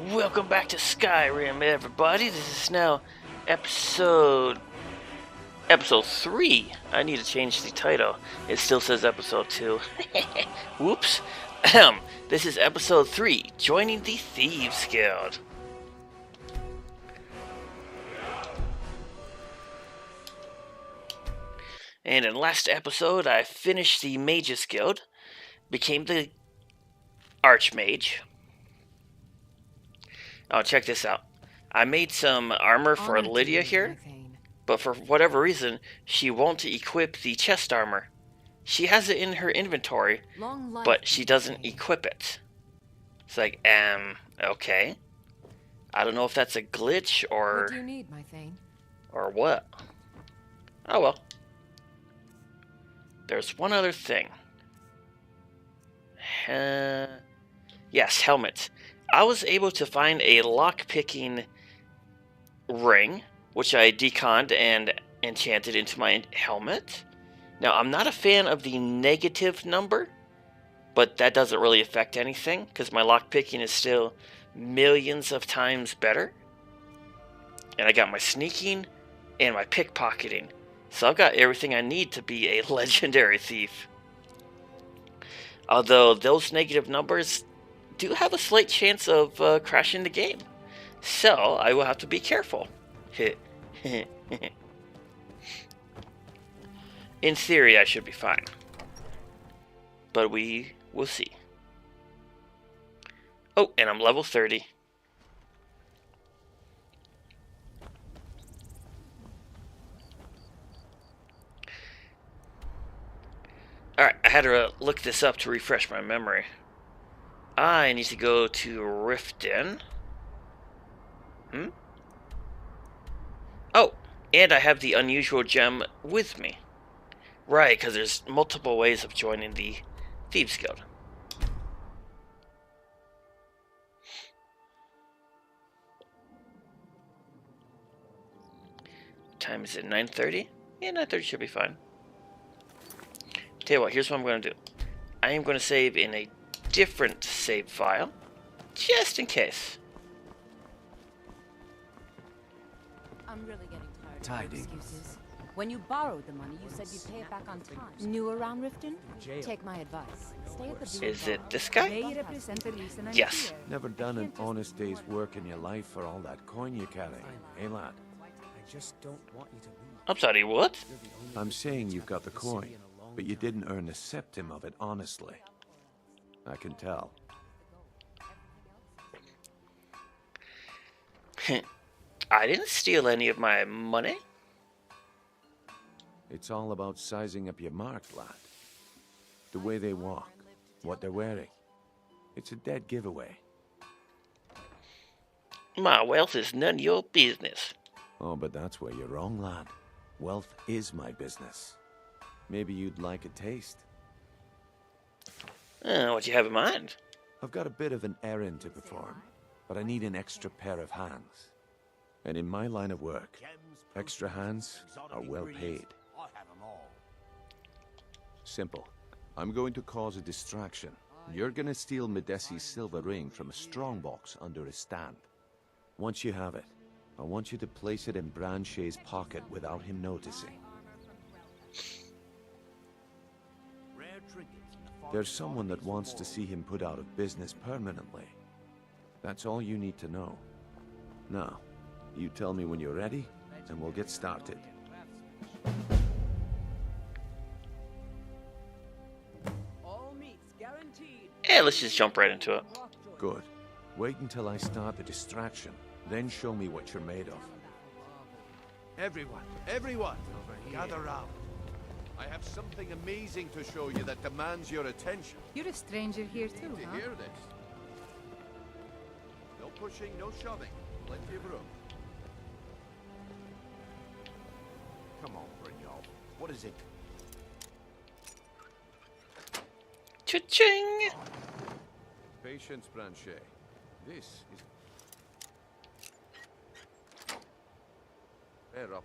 Welcome back to Skyrim, everybody. This is now episode 3. I need to change the title. It still says episode 2. Whoops. This is episode 3, joining the Thieves Guild. And in last episode, I finished the Mages Guild, became the Archmage. Oh, check this out. I made some armor for Lydia here, but for whatever reason, she won't equip the chest armor. She has it in her inventory, but she doesn't equip it. It's like, okay. I don't know if that's a glitch or... What do you need, my Thane? Or what? Oh well. There's one other thing. Yes, helmet. I was able to find a lock-picking ring, which I deconned and enchanted into my helmet. Now, I'm not a fan of the negative number, but that doesn't really affect anything, because my lock-picking is still millions of times better. And I got my sneaking and my pickpocketing. So I've got everything I need to be a legendary thief. Although those negative numbers do have a slight chance of crashing the game. So I will have to be careful. In theory, I should be fine. But we will see. Oh, and I'm level 30. Alright, I had to look this up to refresh my memory. I need to go to Riften. Oh, and I have the unusual gem with me. Right, because there's multiple ways of joining the Thieves Guild. What time is it? 9:30? Yeah, 9:30 should be fine. Tell you what, here's what I'm going to do. I am going to save in a different save file, just in case. I'm really getting tired of excuses. When you borrowed the money, you said you'd pay it back on time. New around Riften? Take my advice. Stay at the Is it this guy? Yes. Never done an honest day's work in your life for all that coin you carry, eh, lad? I just don't want you to leave. I'm sorry, what? I'm saying you've got the coin, but you didn't earn a septim of it honestly. I can tell. I didn't steal any of my money. It's all about sizing up your mark, lad. The way they walk, what they're wearing. It's a dead giveaway. My wealth is none of your business. Oh, but that's where you're wrong, lad. Wealth is my business. Maybe you'd like a taste. What do you have in mind? I've got a bit of an errand to perform, but I need an extra pair of hands. And in my line of work, extra hands are well paid. Simple. I'm going to cause a distraction. You're gonna steal Medesi's silver ring from a strongbox under his stand. Once you have it, I want you to place it in Branche's pocket without him noticing. There's someone that wants to see him put out of business permanently. That's all you need to know. Now, you tell me when you're ready, and we'll get started. Yeah, let's just jump right into it. Good. Wait until I start the distraction, then show me what you're made of. Everyone, gather round. I have something amazing to show you that demands your attention. You're a stranger here too, To huh? hear this. No pushing, no shoving. Plenty of room. Come on, Brynjolf. What is it? Cha-ching! Patience, Branche. This is... Bear up.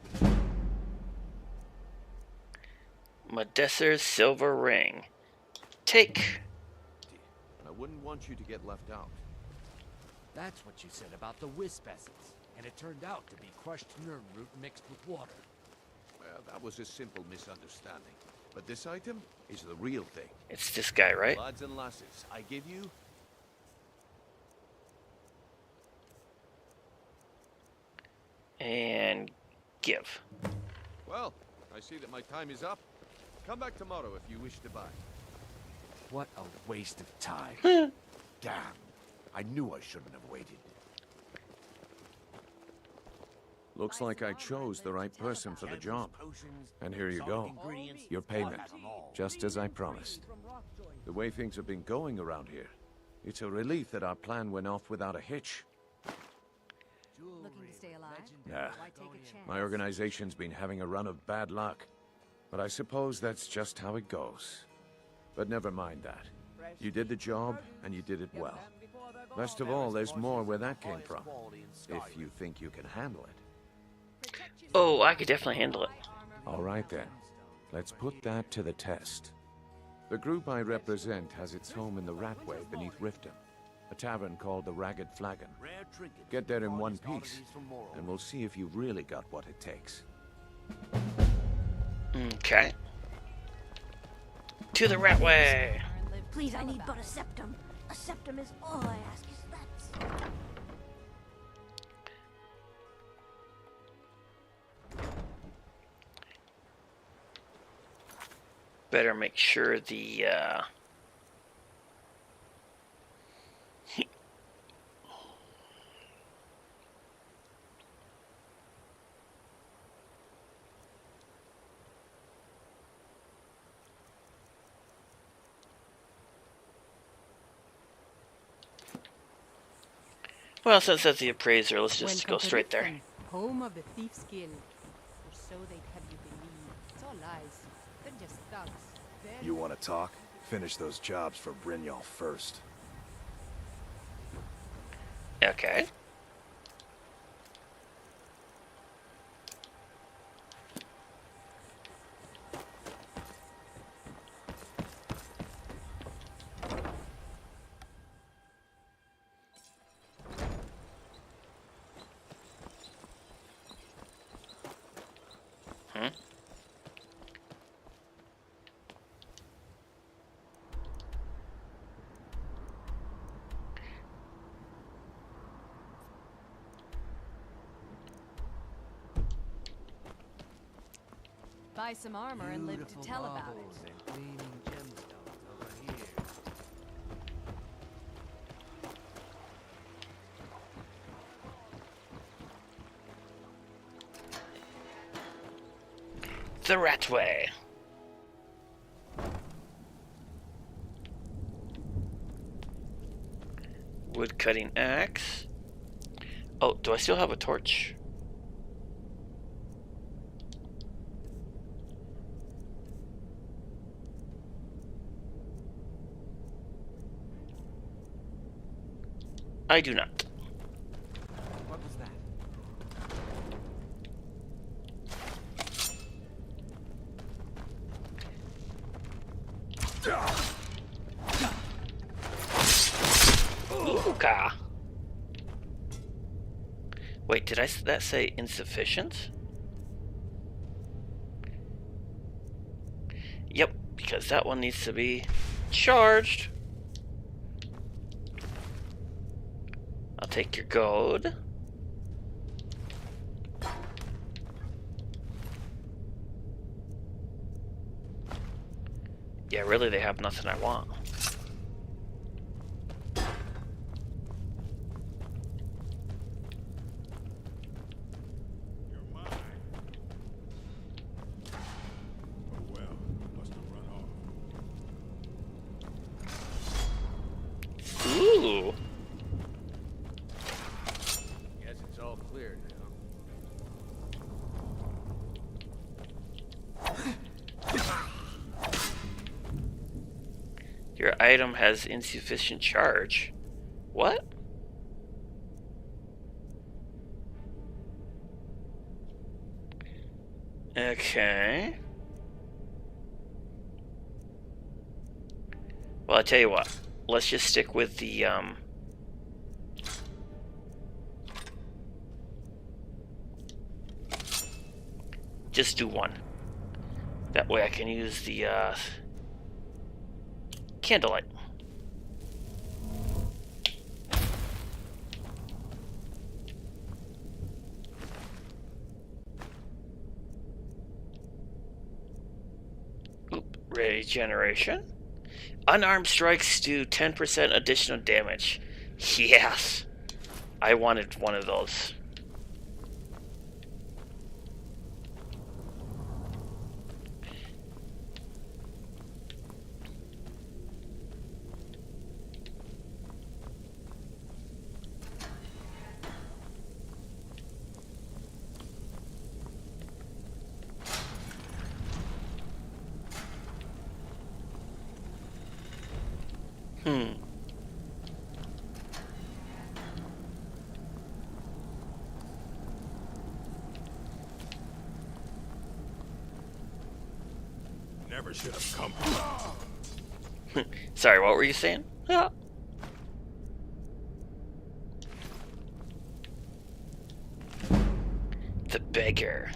Medesi's silver ring. Take. I wouldn't want you to get left out. That's what you said about the wisp essence. And it turned out to be crushed nerve root mixed with water. Well, that was a simple misunderstanding. But this item is the real thing. It's this guy, right? Lads and lasses, I give you... And give. Well, I see that my time is up. Come back tomorrow if you wish to buy. What a waste of time. Damn. I knew I shouldn't have waited. Looks like I chose the right person for the job. And here you go. Your payment. Just as I promised. The way things have been going around here, it's a relief that our plan went off without a hitch. Looking to stay alive? Nah. Why take a chance? My organization's been having a run of bad luck. But I suppose that's just how it goes. But never mind that. You did the job, and you did it well. Best of all, there's more where that came from. If you think you can handle it. Oh, I could definitely handle it. All right then. Let's put that to the test. The group I represent has its home in the Ratway beneath Riften. A tavern called the Ragged Flagon. Get there in one piece, and we'll see if you've really got what it takes. Okay. To the Ratway! Please, I need but a septum. A septum is all I ask. Is that... Better make sure the, Well, since that's the appraiser, let's just go straight there. Home of the Thieves Guild. Or so they'd have you believe. It's all lies. They're just thugs. You want to talk? Finish those jobs for Brynjol first. Okay. Buy some armor and live to tell about it. The Ratway. Wood cutting axe. Oh, do I still have a torch? I do not. What was that? Ooka. Wait, did that say insufficient? Yep, because that one needs to be charged. I'll take your gold. Yeah, really, they have nothing I want. Ooh. Guess it's all clear now. Your item has insufficient charge. What? Okay. Well, I tell you what. Let's just stick with the just do one. That way I can use the candlelight. Oop, regeneration. Unarmed strikes do 10% additional damage. Yes! I wanted one of those. Never should have come. Sorry, what were you saying? Ah. The beggar.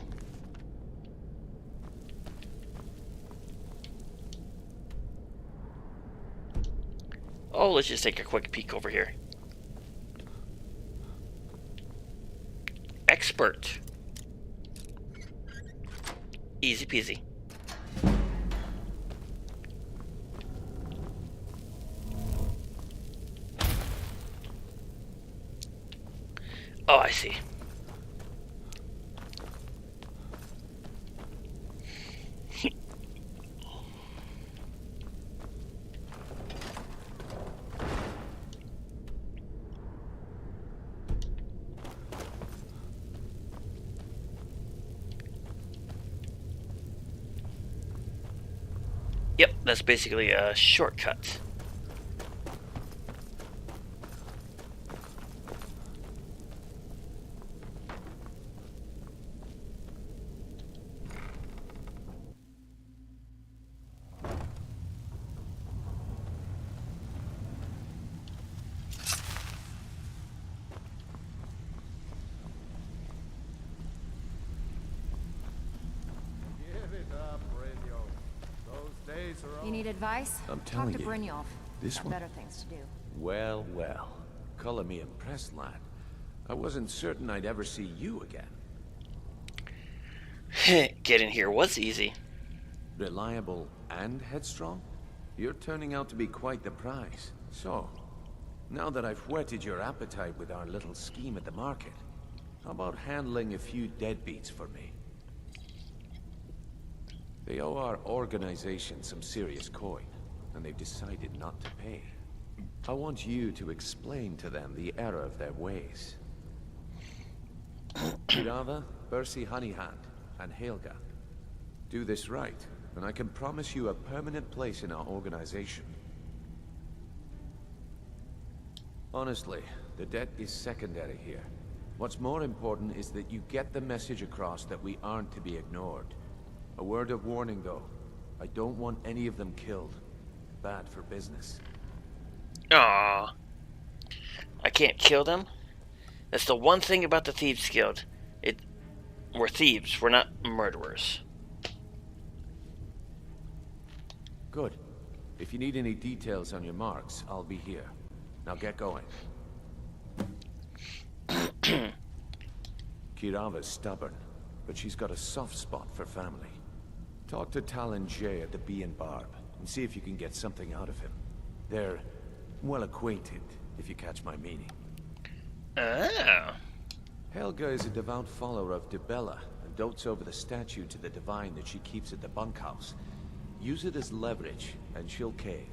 Oh, let's just take a quick peek over here. Expert. Easy peasy. Oh, I see. Yep, that's basically a shortcut. You need advice? I'm telling Talk to you, Brynjolf. this Got one- better things to do. Well, well. Color me impressed, lad. I wasn't certain I'd ever see you again. Getting here was easy. Reliable and headstrong? You're turning out to be quite the prize. So, now that I've whetted your appetite with our little scheme at the market, how about handling a few deadbeats for me? They owe our organization some serious coin, and they've decided not to pay. I want you to explain to them the error of their ways. Kirava, Bersi Honeyhand, and Helga. Do this right, and I can promise you a permanent place in our organization. Honestly, the debt is secondary here. What's more important is that you get the message across that we aren't to be ignored. A word of warning, though. I don't want any of them killed. Bad for business. Aww. I can't kill them? That's the one thing about the Thieves Guild. We're thieves, we're not murderers. Good. If you need any details on your marks, I'll be here. Now get going. Kirava's stubborn, but she's got a soft spot for family. Talk to Talon Jay at the Bee and Barb, and see if you can get something out of him. They're well acquainted, if you catch my meaning. Oh. Helga is a devout follower of Dibella, and dotes over the statue to the divine that she keeps at the bunkhouse. Use it as leverage, and she'll cave.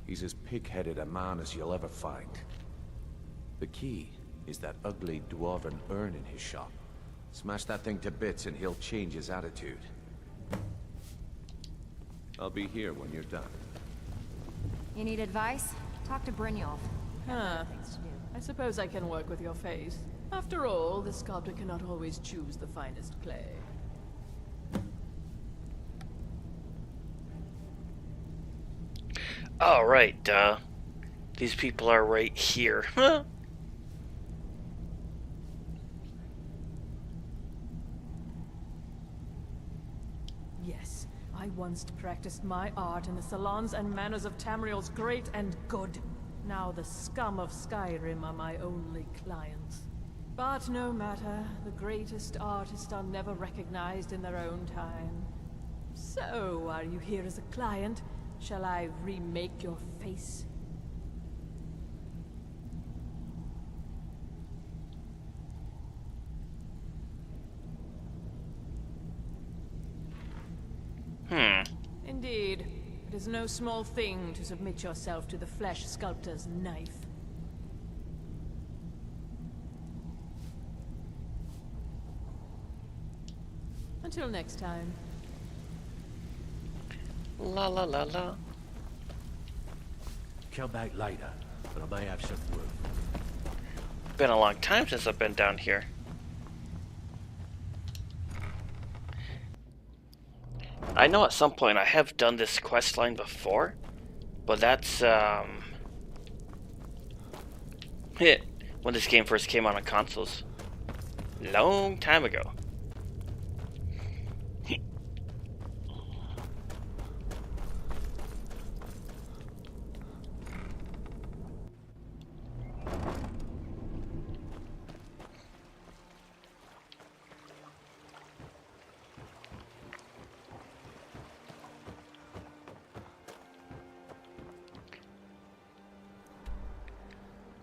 He's as pig-headed a man as you'll ever find. The key is that ugly dwarven urn in his shop. Smash that thing to bits and he'll change his attitude. I'll be here when you're done. You need advice? Talk to Brynjolf. Huh. Things to do. I suppose I can work with your face. After all, the sculptor cannot always choose the finest clay. Oh, right, duh. These people are right here. Huh? Yes, I once practiced my art in the salons and manners of Tamriel's great and good. Now the scum of Skyrim are my only clients. But no matter, the greatest artists are never recognized in their own time. So, are you here as a client? Shall I remake your face? Indeed. It is no small thing to submit yourself to the flesh sculptor's knife. Until next time. La la la la. Come back later, but I may have some work. Been a long time since I've been down here. I know at some point I have done this quest line before, but that's when this game first came out on consoles. Long time ago.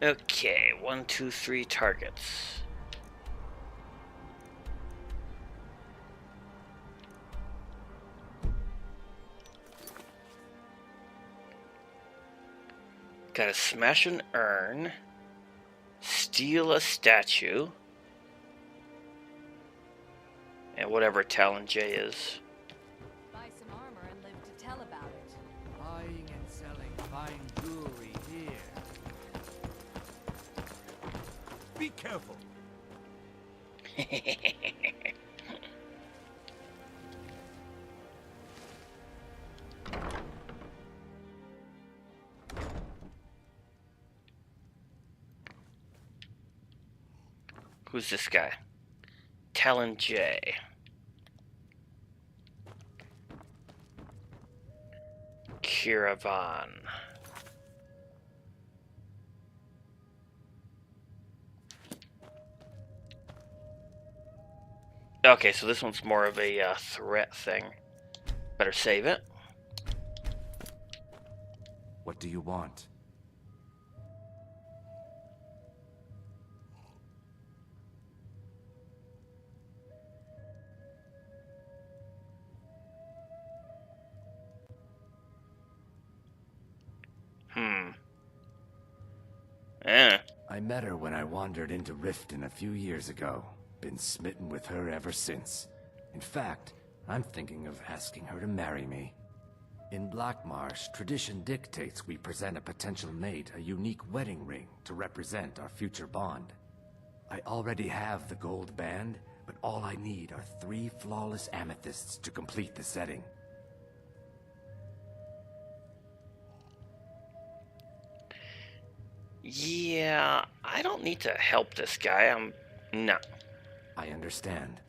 Okay, 1, 2, 3 targets. Gotta smash an urn, steal a statue, and whatever Talon J is. Buy some armor and live to tell about it. Buying and selling fine jewelry here. Be careful. Who's this guy? Talon J. Kiravan. Okay, so this one's more of a threat thing. Better save it. What do you want? I met her when I wandered into Riften a few years ago. Been smitten with her ever since. In fact, I'm thinking of asking her to marry me. In Blackmarsh, tradition dictates we present a potential mate a unique wedding ring to represent our future bond. I already have the gold band, but all I need are 3 flawless amethysts to complete the setting. Yeah, I don't need to help this guy. No. I understand.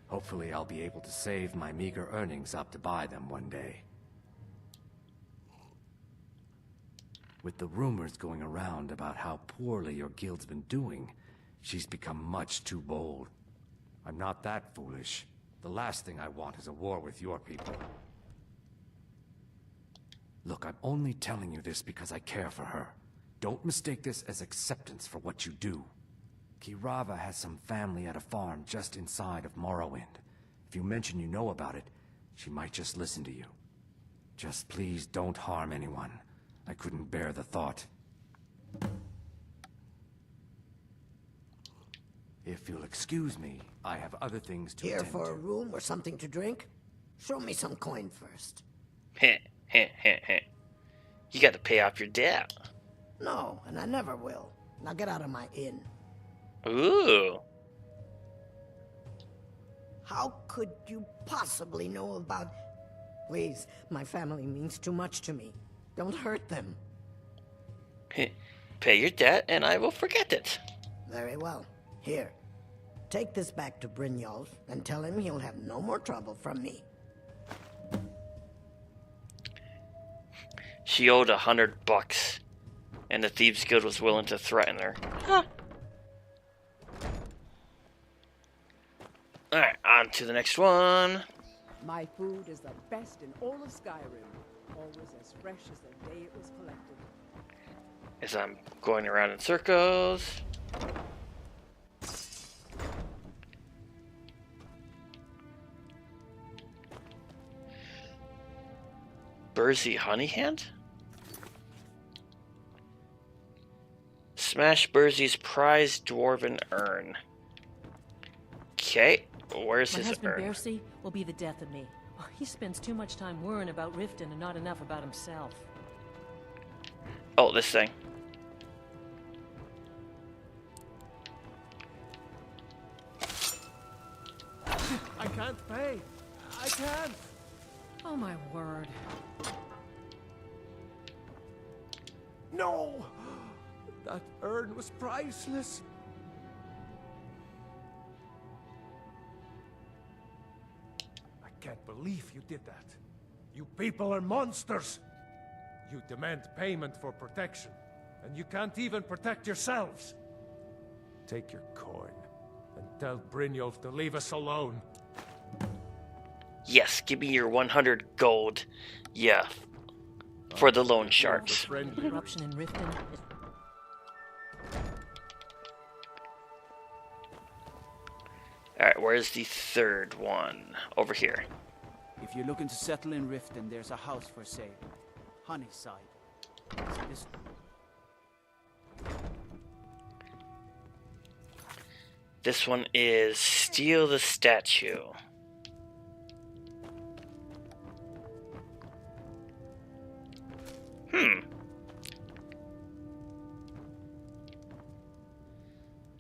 Hopefully I'll be able to save my meager earnings up to buy them one day. With the rumors going around about how poorly your guild's been doing, she's become much too bold. I'm not that foolish. The last thing I want is a war with your people. Look, I'm only telling you this because I care for her. Don't mistake this as acceptance for what you do. Kirava has some family at a farm just inside of Morrowind. If you mention you know about it, she might just listen to you. Just please don't harm anyone. I couldn't bear the thought. If you'll excuse me, I have other things to Here attend for to. a room or something to drink? Show me some coin first. Heh, heh, heh, heh. You got to pay off your debt. No, and I never will. Now get out of my inn. Ooh. How could you possibly know about... Please, my family means too much to me. Don't hurt them. Pay your debt and I will forget it. Very well. Here. Take this back to Brynjolf and tell him he'll have no more trouble from me. She owed $100, and the Thieves Guild was willing to threaten her. Huh. Alright, on to the next one. My food is the best in all of Skyrim. Always as fresh as the day it was collected. As I'm going around in circles. Bursey Honeyhand? Smash Bursey's prized dwarven urn. Okay, where's his urn? My husband Bursey will be the death of me. He spends too much time worrying about Riften and not enough about himself. Oh, this thing. I can't pay. I can't. Oh my word. No! That urn was priceless. I can't believe you did that. You people are monsters. You demand payment for protection, and you can't even protect yourselves. Take your coin and tell Brynjolf to leave us alone. Yes, give me your 100 gold. Yeah, for the loan sharks. Corruption in Riften. Alright, where's the third one? Over here. If you're looking to settle in Riften, there's a house for sale. Honeyside. This one is Steal the Statue.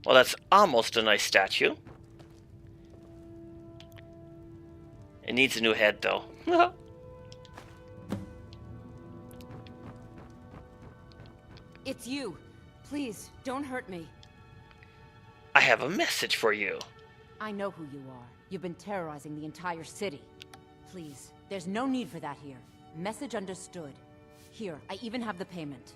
Well, that's almost a nice statue. It needs a new head, though. It's you. Please, don't hurt me. I have a message for you. I know who you are. You've been terrorizing the entire city. Please, there's no need for that here. Message understood. Here, I even have the payment.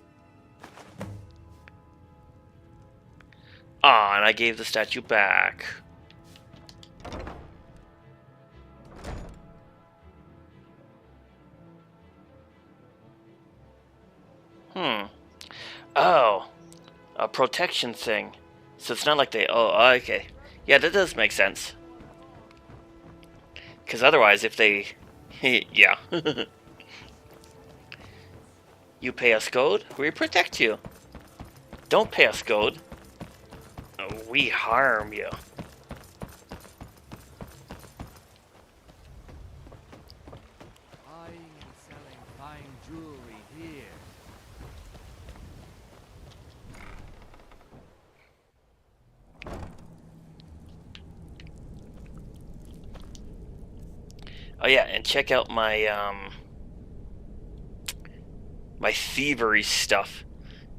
Ah, and I gave the statue back. Oh, a protection thing. So it's not like they... Oh, okay. Yeah, that does make sense. Because otherwise, if they... yeah. You pay us gold, we protect you. Don't pay us gold, we harm you. I'm selling fine jewelry here. Oh yeah, and check out my my thievery stuff.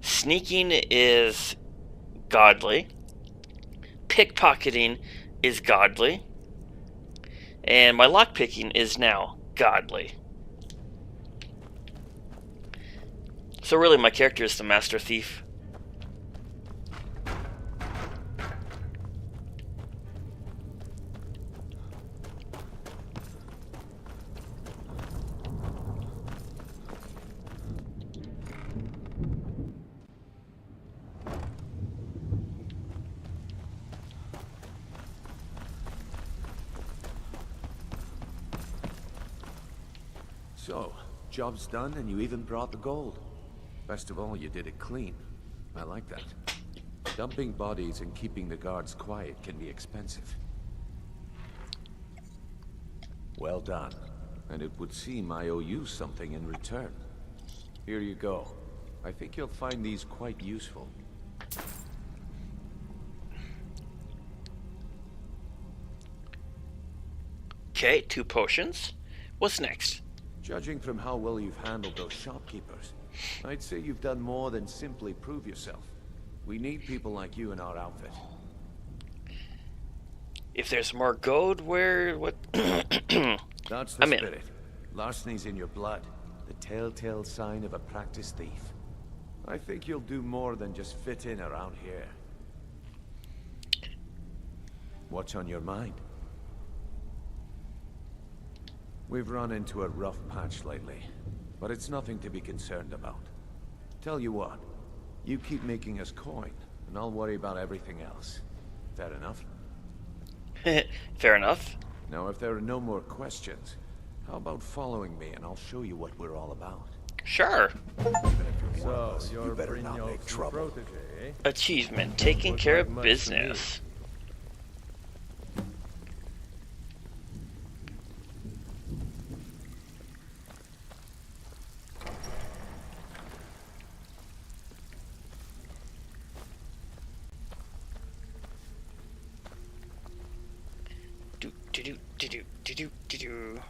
Sneaking is godly. Pickpocketing is godly. And my lockpicking is now godly. So really my character is the master thief. So, job's done and you even brought the gold. Best of all, you did it clean. I like that. Dumping bodies and keeping the guards quiet can be expensive. Well done. And it would seem I owe you something in return. Here you go. I think you'll find these quite useful. Okay, 2 potions. What's next? Judging from how well you've handled those shopkeepers, I'd say you've done more than simply prove yourself. We need people like you in our outfit. If there's more gold, where... what... That's the spirit. Larceny's in your blood. the telltale sign of a practiced thief. I think you'll do more than just fit in around here. What's on your mind? We've run into a rough patch lately, but it's nothing to be concerned about. Tell you what, you keep making us coin, and I'll worry about everything else. Fair enough? Fair enough. Now, if there are no more questions, how about following me and I'll show you what we're all about? Sure. So, you better not make trouble. Protege, eh? Achievement, taking care of much to business. Do do do do do do do do.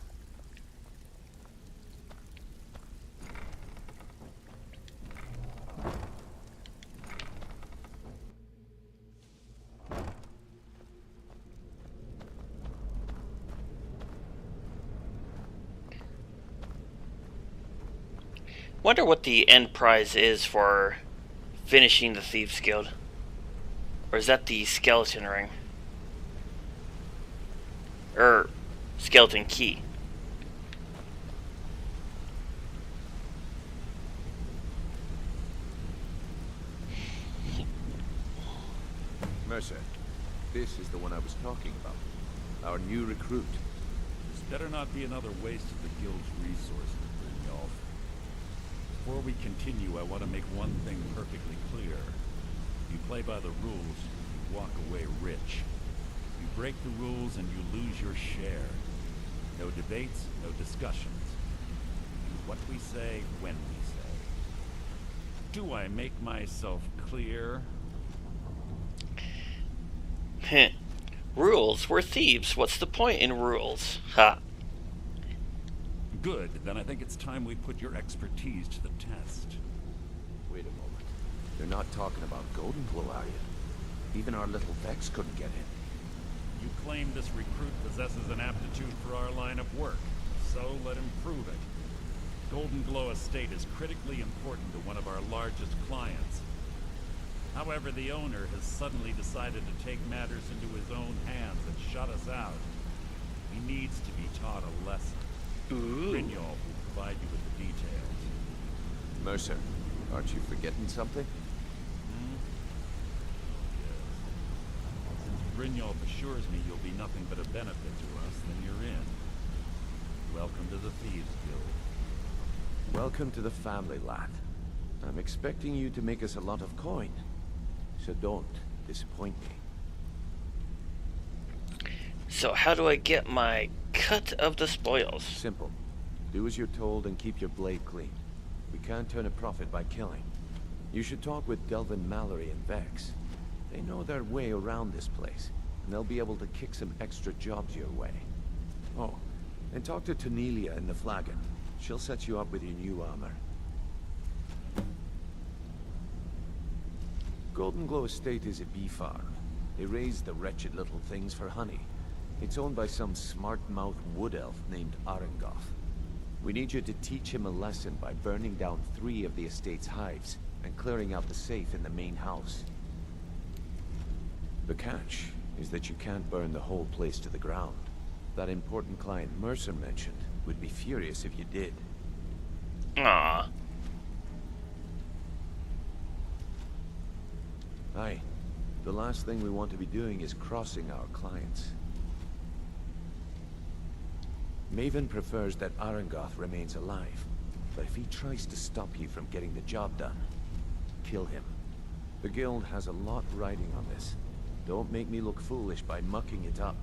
Wonder what the end prize is for finishing the Thieves Guild. Or is that the skeleton ring? Or skeleton key? Mercer, this is the one I was talking about. Our new recruit. This better not be another waste of the guild's resources, Brynjolf. Before we continue, I want to make one thing perfectly clear. You play by the rules, you walk away rich. You break the rules and you lose your share. No debates, no discussions. Do what we say, when we say. Do I make myself clear? Rules? We're thieves. What's the point in rules? Ha. Good, then I think it's time we put your expertise to the test. Wait a moment. You're not talking about Golden Glow, are you? Even our little Vex couldn't get in. You claim this recruit possesses an aptitude for our line of work, so let him prove it. Golden Glow Estate is critically important to one of our largest clients. However, the owner has suddenly decided to take matters into his own hands and shut us out. He needs to be taught a lesson. Brynjolf will provide you with the details. Mercer, aren't you forgetting something? Yes. Since Brynjolf assures me you'll be nothing but a benefit to us, then you're in. Welcome to the Thieves Guild. Welcome to the family, lad. I'm expecting you to make us a lot of coin. So don't disappoint me. So how do I get my cut of the spoils? Simple. Do as you're told and keep your blade clean. We can't turn a profit by killing. You should talk with Delvin Mallory and Vex. They know their way around this place, and they'll be able to kick some extra jobs your way. Oh, and talk to Tanelia in the Flagon. She'll set you up with your new armor. Golden Glow Estate is a bee farm. They raise the wretched little things for honey. It's owned by some smart-mouthed wood elf named Arengoth. We need you to teach him a lesson by burning down 3 of the estate's hives and clearing out the safe in the main house. The catch is that you can't burn the whole place to the ground. That important client Mercer mentioned would be furious if you did. Ah. Aye. The last thing we want to be doing is crossing our clients. Maven prefers that Arengoth remains alive, but if he tries to stop you from getting the job done, kill him. The guild has a lot riding on this. Don't make me look foolish by mucking it up.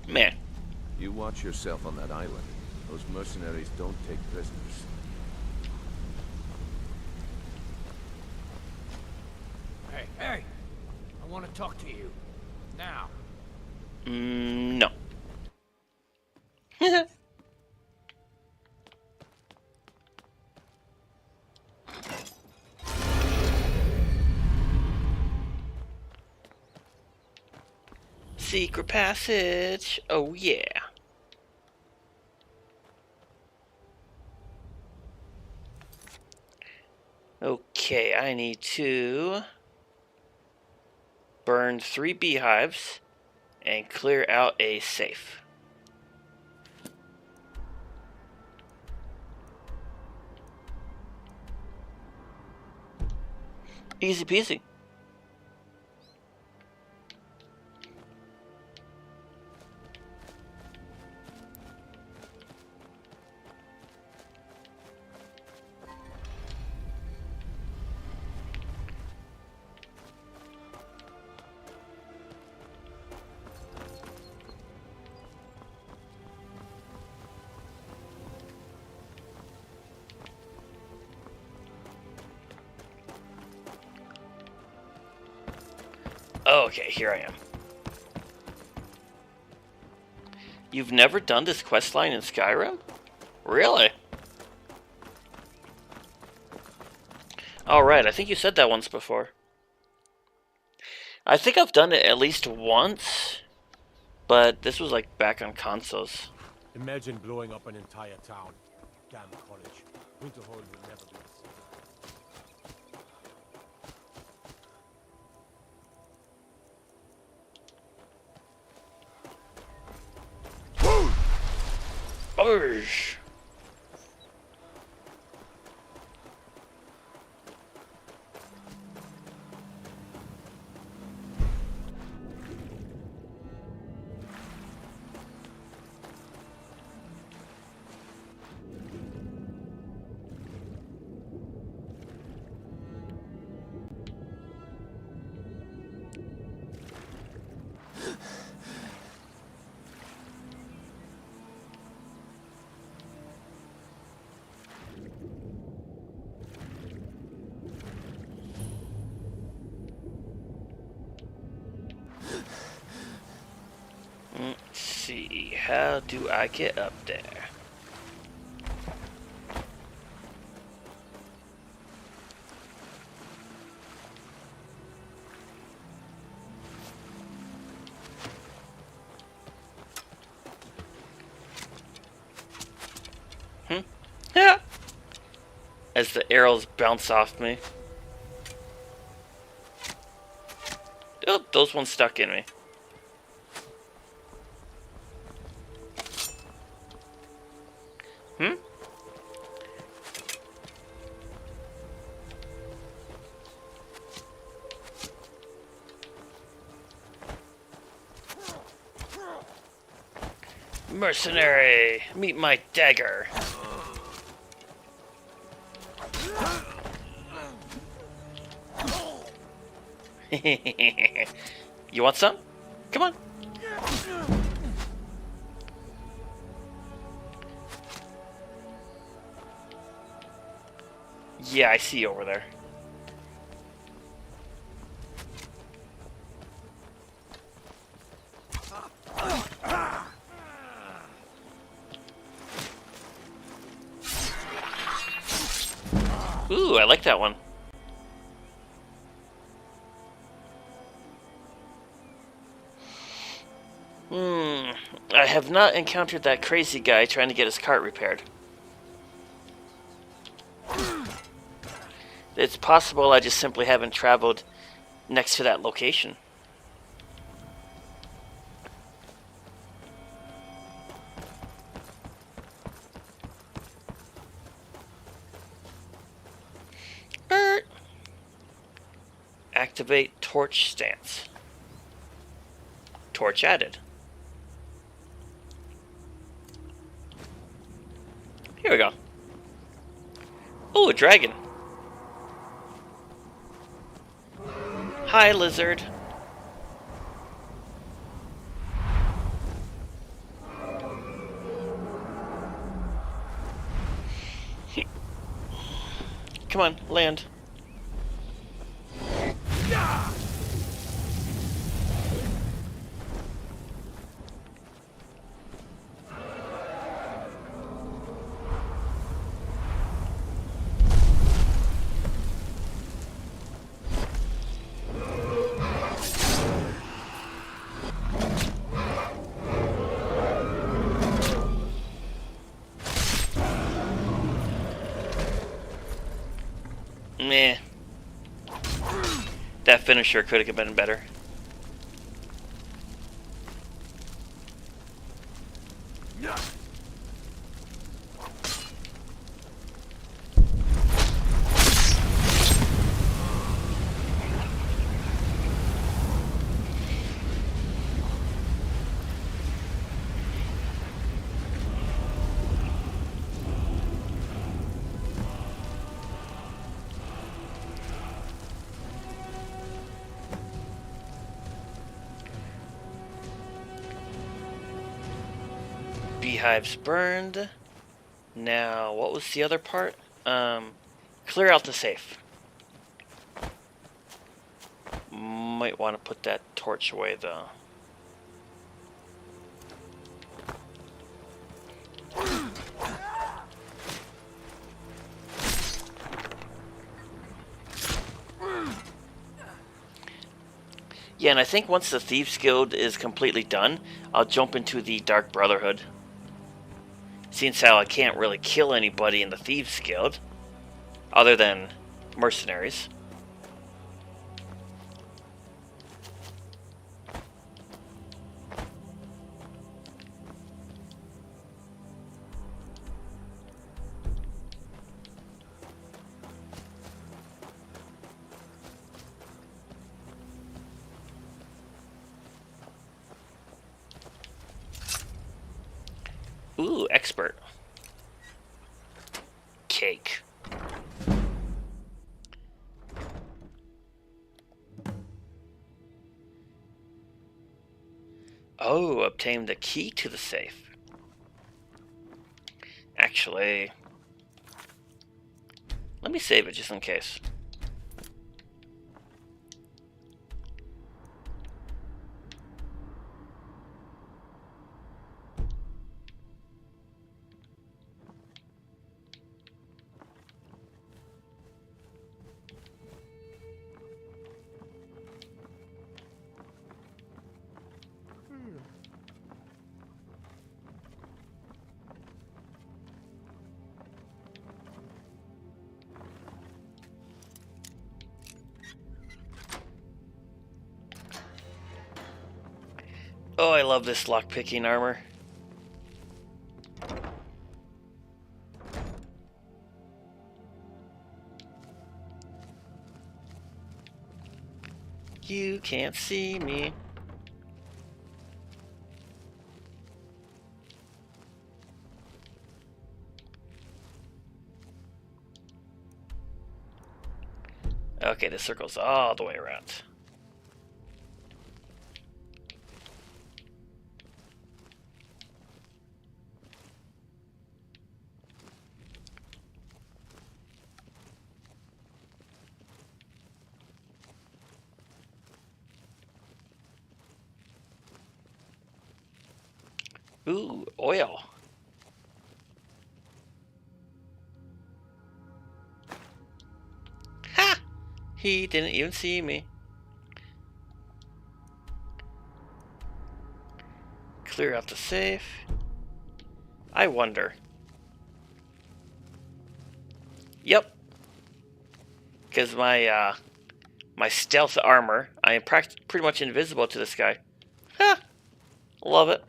Man. You watch yourself on that island. Those mercenaries don't take prisoners. Hey, hey! I want to talk to you. Now. No. Secret passage. Oh yeah. Okay, I need to burn 3 beehives and clear out a safe. Easy peasy. Okay, here I am. You've never done this questline in Skyrim? Really? Alright, I think you said that once before. I think I've done it at least once, but this was like back on consoles. Imagine blowing up an entire town. Damn college. Winterhold will never be the same. Urgh. Let's see, how do I get up there? Yeah. As the arrows bounce off me. Oh, those ones stuck in me. Mercenary, meet my dagger. You want some? Come on. Yeah, I see you over there. Ooh, I like that one. I have not encountered that crazy guy trying to get his cart repaired. It's possible I just simply haven't traveled next to that location. Activate torch stance. Torch added. Here we go. Ooh, a dragon. Hi, lizard. Come on, land. Meh. That finisher could have been better. Beehives burned. Now, what was the other part? Clear out the safe. Might want to put that torch away, though. Yeah, and I think once the Thieves Guild is completely done, I'll jump into the Dark Brotherhood. Since how I can't really kill anybody in the Thieves Guild, other than mercenaries. Ooh, expert. Cake. Oh, obtain the key to the safe. Actually, let me save it just in case. Oh, I love this lockpicking armor. You can't see me. Okay, this circles all the way around. Ooh, oil. Ha! He didn't even see me. Clear out the safe. I wonder. Yep. Because my stealth armor, I am pretty much invisible to this guy. Ha! Love it.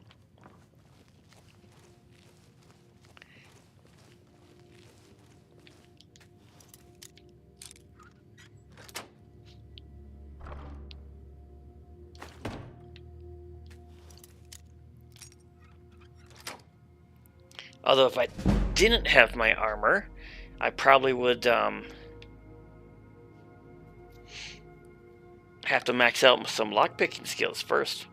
Although if I didn't have my armor, I probably would have to max out some lockpicking skills first.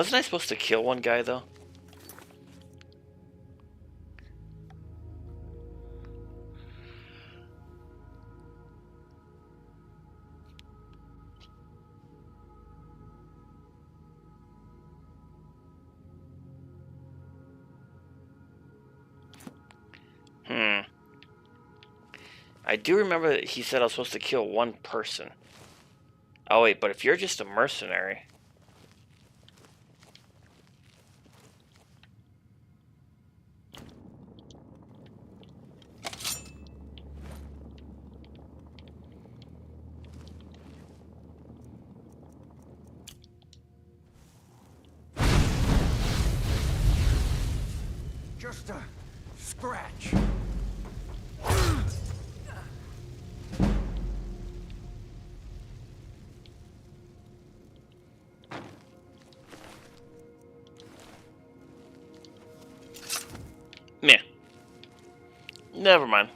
Wasn't I supposed to kill one guy, though? I do remember that he said I was supposed to kill one person. Oh wait, but if you're just a mercenary... Just a scratch. Meh. Never mind.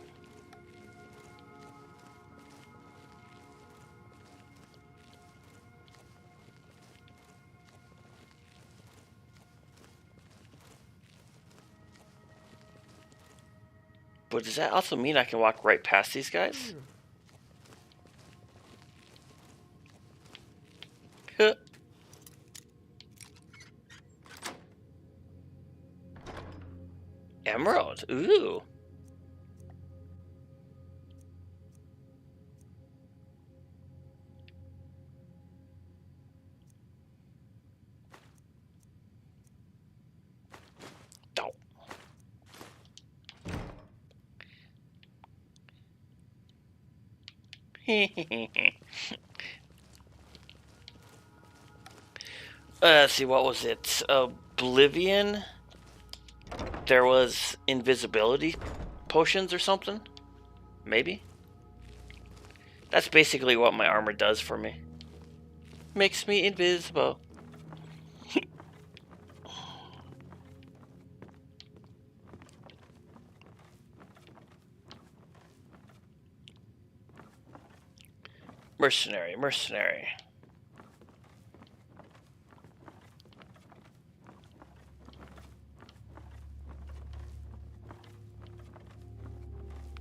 But does that also mean I can walk right past these guys? Huh. Emerald. Ooh. Oh. Let's see, what was it? Oblivion? There was invisibility potions or something? Maybe? That's basically what my armor does for me. Makes me invisible. Mercenary, mercenary.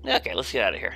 Okay, let's get out of here.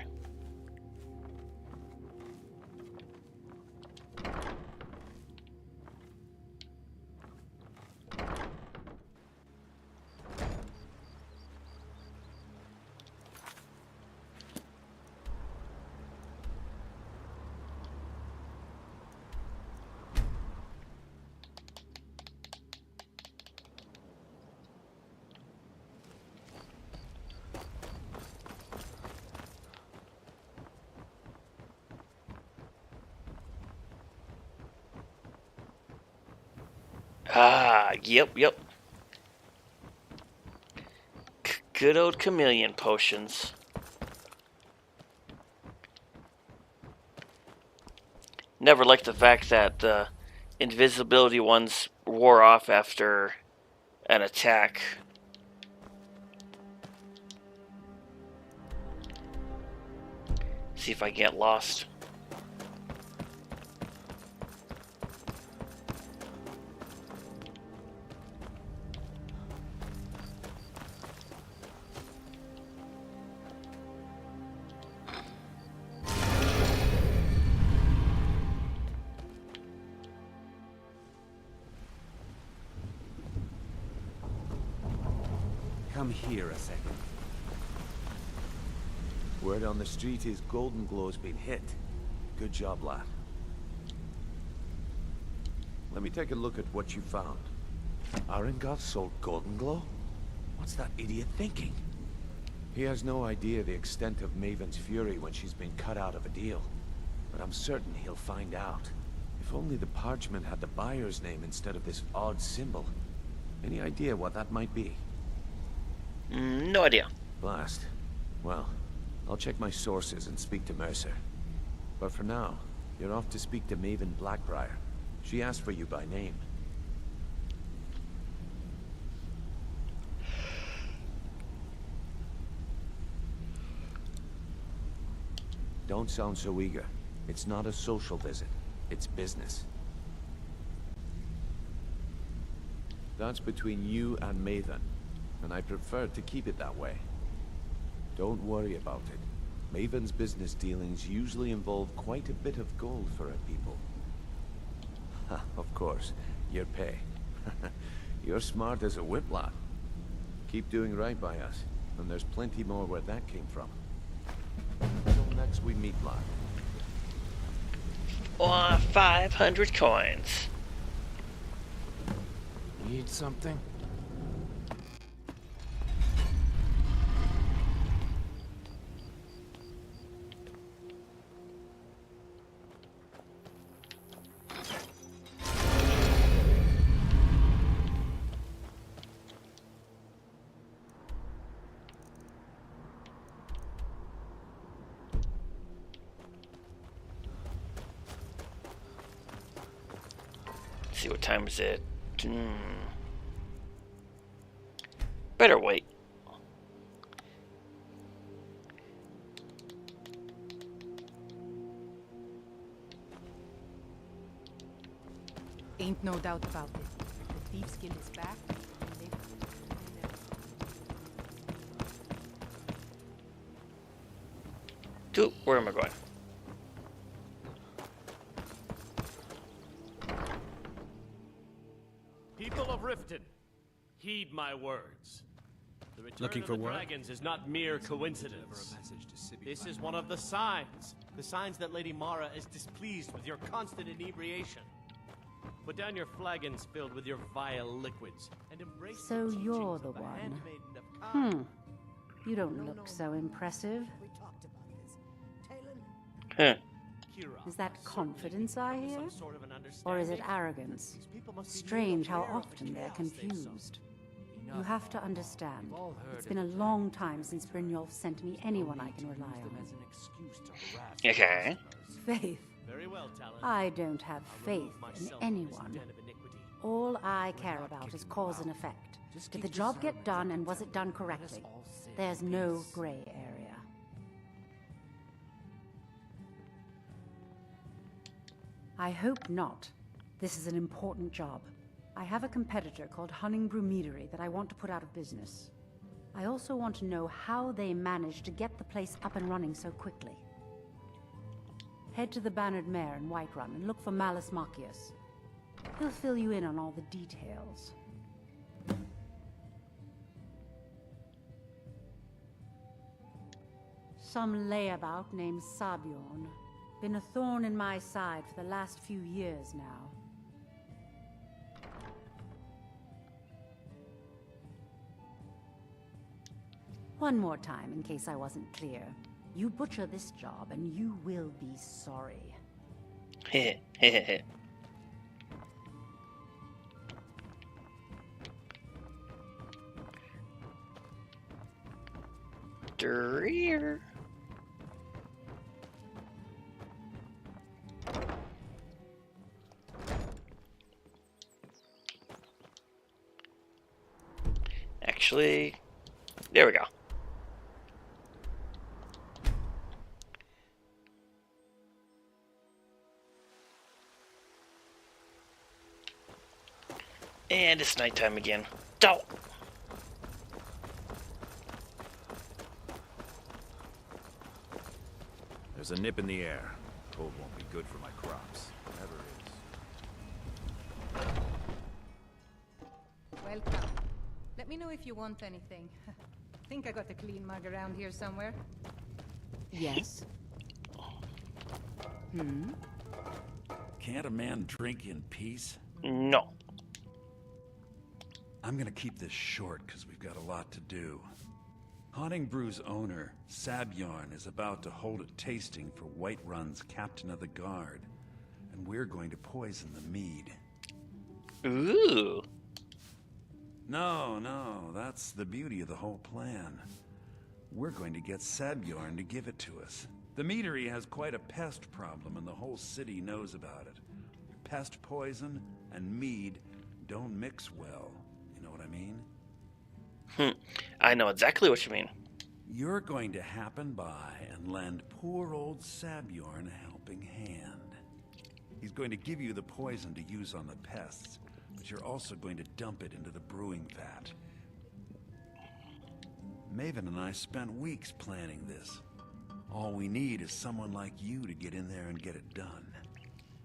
Ah, yep. Good old chameleon potions. Never liked the fact that the invisibility ones wore off after an attack. See if I get lost. Come here a second. Word on the street is Golden Glow's been hit. Good job, lad. Let me take a look at what you found. Arengoth sold Golden Glow? What's that idiot thinking? He has no idea the extent of Maven's fury when she's been cut out of a deal. But I'm certain he'll find out. If only the parchment had the buyer's name instead of this odd symbol. Any idea what that might be? No idea. Blast. Well, I'll check my sources and speak to Mercer. But for now, you're off to speak to Maven Blackbriar. She asked for you by name. Don't sound so eager. It's not a social visit. It's business. That's between you and Maven, and I prefer to keep it that way. Don't worry about it. Maven's business dealings usually involve quite a bit of gold for her people. Of course, your pay. You're smart as a whip, lad. Keep doing right by us, and there's plenty more where that came from. Until next we meet, lad. 500 coins. Need something? See what time is it? Better wait. Ain't no doubt about it. The Thieves Guild is back. Dude, where am I going? People of Riften, heed my words. The return Looking of for the work? dragons is not mere coincidence. This is one of the signs that Lady Mara is displeased with your constant inebriation. Put down your flagons filled with your vile liquids and embrace So the you're teachings the of the one. handmaiden of Khan. You don't look so impressive. Huh. Is that confidence I hear? Or is it arrogance? Strange how often they're confused. You have to understand, it's been a long time since Brynjolf sent me anyone I can rely on. Okay. Faith. I don't have faith in anyone. All I care about is cause and effect. Did the job get done, and was it done correctly? There's no gray area. I hope not. This is an important job. I have a competitor called Hunningbrew Meadery that I want to put out of business. I also want to know how they managed to get the place up and running so quickly. Head to the Bannered Mare in Whiterun and look for Malus Machius. He'll fill you in on all the details. Some layabout named Sabjorn. Been a thorn in my side for the last few years now. One more time, in case I wasn't clear. You butcher this job, and you will be sorry. Heh. Dreer. Actually, there we go. And it's nighttime again. Don't. There's a nip in the air. Cold won't be good for my crops. Never is. Welcome. Let me know if you want anything. Think I got a clean mug around here somewhere? Yes. Can't a man drink in peace? No. I'm gonna keep this short because we've got a lot to do. Hunningbrews owner, Sabjorn, is about to hold a tasting for Whiterun's captain of the guard. And we're going to poison the mead. Ooh. No, that's the beauty of the whole plan. We're going to get Sabjorn to give it to us. The meadery has quite a pest problem and the whole city knows about it. Pest poison and mead don't mix well. You know what I mean? I know exactly what you mean. You're going to happen by and lend poor old Sabjorn a helping hand. He's going to give you the poison to use on the pests, but you're also going to dump it into the brewing vat. Maven and I spent weeks planning this. All we need is someone like you to get in there and get it done.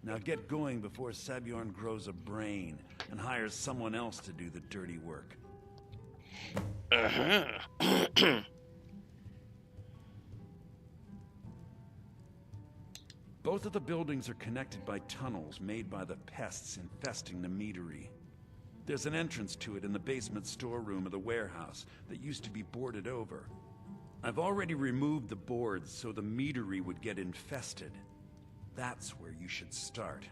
Now get going before Sabjorn grows a brain and hires someone else to do the dirty work. Both of the buildings are connected by tunnels made by the pests infesting the meadery. There's an entrance to it in the basement storeroom of the warehouse that used to be boarded over. I've already removed the boards so the meadery would get infested. That's where you should start.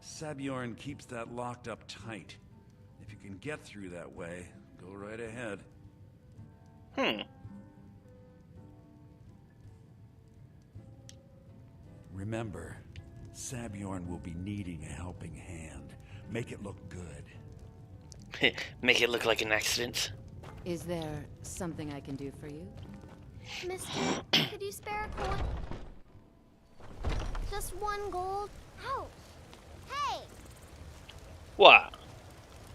Sabjorn keeps that locked up tight. If you can get through that way, go right ahead. Remember, Sabjorn will be needing a helping hand. Make it look good. Make it look like an accident. Is there something I can do for you? Mister, could you spare a coin? Just 1 gold? Ouch! Hey! What?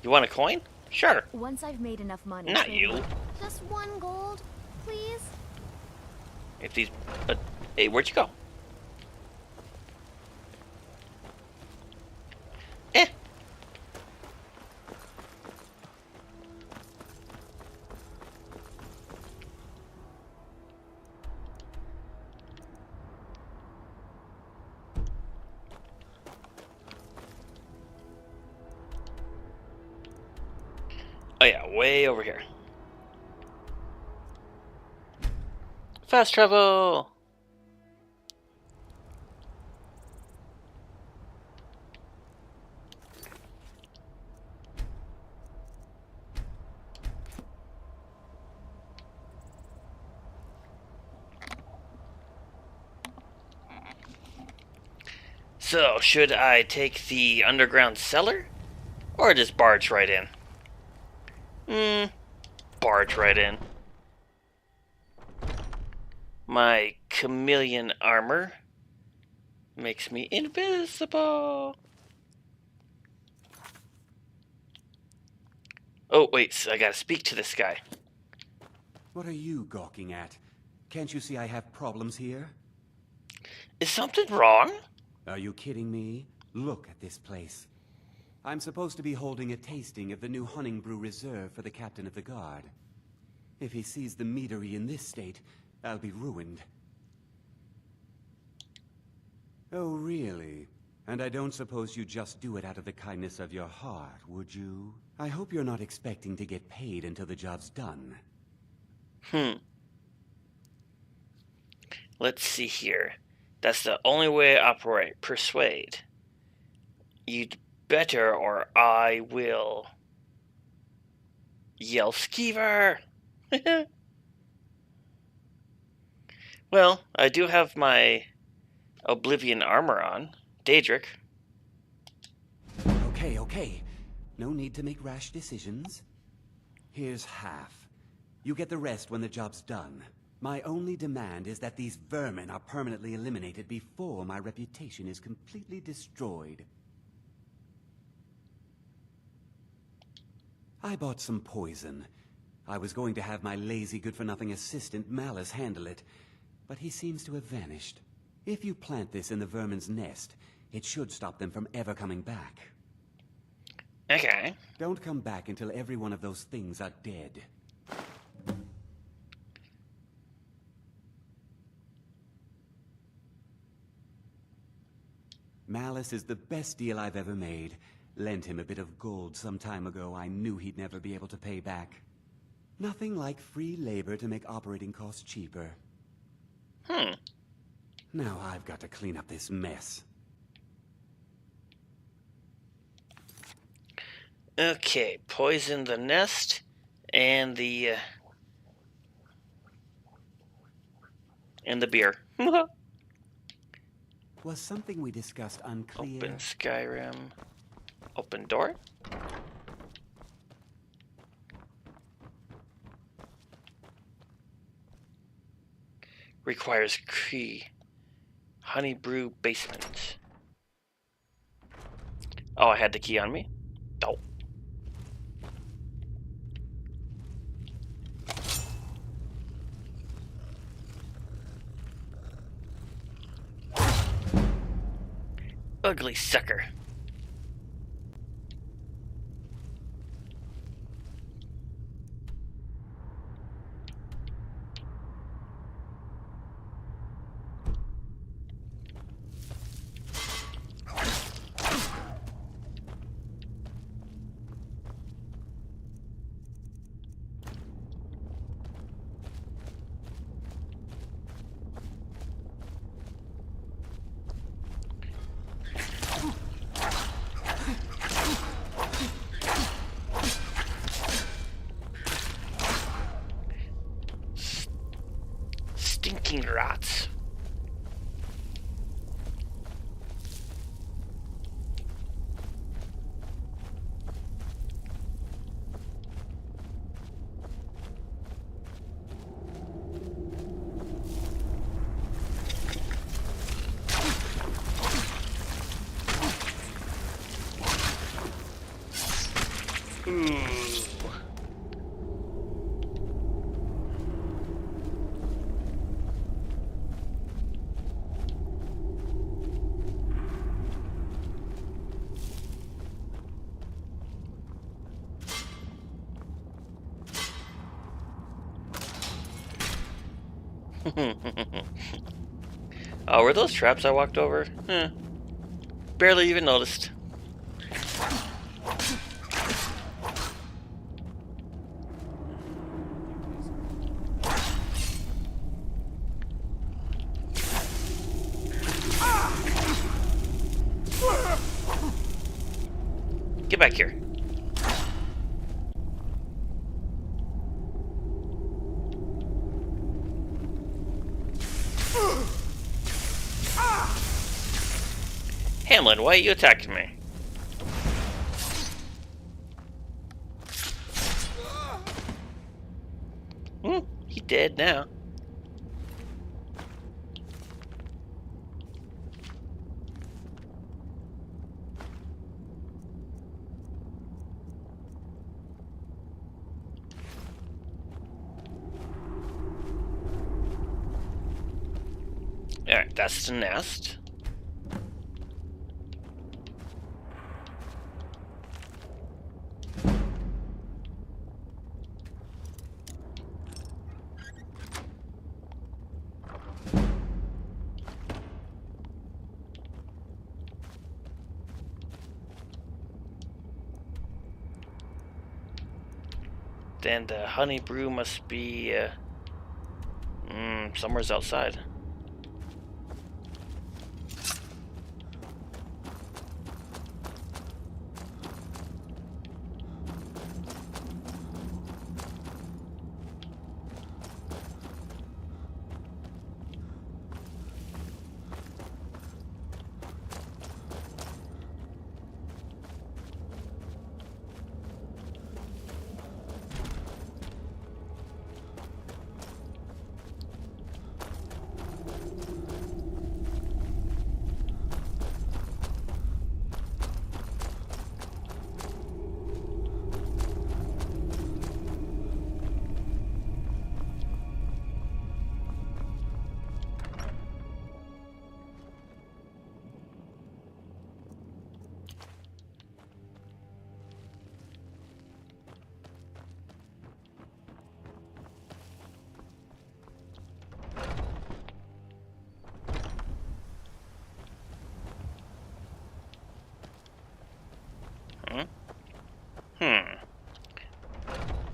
You want a coin? Sure. Once I've made enough money. Not you. Just 1 gold, please? If these... hey, where'd you go? Oh yeah, way over here. Fast travel! So, should I take the underground cellar? Or just barge right in? Barge right in. My chameleon armor makes me invisible. Oh, wait, so I gotta speak to this guy. What are you gawking at? Can't you see I have problems here? Is something wrong? Are you kidding me? Look at this place. I'm supposed to be holding a tasting of the new Hunning Brew Reserve for the Captain of the Guard. If he sees the meadery in this state, I'll be ruined. Oh, really? And I don't suppose you just do it out of the kindness of your heart, would you? I hope you're not expecting to get paid until the job's done. Let's see here. That's the only way I operate. Persuade. You'd better or I will yell skeever. Well, I do have my Oblivion armor on. Daedric. Okay. No need to make rash decisions. Here's half. You get the rest when the job's done. My only demand is that these vermin are permanently eliminated before my reputation is completely destroyed. I bought some poison. I was going to have my lazy good-for-nothing assistant Malice handle it, but he seems to have vanished. If you plant this in the vermin's nest, it should stop them from ever coming back. Okay. Don't come back until every one of those things are dead. Malice is the best deal I've ever made. Lent him a bit of gold some time ago. I knew he'd never be able to pay back. Nothing like free labor to make operating costs cheaper. Now I've got to clean up this mess. Okay, poison the nest and the beer. Was something we discussed unclear? Open Skyrim. Open door. Requires key. Honey brew basement. Oh, I had the key on me? Oh. Ugly sucker. Stinking rats. Ooh. Oh, were those traps I walked over? Barely even noticed. Get back here. Hamlin, why are you attacking me? He dead now. Alright, that's the nest. Then the honey brew must be somewhere's outside.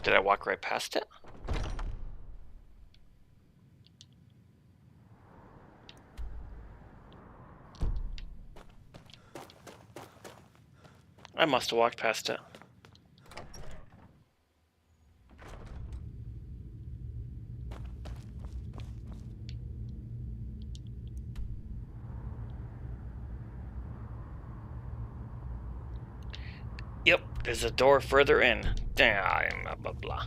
Did I walk right past it? I must have walked past it. Yep, there's a door further in. Damn, blah blah blah.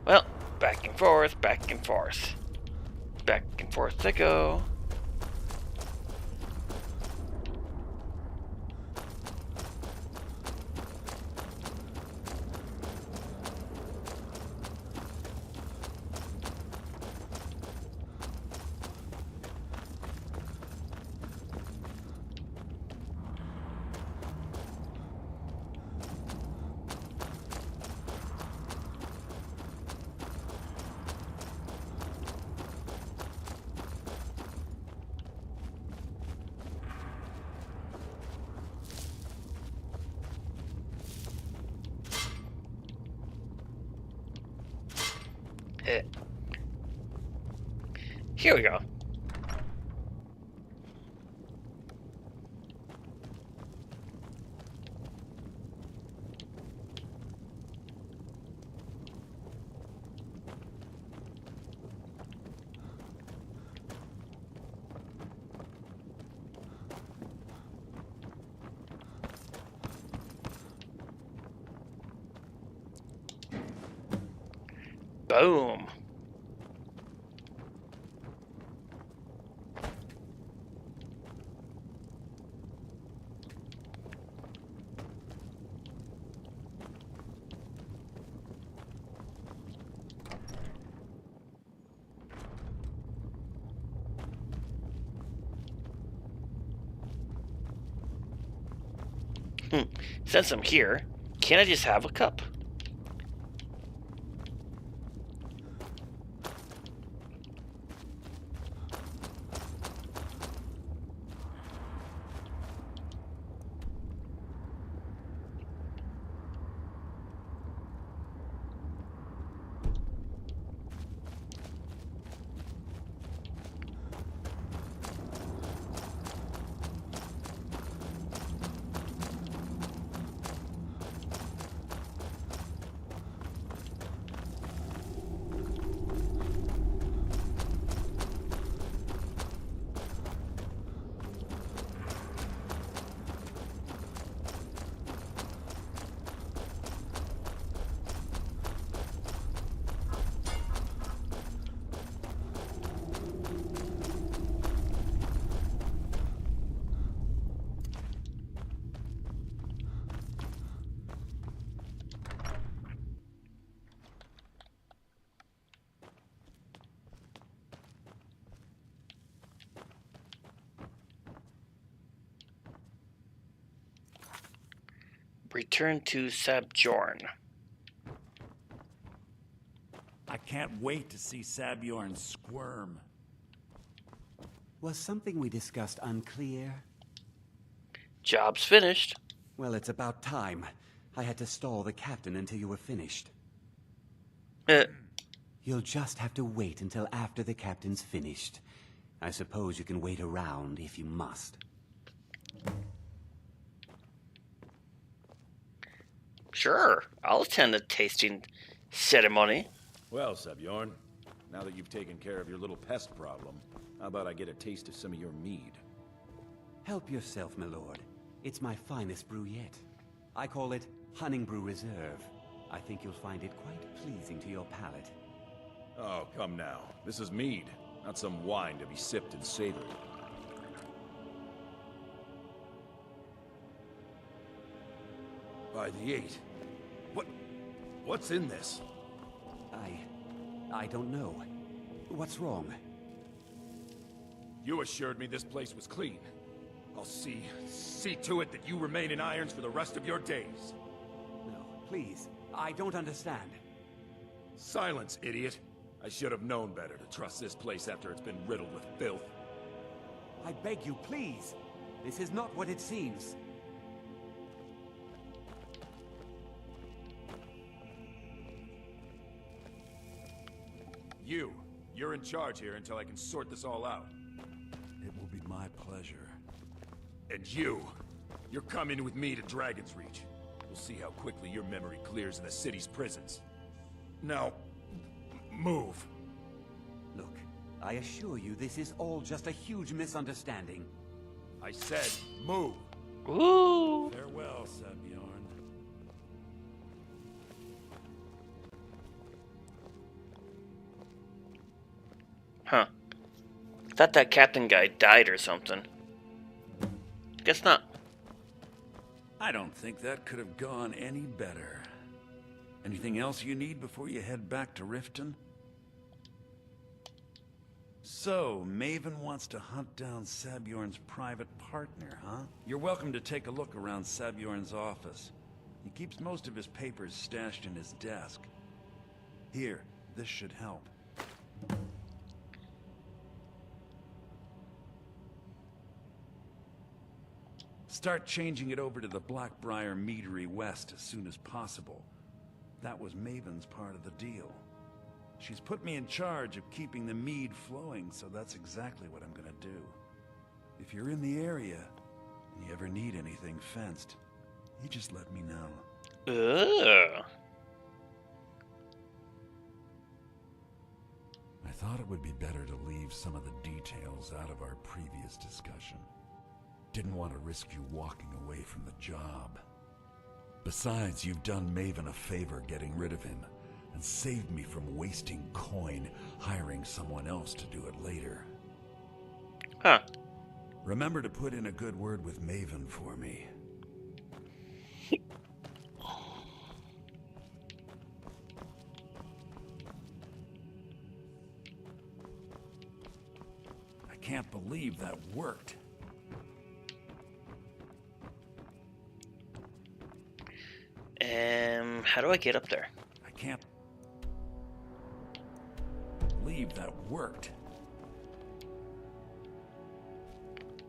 Well, back and forth, back and forth. Back and forth they go. Here we go. Boom. Since I'm here, can't I just have a cup? Return to Sabjorn. I can't wait to see Sabjorn squirm. Was something we discussed unclear? Job's finished. Well, it's about time. I had to stall the captain until you were finished. You'll just have to wait until after the captain's finished. I suppose you can wait around if you must. Sure, I'll attend the tasting ceremony. Well, Sabjorn, now that you've taken care of your little pest problem, how about I get a taste of some of your mead? Help yourself, my lord. It's my finest brew yet. I call it Hunning Brew Reserve. I think you'll find it quite pleasing to your palate. Oh, come now. This is mead, not some wine to be sipped and savored. By the 8. What's in this? I don't know. What's wrong? You assured me this place was clean. I'll see to it that you remain in irons for the rest of your days. No, please. I don't understand. Silence, idiot. I should have known better to trust this place after it's been riddled with filth. I beg you, please. This is not what it seems. You're in charge here until I can sort this all out. It will be my pleasure. And you're coming with me to Dragon's Reach. We'll see how quickly your memory clears in the city's prisons. Now, move. Look, I assure you this is all just a huge misunderstanding. I said, move. Ooh. Farewell, Sabjorn. Huh. Thought that captain guy died or something. Guess not. I don't think that could have gone any better. Anything else you need before you head back to Riften? So, Maven wants to hunt down Sabjorn's private partner, huh? You're welcome to take a look around Sabjorn's office. He keeps most of his papers stashed in his desk. Here, this should help. Start changing it over to the Blackbriar Meadery West as soon as possible. That was Maven's part of the deal. She's put me in charge of keeping the mead flowing, so that's exactly what I'm gonna do. If you're in the area, and you ever need anything fenced, you just let me know. Ugh. I thought it would be better to leave some of the details out of our previous discussion. Didn't want to risk you walking away from the job. Besides, you've done Maven a favor getting rid of him, and saved me from wasting coin hiring someone else to do it later. Huh. Remember to put in a good word with Maven for me. I can't believe that worked. How do I get up there? I can't believe that worked.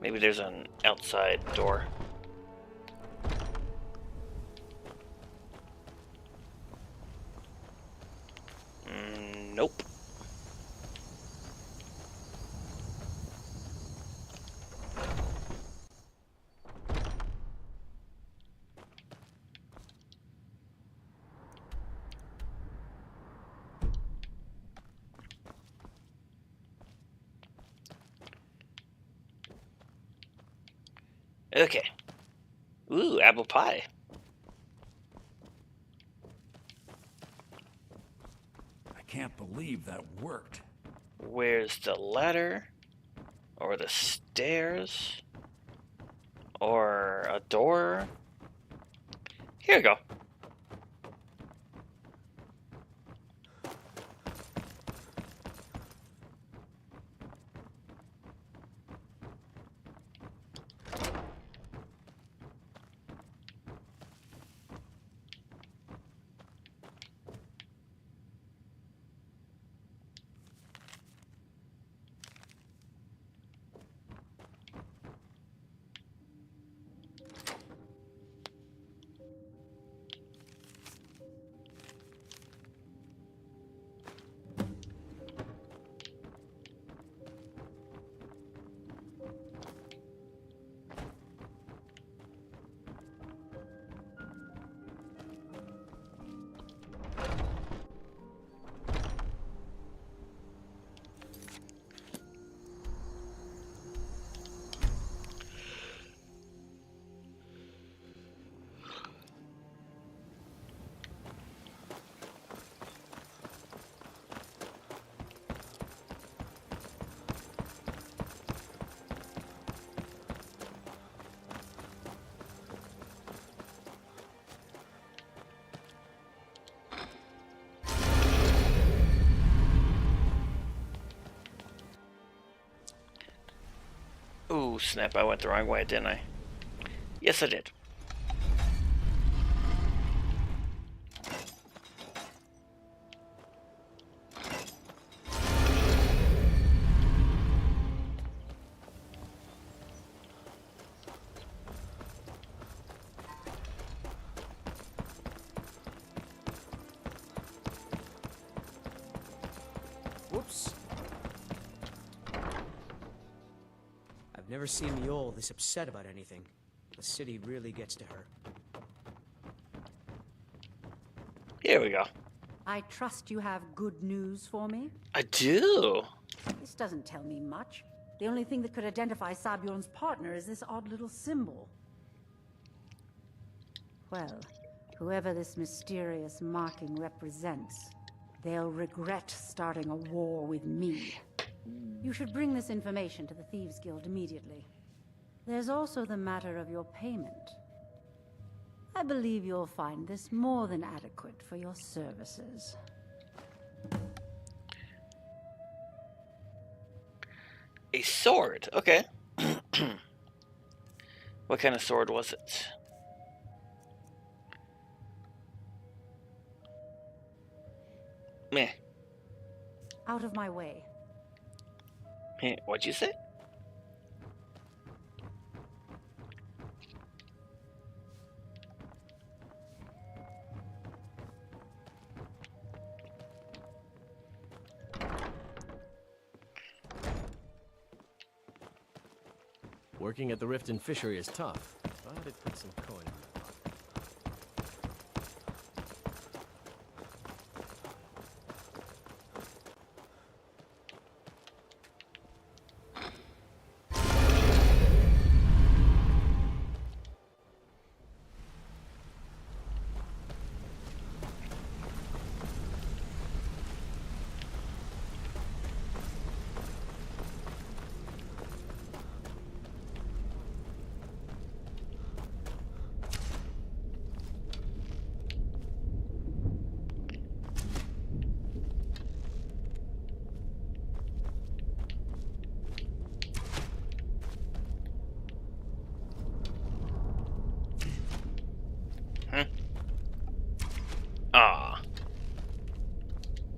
Maybe there's an outside door. Nope. Okay. Ooh, apple pie. I can't believe that worked. Where's the ladder? Or the stairs? Or a door? Here we go. Ooh, snap, I went the wrong way, didn't I? Yes, I did. Whoops. I've never seen Miol this upset about anything. The city really gets to her. Here we go. I trust you have good news for me? I do. This doesn't tell me much. The only thing that could identify Sabjorn's partner is this odd little symbol. Well, whoever this mysterious marking represents, they'll regret starting a war with me. You should bring this information to the Thieves Guild immediately. There's also the matter of your payment. I believe you'll find this more than adequate for your services. A sword, okay. What kind of sword was it? Meh. Out of my way. Meh. What'd you say? Working at the Riften fishery is tough, but it puts some coin in my pocket.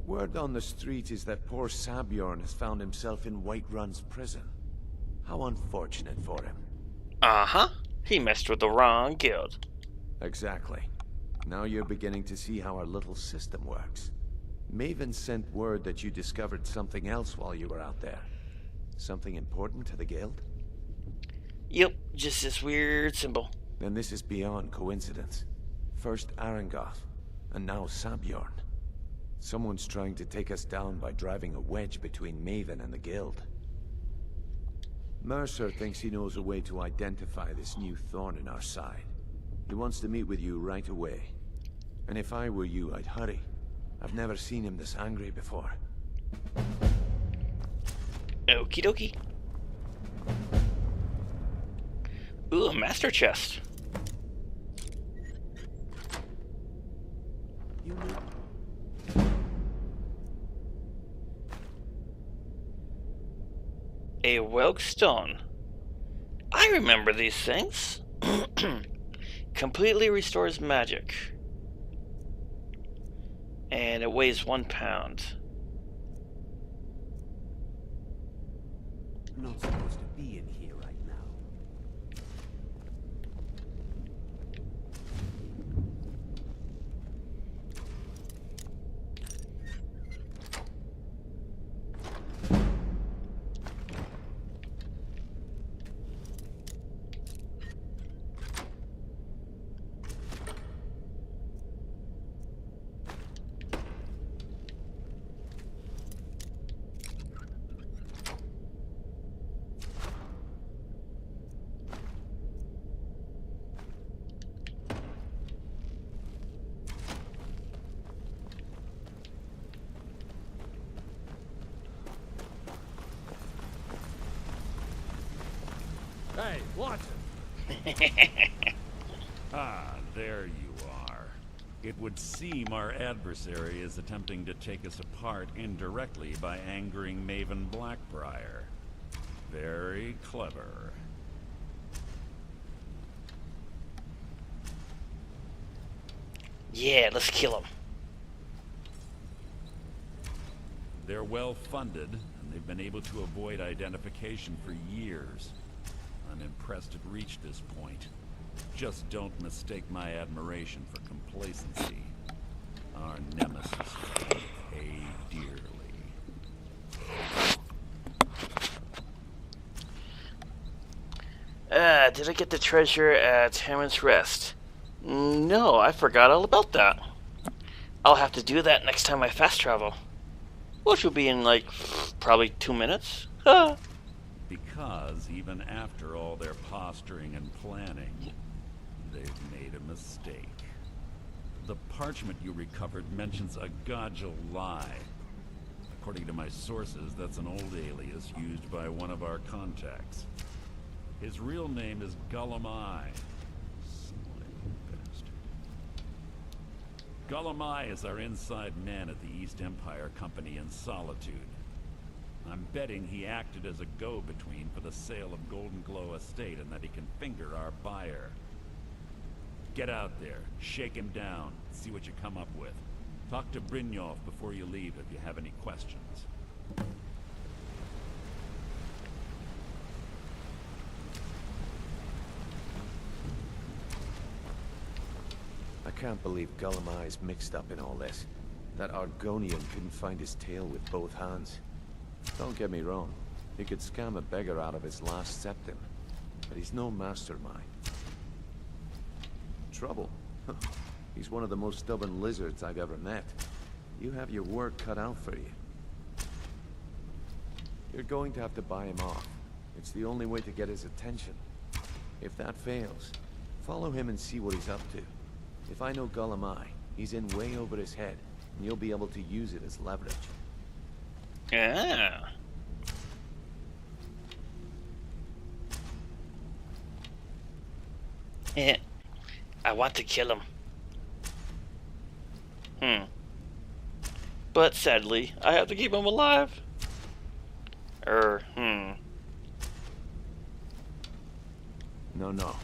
Word on the street is that poor Sabjorn has found himself in Whiterun's prison. How unfortunate for him. Uh-huh. He messed with the wrong guild. Exactly. Now you're beginning to see how our little system works. Maven sent word that you discovered something else while you were out there. Something important to the guild? Yep, just this weird symbol. Then this is beyond coincidence. First Arangoth, and now Sabjorn. Someone's trying to take us down by driving a wedge between Maven and the guild. Mercer thinks he knows a way to identify this new thorn in our side. He wants to meet with you right away. And if I were you, I'd hurry. I've never seen him this angry before. Okie dokie. Ooh, a master chest. A Welk stone. I remember these things. Completely restores magic. And it weighs 1 pound. Not supposed to be in here right now. Hey, watch it! Ah, there you are. It would seem our adversary is attempting to take us apart indirectly by angering Maven Blackbriar. Very clever. Yeah, let's kill him. They're well funded, and they've been able to avoid identification for years. I'm impressed it reached this point. Just don't mistake my admiration for complacency. Our nemesis will pay dearly. Did I get the treasure at Hammond's Rest? No, I forgot all about that. I'll have to do that next time I fast travel. Which will be in, like, probably 2 minutes. Because even after all their posturing and planning, they've made a mistake. The parchment you recovered mentions a Godjal lie. According to my sources, that's an old alias used by one of our contacts. His real name is Gullumai. Gullumai is our inside man at the East Empire Company in Solitude. I'm betting he acted as a go-between for the sale of Golden Glow Estate and that he can finger our buyer. Get out there, shake him down, see what you come up with. Talk to Brynjolf before you leave if you have any questions. I can't believe Gullumai's mixed up in all this. That Argonian couldn't find his tail with both hands. Don't get me wrong, he could scam a beggar out of his last septim, but he's no mastermind. Trouble? He's one of the most stubborn lizards I've ever met. You have your work cut out for you. You're going to have to buy him off. It's the only way to get his attention. If that fails, follow him and see what he's up to. If I know Gullumai, he's in way over his head, and you'll be able to use it as leverage. Yeah. Yeah. I want to kill him. But sadly, I have to keep him alive. No.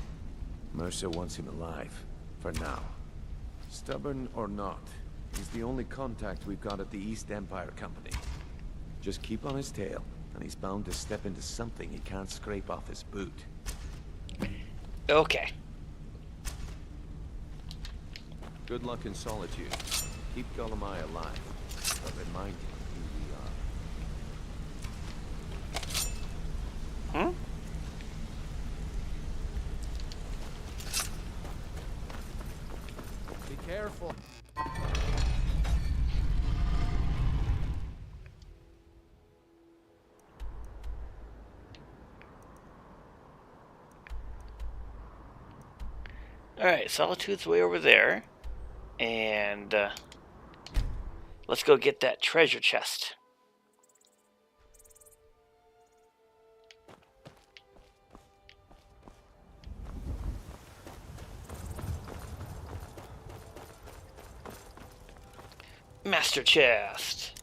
Mercer wants him alive. For now. Stubborn or not, he's the only contact we've got at the East Empire Company. Just keep on his tail, and he's bound to step into something he can't scrape off his boot. Okay. Good luck in Solitude. Keep Gullumai alive, but remind him who we are. Be careful. Alright, Solitude's way over there. And let's go get that treasure chest. Master chest.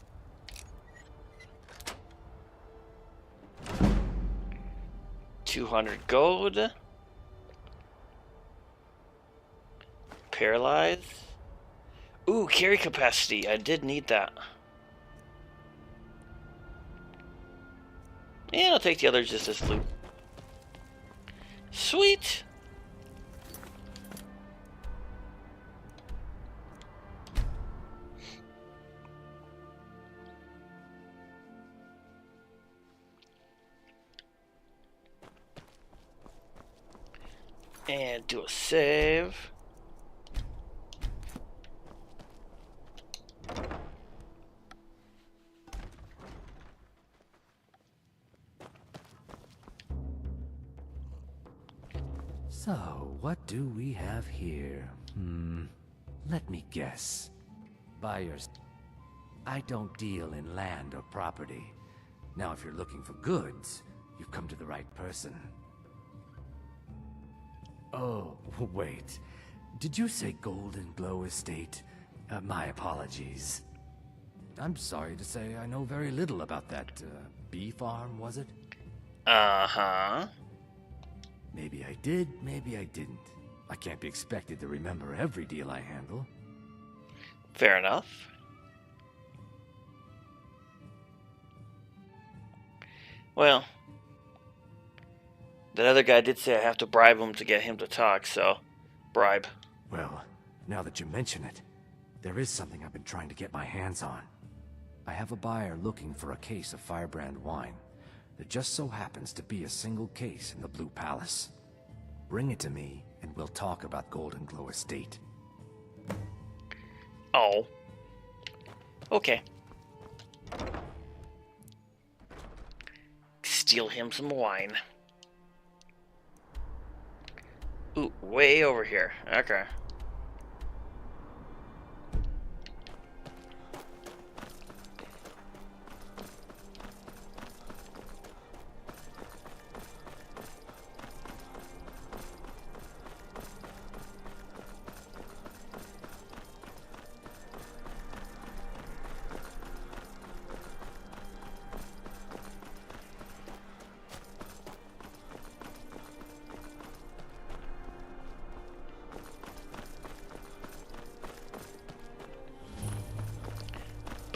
$200 gold. Paralyze. Ooh, carry capacity. I did need that. Yeah, I'll take the others just as loot. Sweet. And do a save. So, what do we have here? Let me guess. Buyers. I don't deal in land or property. Now, if you're looking for goods, you've come to the right person. Oh, wait. Did you say Golden Glow Estate? My apologies. I'm sorry to say I know very little about that, bee farm, was it? Uh-huh. Maybe I did, maybe I didn't. I can't be expected to remember every deal I handle. Fair enough. Well, that other guy did say I have to bribe him to get him to talk, so bribe. Well, now that you mention it, there is something I've been trying to get my hands on. I have a buyer looking for a case of Firebrand wine. There just so happens to be a single case in the Blue Palace. Bring it to me, and we'll talk about Golden Glow Estate. Oh. Okay. Steal him some wine. Ooh, way over here. Okay.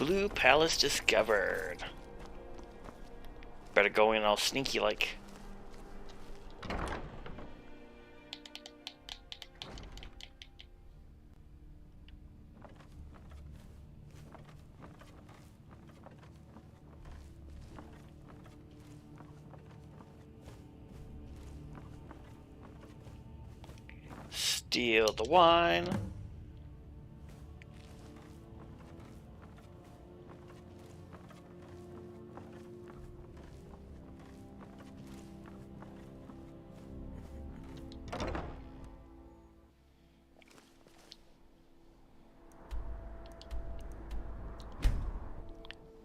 Blue Palace discovered. Better go in all sneaky like. Steal the wine.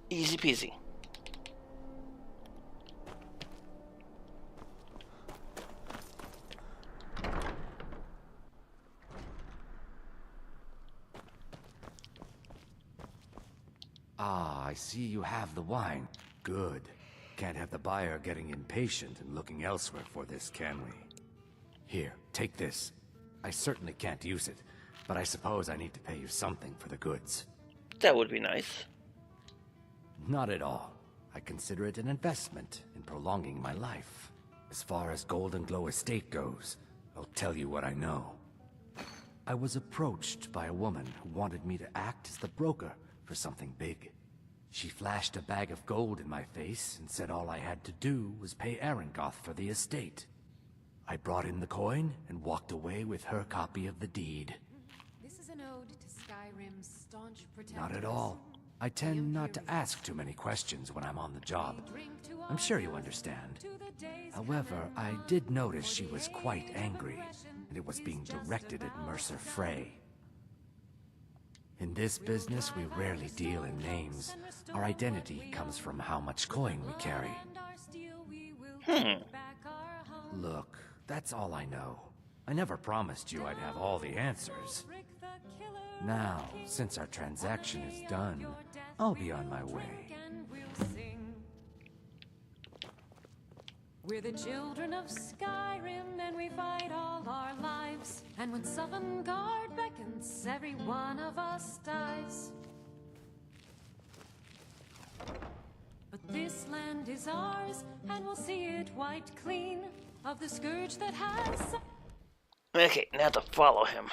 Easy peasy. Ah, I see you have the wine. Good. Can't have the buyer getting impatient and looking elsewhere for this, can we? Here, take this. I certainly can't use it, but I suppose I need to pay you something for the goods. That would be nice. Not at all. I consider it an investment in prolonging my life. As far as Golden Glow Estate goes, I'll tell you what I know. I was approached by a woman who wanted me to act as the broker for something big. She flashed a bag of gold in my face and said all I had to do was pay Arangoth for the estate. I brought in the coin and walked away with her copy of the deed. This is an ode to Skyrim's staunch protectors. Not at all. I tend not to ask too many questions when I'm on the job. I'm sure you understand. However, I did notice she was quite angry, and it was being directed at Mercer Frey. In this business, we rarely deal in names. Our identity comes from how much coin we carry. Look, that's all I know. I never promised you I'd have all the answers. Now, since our transaction is done, I'll be on my way. We're the children of Skyrim, and we fight all our lives. And when Sovngarde beckons, every one of us dies. But this land is ours, and we'll see it wiped clean of the scourge that has... Okay, now to follow him.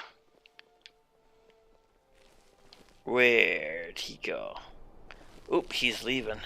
Where'd he go? Oop, he's leaving.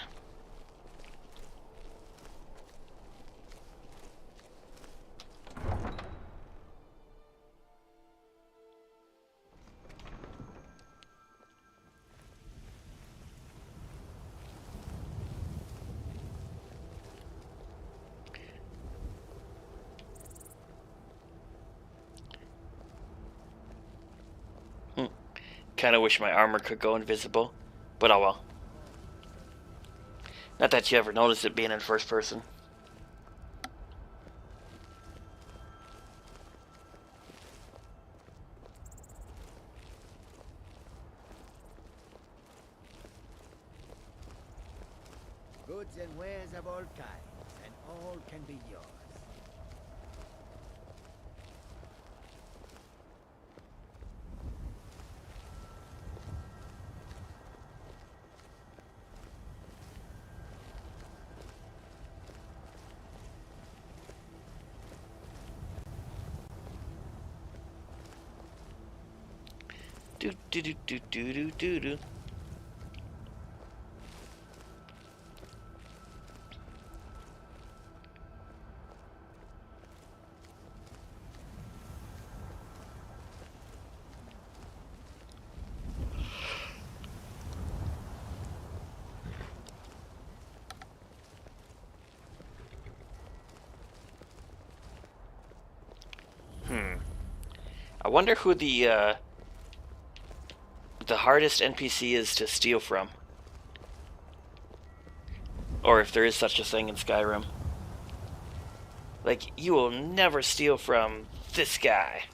Kinda wish my armor could go invisible, but oh well. Not that you ever noticed it being in first person. Goods and wares of all kinds, and all can be yours. Do do do do do do do do. I wonder who the hardest NPC is to steal from. Or if there is such a thing in Skyrim. Like, you will never steal from this guy.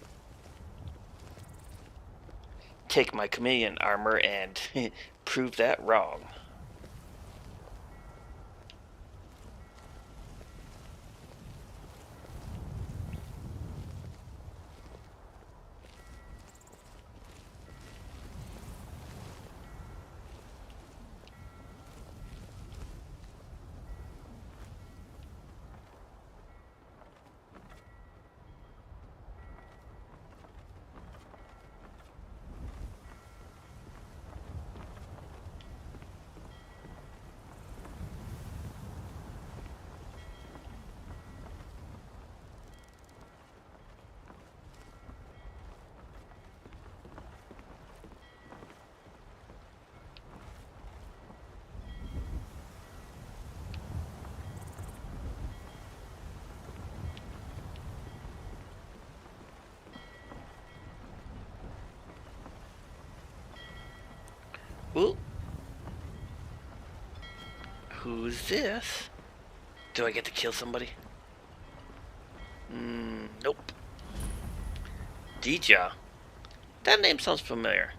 Take my chameleon armor and prove that wrong. Ooh. Who's this? Do I get to kill somebody? Nope. Dija. That name sounds familiar.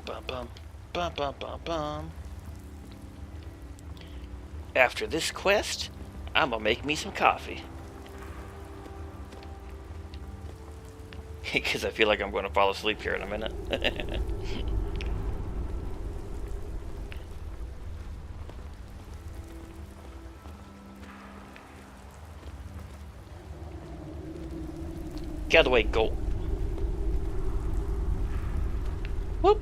Bum bum bum bum bum bum. After this quest, I'm gonna make me some coffee. Because I feel like I'm going to fall asleep here in a minute. Get out of the way, go. Whoop.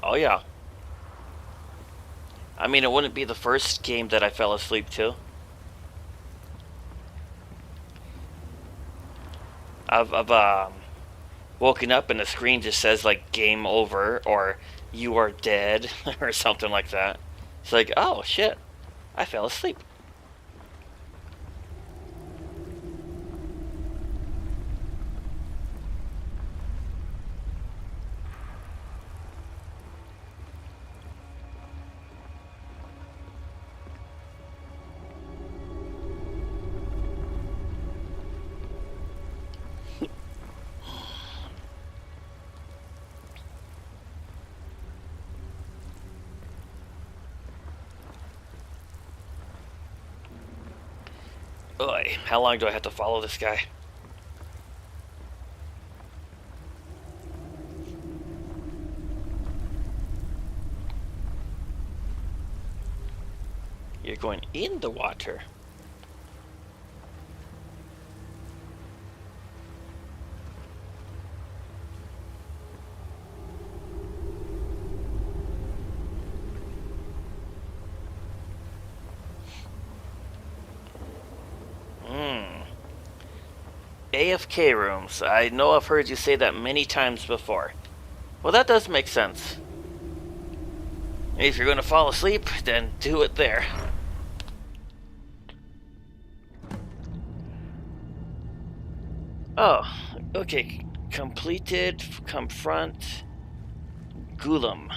Oh yeah. I mean, it wouldn't be the first game that I fell asleep to. I've woken up and the screen just says like game over or you are dead or something like that. It's like, oh shit, I fell asleep. Oy, how long do I have to follow this guy? You're going in the water. AFK rooms. I know I've heard you say that many times before. Well, that does make sense. If you're going to fall asleep, then do it there. Oh, okay. Completed. Confront Gulam.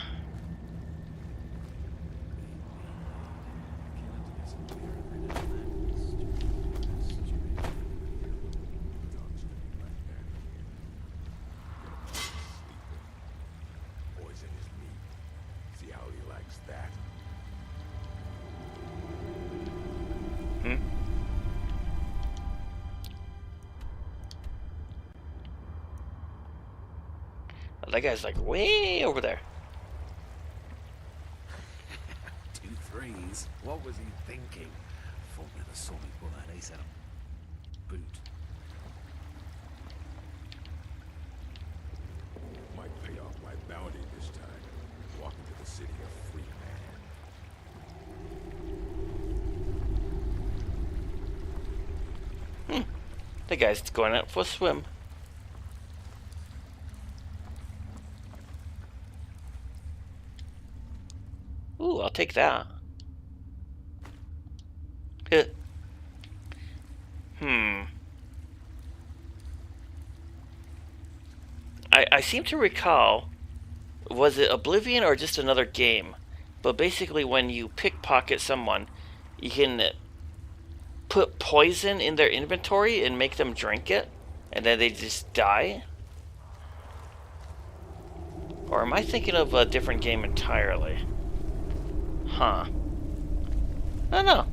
That guy's like way over there. 2 threes. What was he thinking? Thought with a sonic bullet, he said. Boot. Might pay off my bounty this time. Walk into the city a free man. The guy's going out for a swim. Ooh, I'll take that. I seem to recall, was it Oblivion or just another game? But basically when you pickpocket someone, you can put poison in their inventory and make them drink it, and then they just die? Or am I thinking of a different game entirely? Huh. I don't know.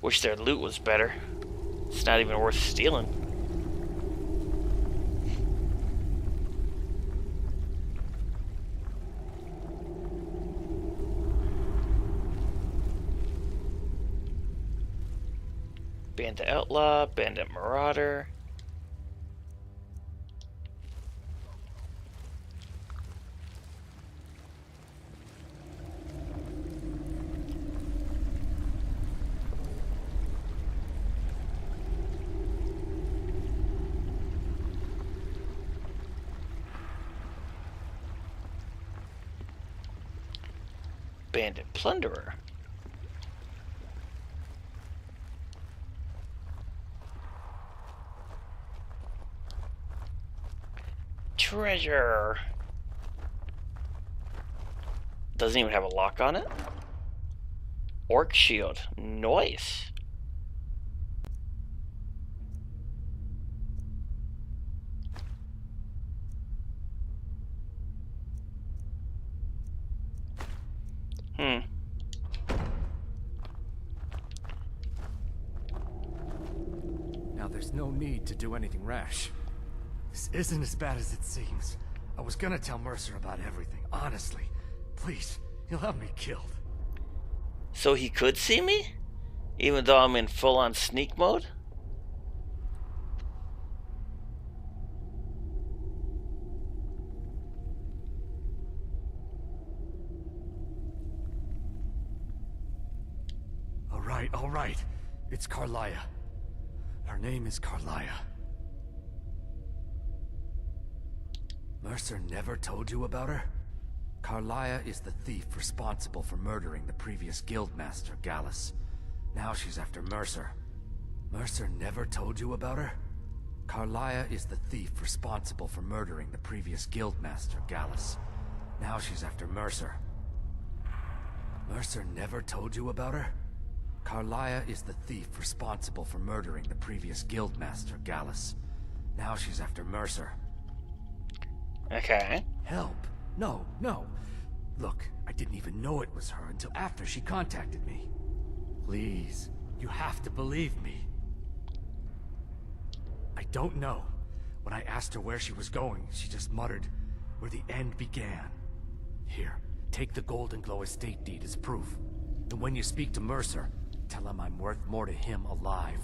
Wish their loot was better. It's not even worth stealing. Bandit Outlaw, Bandit Marauder. Bandit Plunderer. Treasure. Doesn't even have a lock on it. Orc shield. Nice. Now there's no need to do anything rash. This isn't as bad as it seems. I was gonna tell Mercer about everything, honestly. Please, he'll have me killed. So he could see me? Even though I'm in full-on sneak mode? All right. It's Carlia. Her name is Carlia. Mercer never told you about her? Carlia is the thief responsible for murdering the previous guildmaster, Gallus. Now she's after Mercer. Mercer never told you about her? Carlia is the thief responsible for murdering the previous guildmaster, Gallus. Now she's after Mercer. Mercer never told you about her? Carlia is the thief responsible for murdering the previous guildmaster, Gallus. Now she's after Mercer. Okay. Help? No. Look, I didn't even know it was her until after she contacted me. Please, you have to believe me. I don't know. When I asked her where she was going, she just muttered, where the end began. Here, take the Golden Glow estate deed as proof. And when you speak to Mercer, tell him I'm worth more to him alive.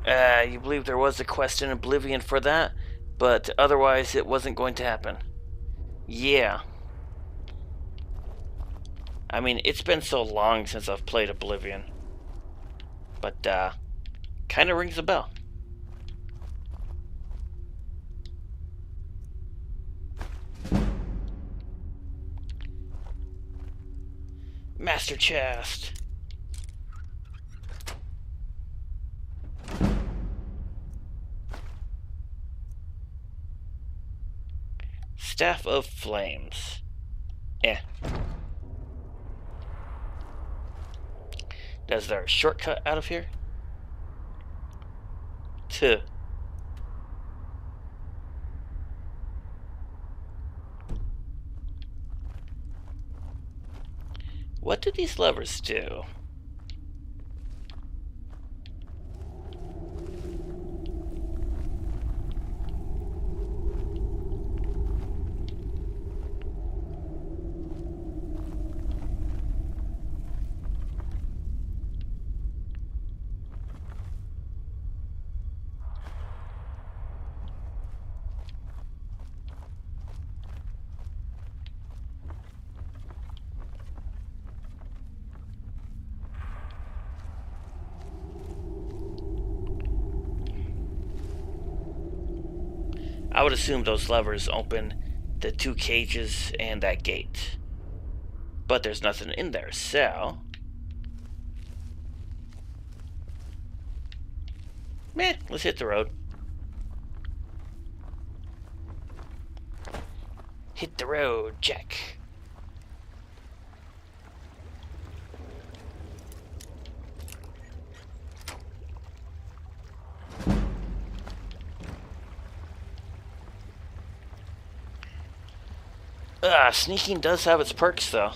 You believe there was a quest in Oblivion for that, but otherwise it wasn't going to happen. Yeah. I mean, it's been so long since I've played Oblivion. But, kind of rings a bell. Master chest. Staff of Flames. Eh. Is there a shortcut out of here? Tuh. What do these levers do? I would assume those levers open the 2 cages and that gate. But there's nothing in there, so... meh, let's hit the road. Hit the road, Jack. Sneaking does have its perks, though.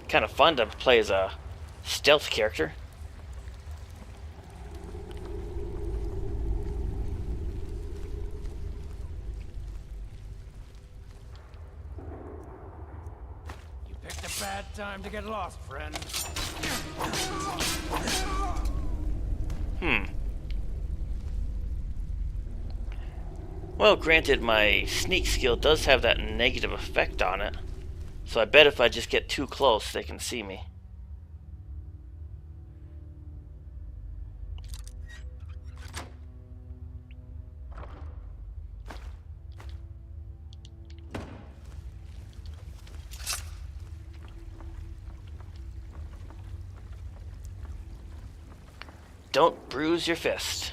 Kind of fun to play as a stealth character. You picked a bad time to get lost, friend. Well, granted, my sneak skill does have that negative effect on it. So I bet if I just get too close, they can see me. Don't bruise your fist.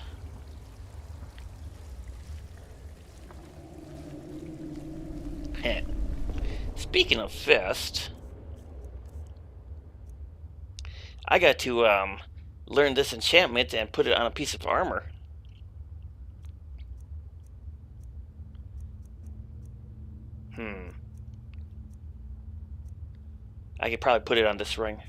Speaking of fist, I got to learn this enchantment and put it on a piece of armor. I could probably put it on this ring.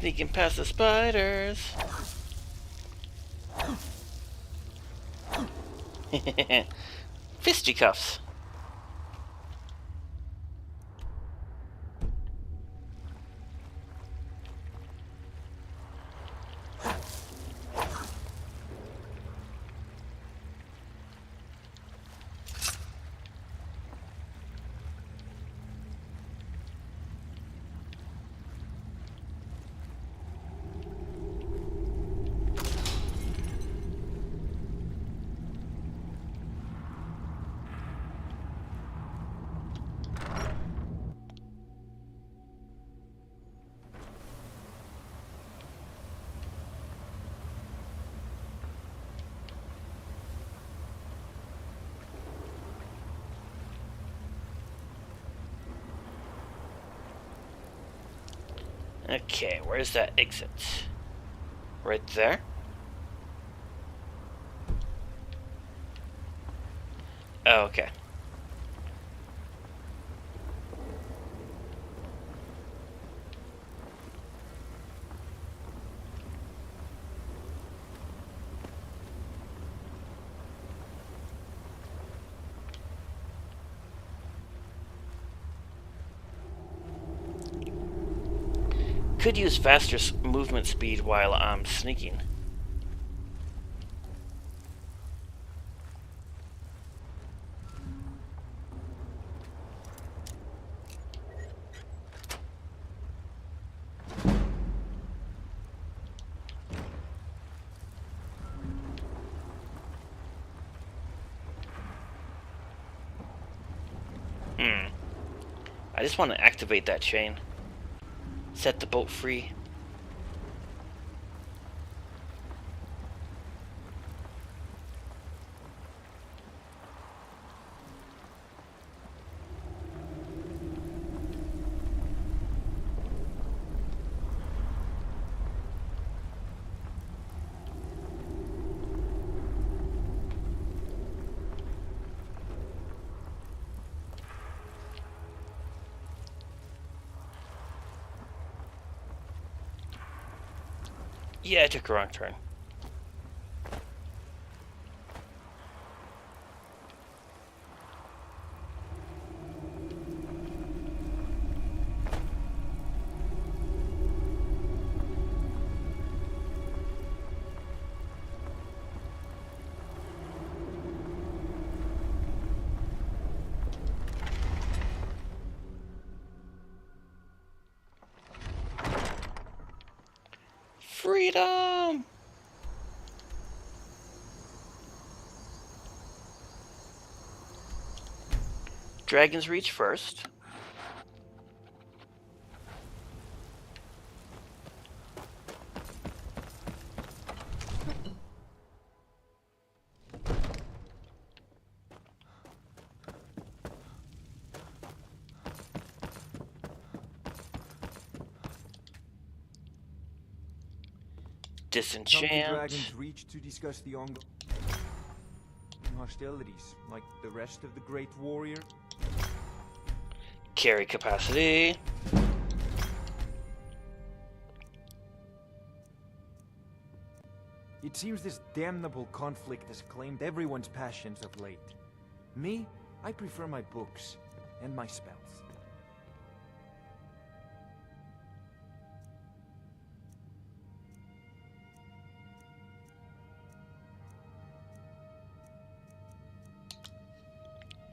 Sneaking past the spiders. Fisticuffs. Okay, where's that exit? Right there? Oh, okay. Could use faster movement speed while I'm sneaking. I just want to activate that chain. Set the boat free. Yeah, I took a wrong turn. Freedom! Dragon's Reach first. Disenchant. Come to Dragon's Reach to discuss the ongoing hostilities, like the rest of the Great Warrior. Carry capacity. It seems this damnable conflict has claimed everyone's passions of late. Me, I prefer my books and my spells.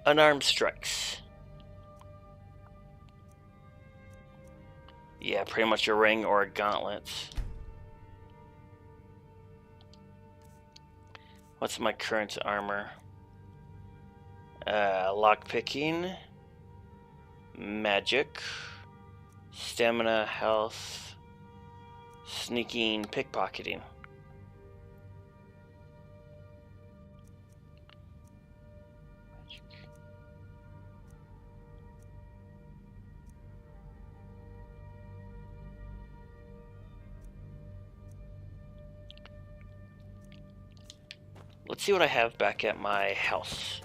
Unarmed strikes. Yeah, pretty much a ring or a gauntlet. What's my current armor? Lockpicking, magic, stamina, health, sneaking, pickpocketing. Let's see what I have back at my house.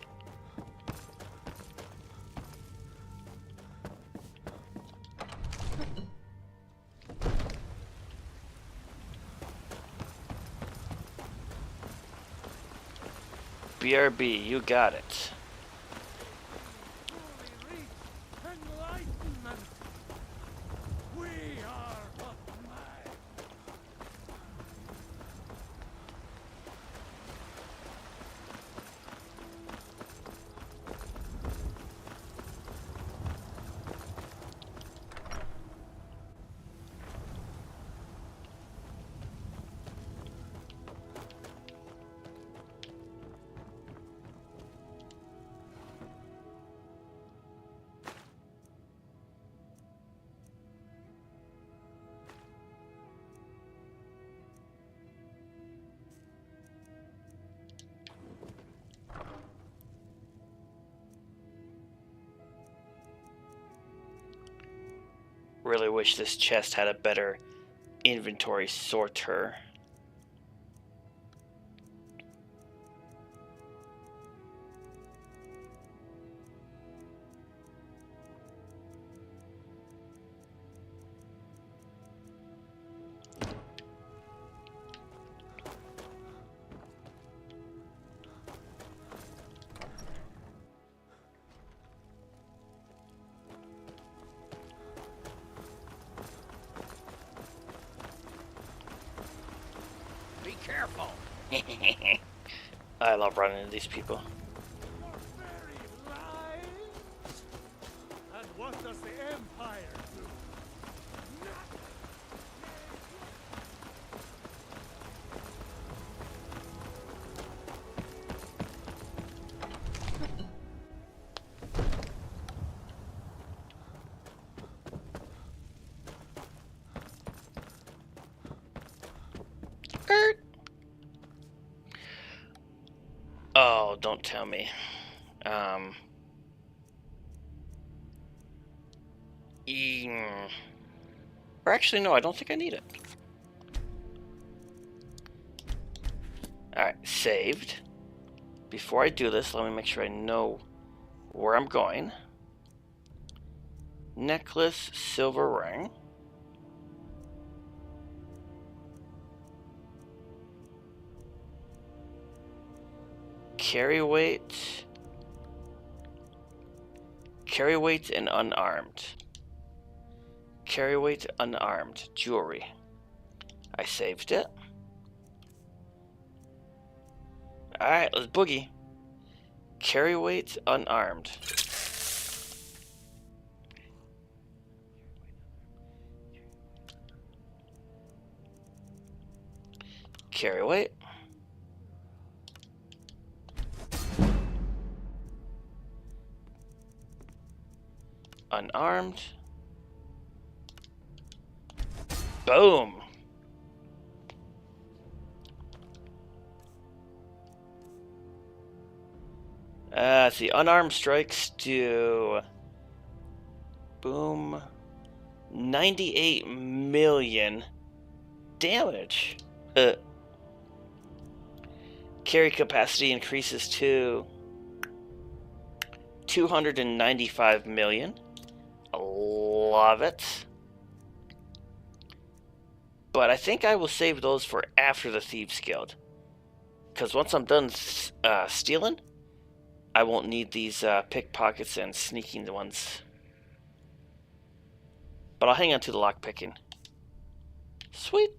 BRB, you got it. really wish this chest had a better inventory sorter. Be careful. I love running into these people. And what does the Empire do? Oh, don't tell me. Or actually, no, I don't think I need it. Alright, saved. Before I do this, let me make sure I know where I'm going. Necklace, silver ring. Carry weight and unarmed. Carry weight, unarmed. Jewelry. I saved it. Alright, let's boogie. Carry weight, unarmed. Carry weight. Unarmed. Boom. Let's see, unarmed strikes do boom 98 million damage. Carry capacity increases to 295 million. Love it. But I think I will save those for after the Thieves Guild. Because once I'm done stealing, I won't need these pickpockets and sneaking ones. But I'll hang on to the lockpicking. Sweet.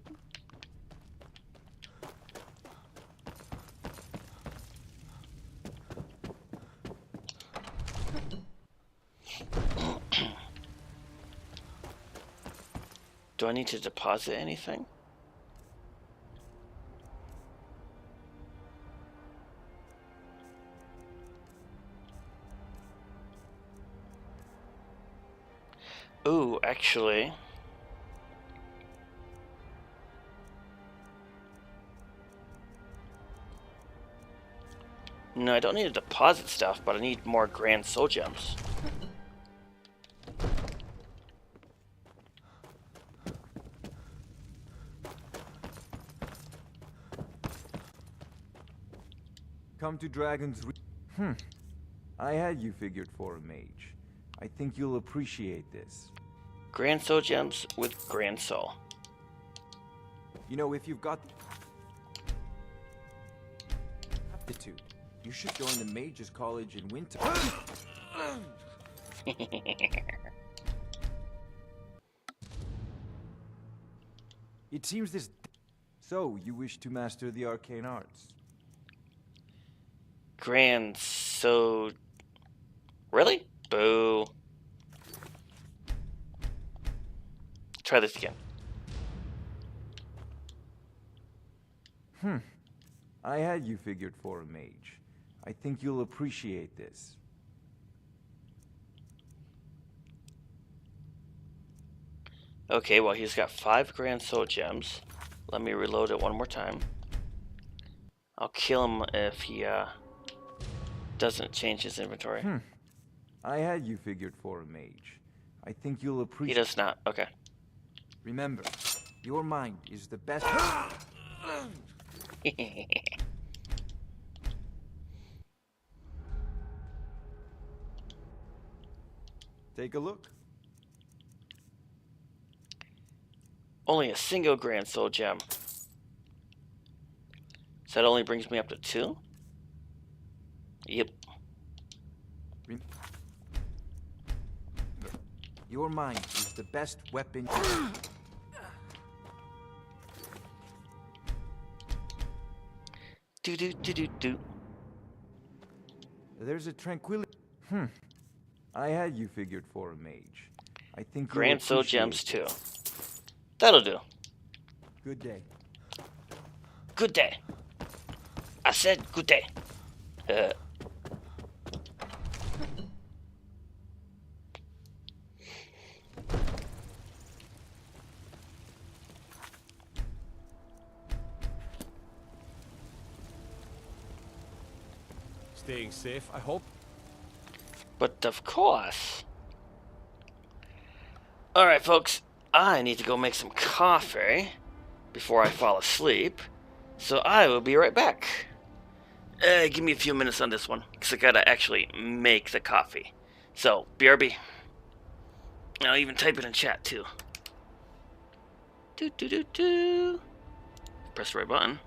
Do I need to deposit anything? Ooh, actually. No, I don't need to deposit stuff, but I need more grand soul gems. Come to Dragon's I had you figured for a mage. I think you'll appreciate this. Grand soul gems with grand soul. You know, if you've got aptitude, you should join the Mages College in winter. It seems this... So, you wish to master the arcane arts? Grand soul... Really? Boo. Try this again. I had you figured for a mage. I think you'll appreciate this. Okay, well, he's got 5 grand soul gems. Let me reload it one more time. I'll kill him if he doesn't change his inventory. I had you figured for a mage. I think you'll He appreciate. does not. Okay. Remember, your mind is the best. Take a look. Only a single Grand Soul Gem. So that only brings me up to 2? Yep. Your mind is the best weapon. Do. There's a tranquility. I had you figured for a mage. I think you'll Grand Soul appreciate Gems 2. That'll do. Good day. Good day. I said good day. Staying safe, I hope. But of course. Alright, folks. I need to go make some coffee before I fall asleep. So I will be right back. Give me a few minutes on this one, because I gotta actually make the coffee. So, BRB. I'll even type it in chat, too. Press the right button.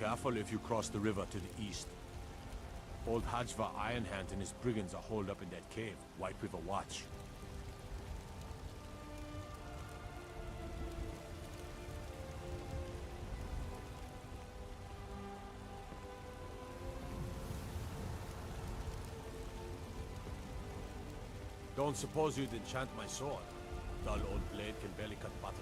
Careful if you cross the river to the east. Old Hajva Ironhand and his brigands are holed up in that cave, White River Watch. Don't suppose you'd enchant my sword. Dull old blade can barely cut butter.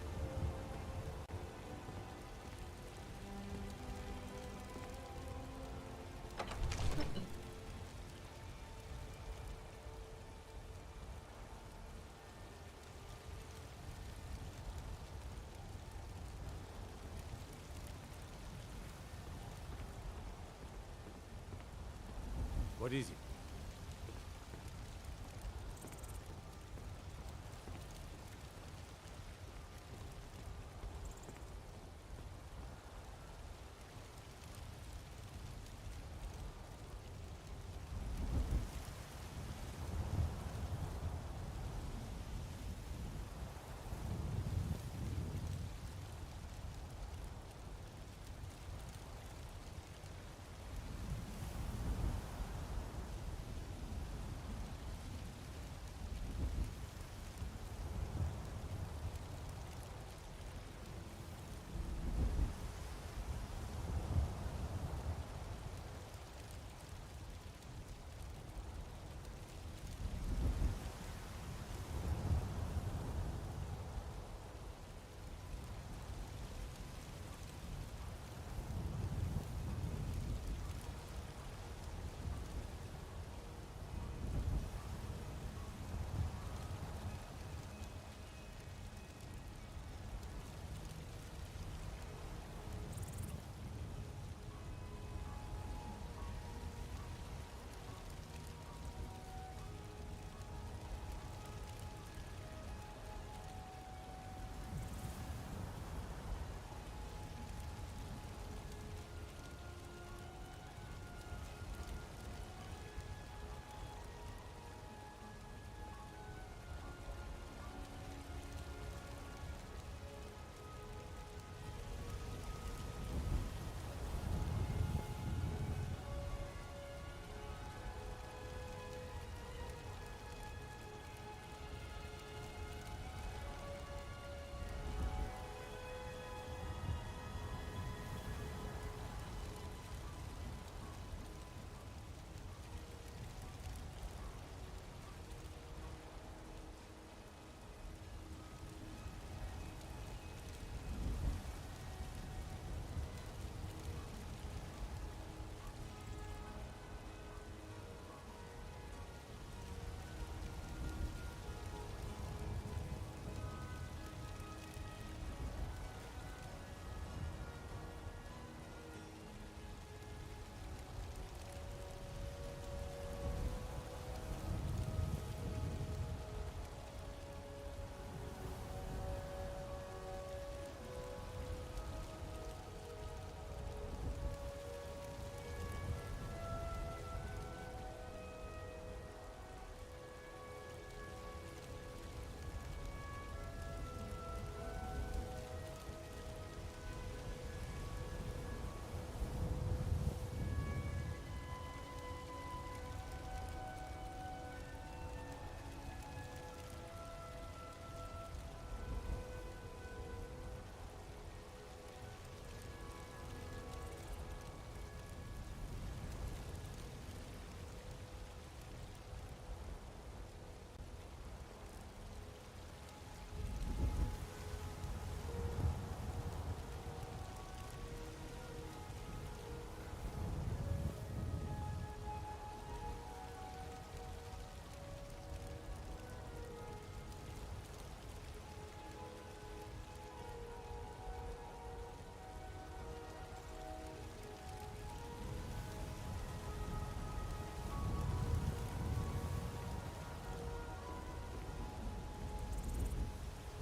What is it?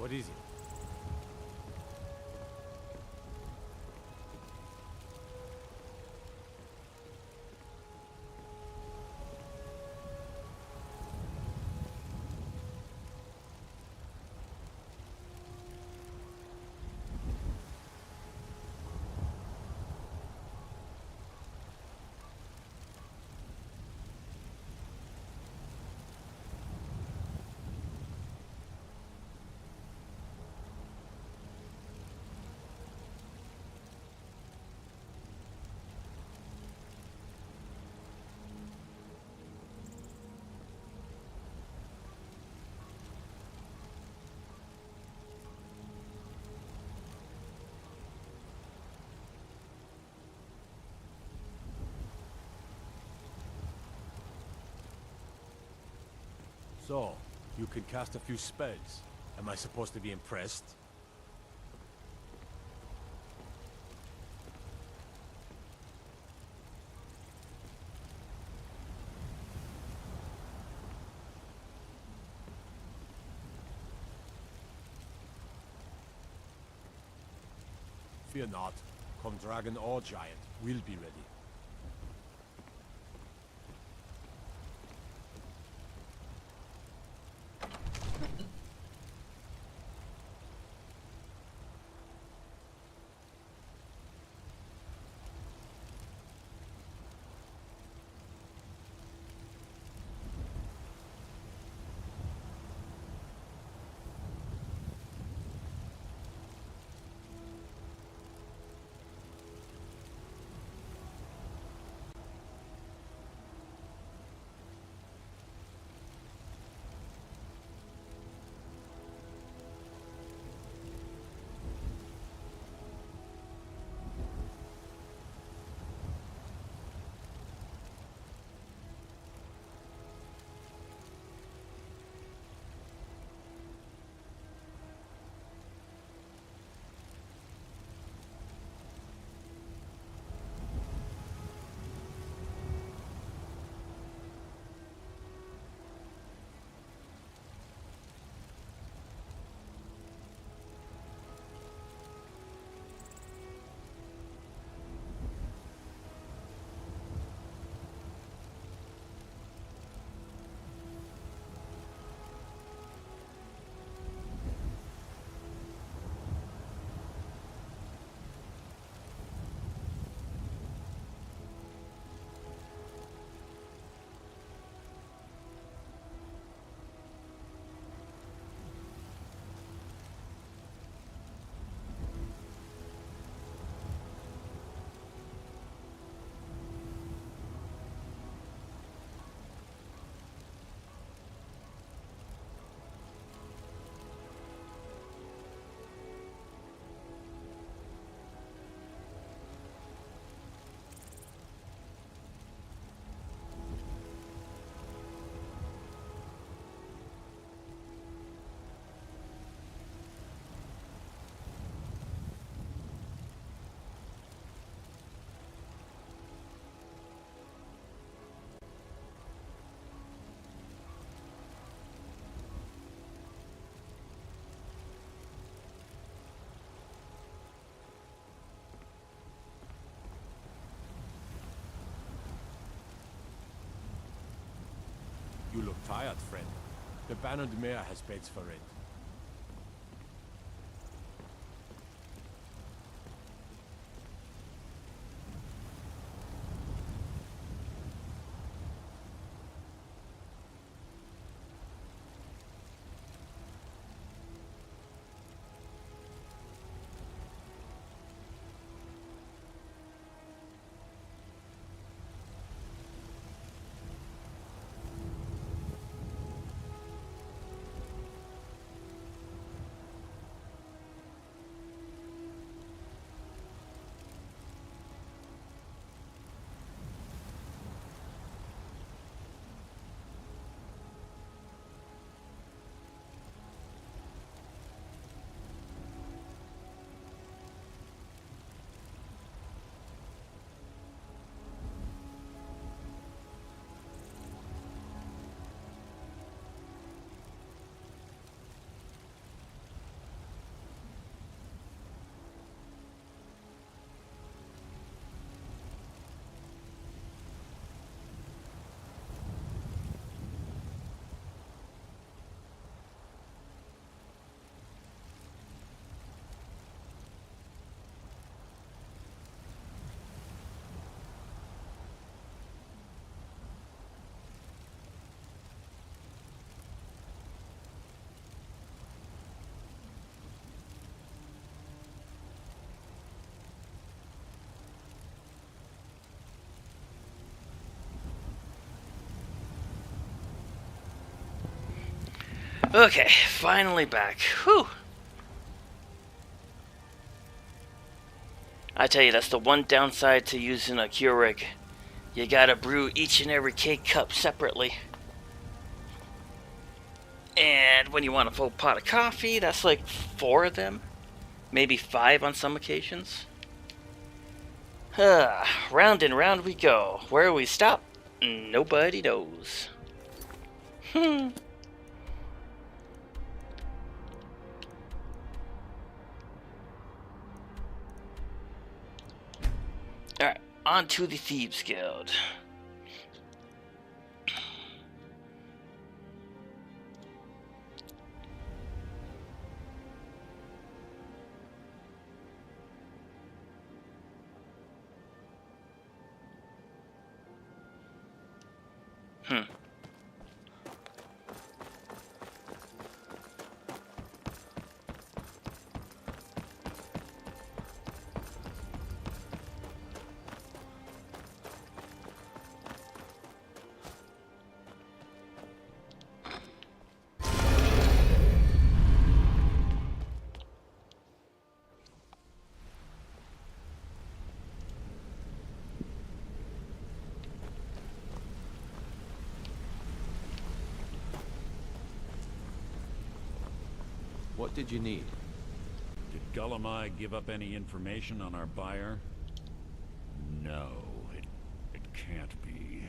What is it? So, you can cast a few spells. Am I supposed to be impressed? Fear not. Come dragon or giant, we'll be ready. You look tired, friend. The Bannered Mare has beds for it. Okay, finally back. Whew. I tell you, that's the one downside to using a Keurig. You gotta brew each and every K-cup separately. And when you want a full pot of coffee, that's like 4 of them. Maybe 5 on some occasions. Round and round we go. Where we stop, nobody knows. Alright, on to the Thieves Guild. What did you need? Did Gullamai give up any information on our buyer? No, it can't be.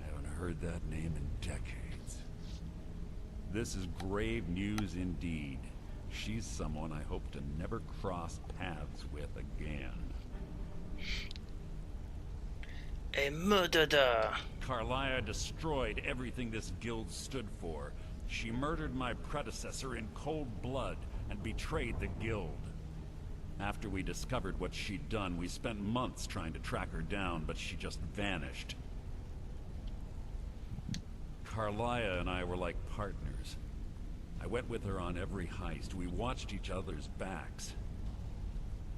I haven't heard that name in decades. This is grave news indeed. She's someone I hope to never cross paths with again. A murderer. Carlia destroyed everything this guild stood for. She murdered my predecessor in cold blood and betrayed the guild. After we discovered what she'd done, we spent months trying to track her down, but she just vanished. Carlia and I were like partners. I went with her on every heist. We watched each other's backs.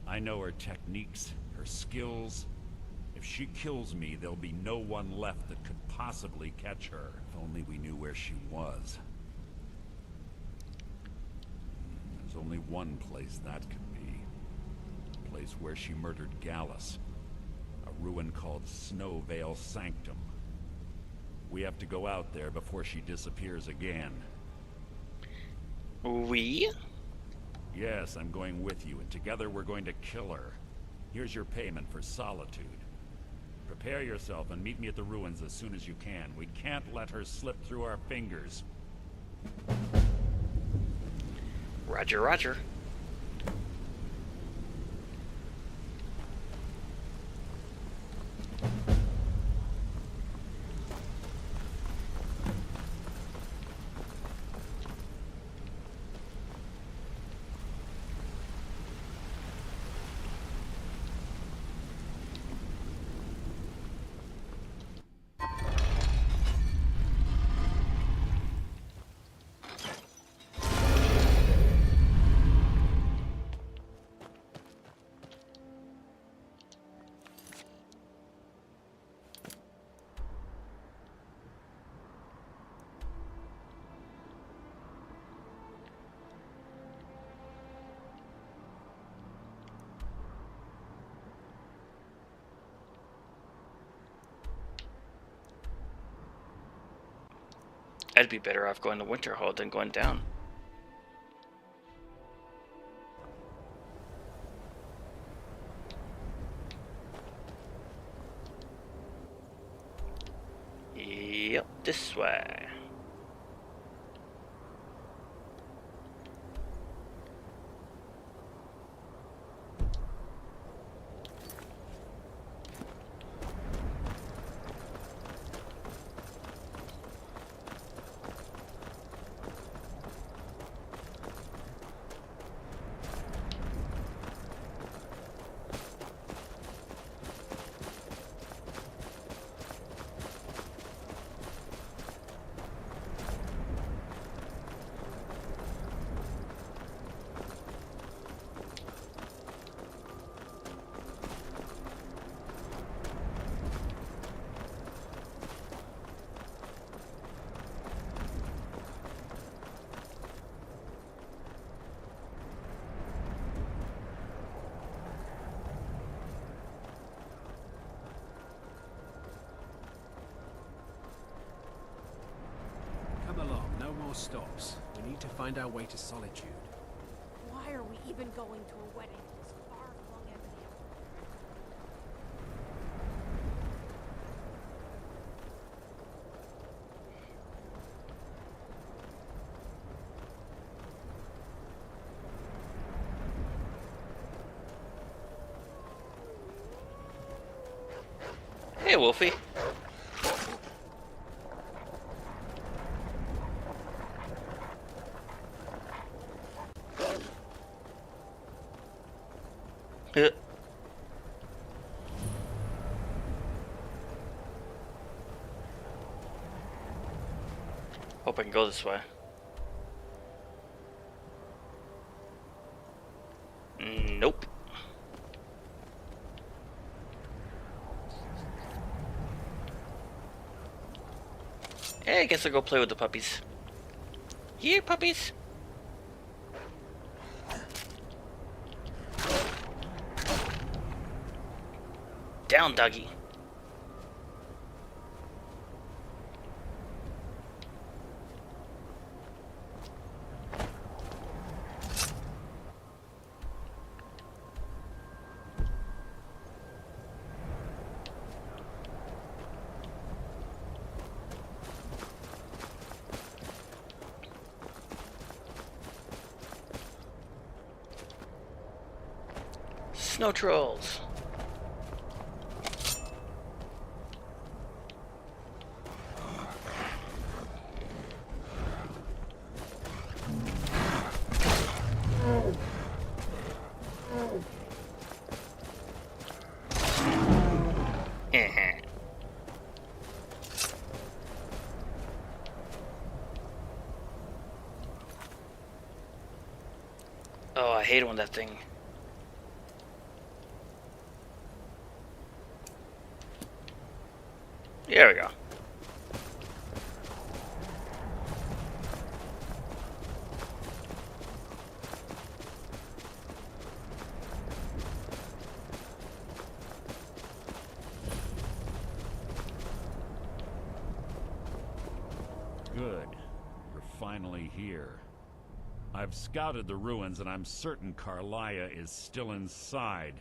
I know her techniques, her skills. If she kills me, there'll be no one left that could possibly catch her. If only we knew where she was. There's only one place that could be. A place where she murdered Gallus. A ruin called Snowvale Sanctum. We have to go out there before she disappears again. We? Yes, I'm going with you, and together we're going to kill her. Here's your payment for solitude. Prepare yourself and meet me at the ruins as soon as you can. We can't let her slip through our fingers. Roger, roger. I'd be better off going to Winterhold than going down. Yep, this way. more stops. We need to find our way to Solitude. Why are we even going to a wedding this far-flung empty? Hey, Wolfie. Hope I can go this way. Nope. Hey, I guess I'll go play with the puppies. Here, puppies. Down, doggy. Snow trolls. Oh, I hate when that thing. There we go. Good. We're finally here. I've scouted the ruins and I'm certain Carlia is still inside.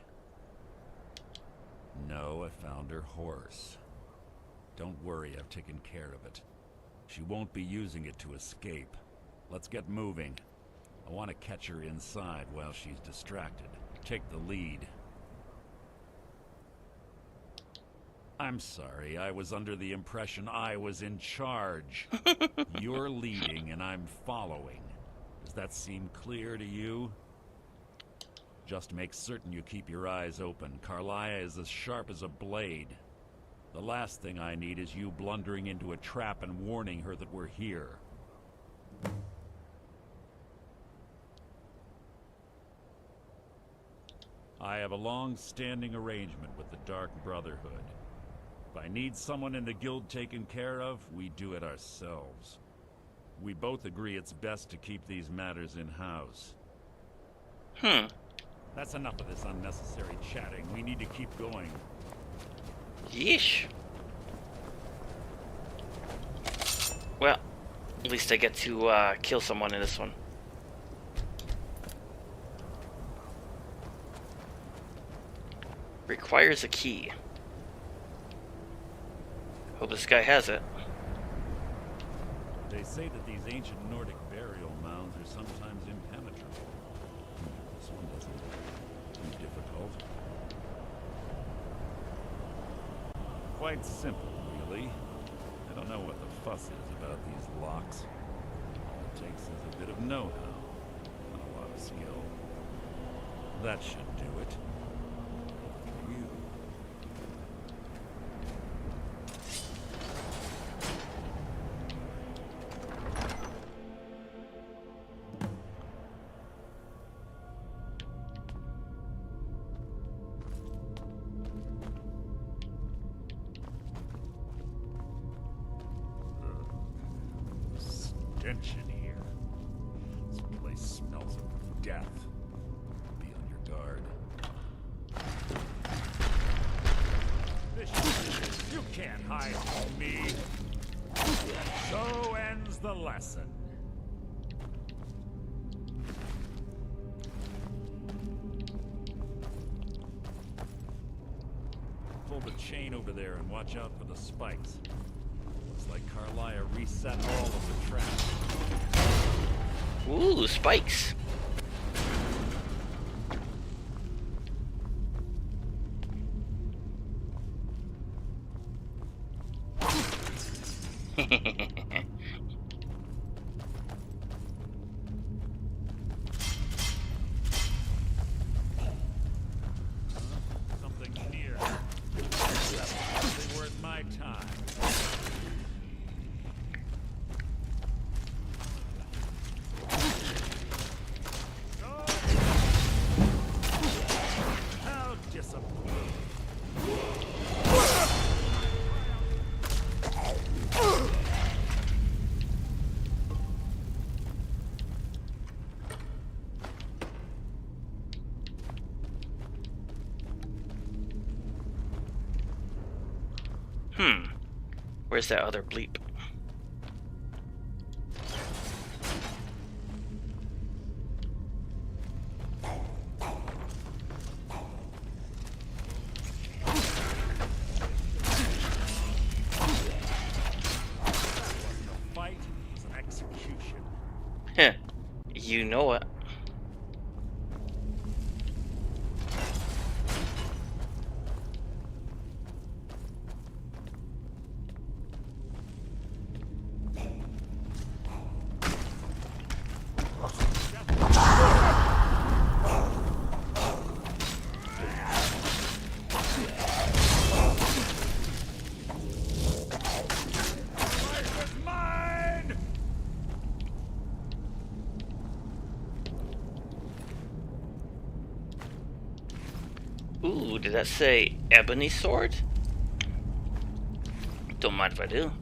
No, I found her horse. Don't worry, I've taken care of it. She won't be using it to escape. Let's get moving. I want to catch her inside while she's distracted. Take the lead. I'm sorry, I was under the impression I was in charge. You're leading and I'm following. Does that seem clear to you? Just make certain you keep your eyes open. Carlia is as sharp as a blade. The last thing I need is you blundering into a trap and warning her that we're here. I have a long-standing arrangement with the Dark Brotherhood. If I need someone in the guild taken care of, we do it ourselves. We both agree it's best to keep these matters in-house. That's enough of this unnecessary chatting. We need to keep going. Yeesh. Well, at least I get to kill someone in this one. Requires a key. Hope this guy has it. They say that these ancient Nordic burial mounds are sometimes impenetrable. This one doesn't seem difficult. Quite simple, really. I don't know what the fuss is about these locks. All it takes is a bit of know-how, and a lot of skill. That should do it. You. Stench in here. This place smells of death. Be on your guard. You can't hide from me. So ends the lesson. the chain over there and watch out for the spikes. Looks like Carlia reset all of the traps. Ooh, spikes. Something near. Something worth my time. How disappointing. Where's that other bleep? Fight is an execution. Heh. You know it. Ooh, did that say ebony sword? Don't mind if I do.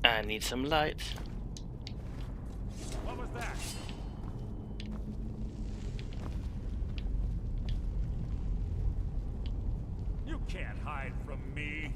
I need some light. What was that? You can't hide from me.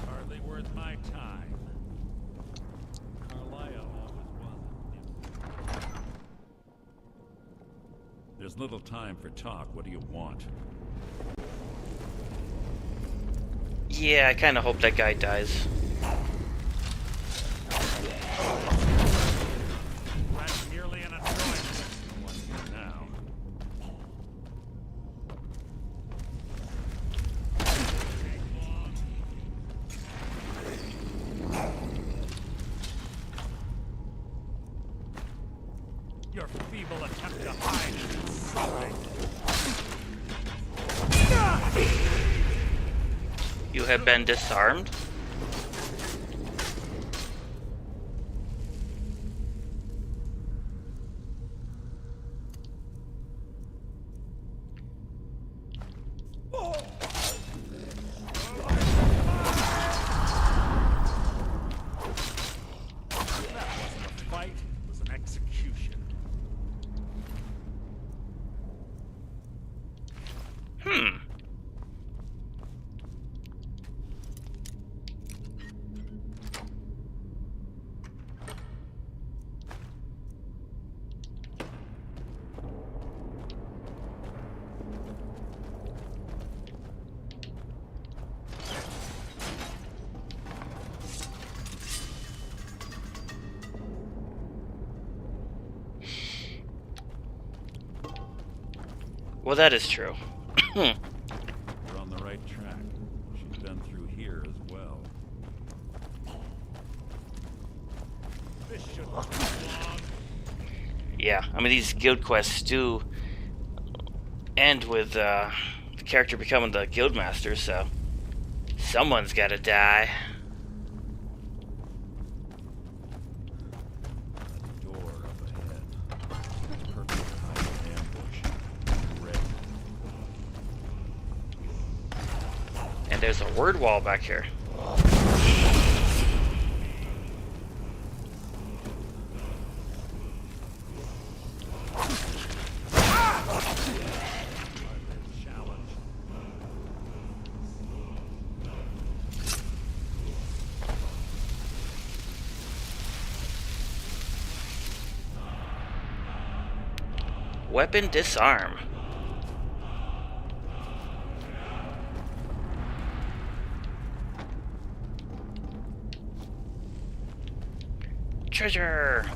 Hardly worth my time. Carlia always was. There's little time for talk. What do you want? Yeah, I kind of hope that guy dies. That's merely an annoyance. Now. Your feeble attempt to hide is insulting. You have been disarmed? That wasn't a fight, it was an execution. Well, that is true. We're on the right track. She's been through here as well. This shouldn't be long. Yeah, I mean, these guild quests do end with character becoming the guildmaster, so someone's gotta die. Door up ahead. It's perfect to hide an ambush. Ready. And there's a word wall back here. Weapon disarm. Treasure.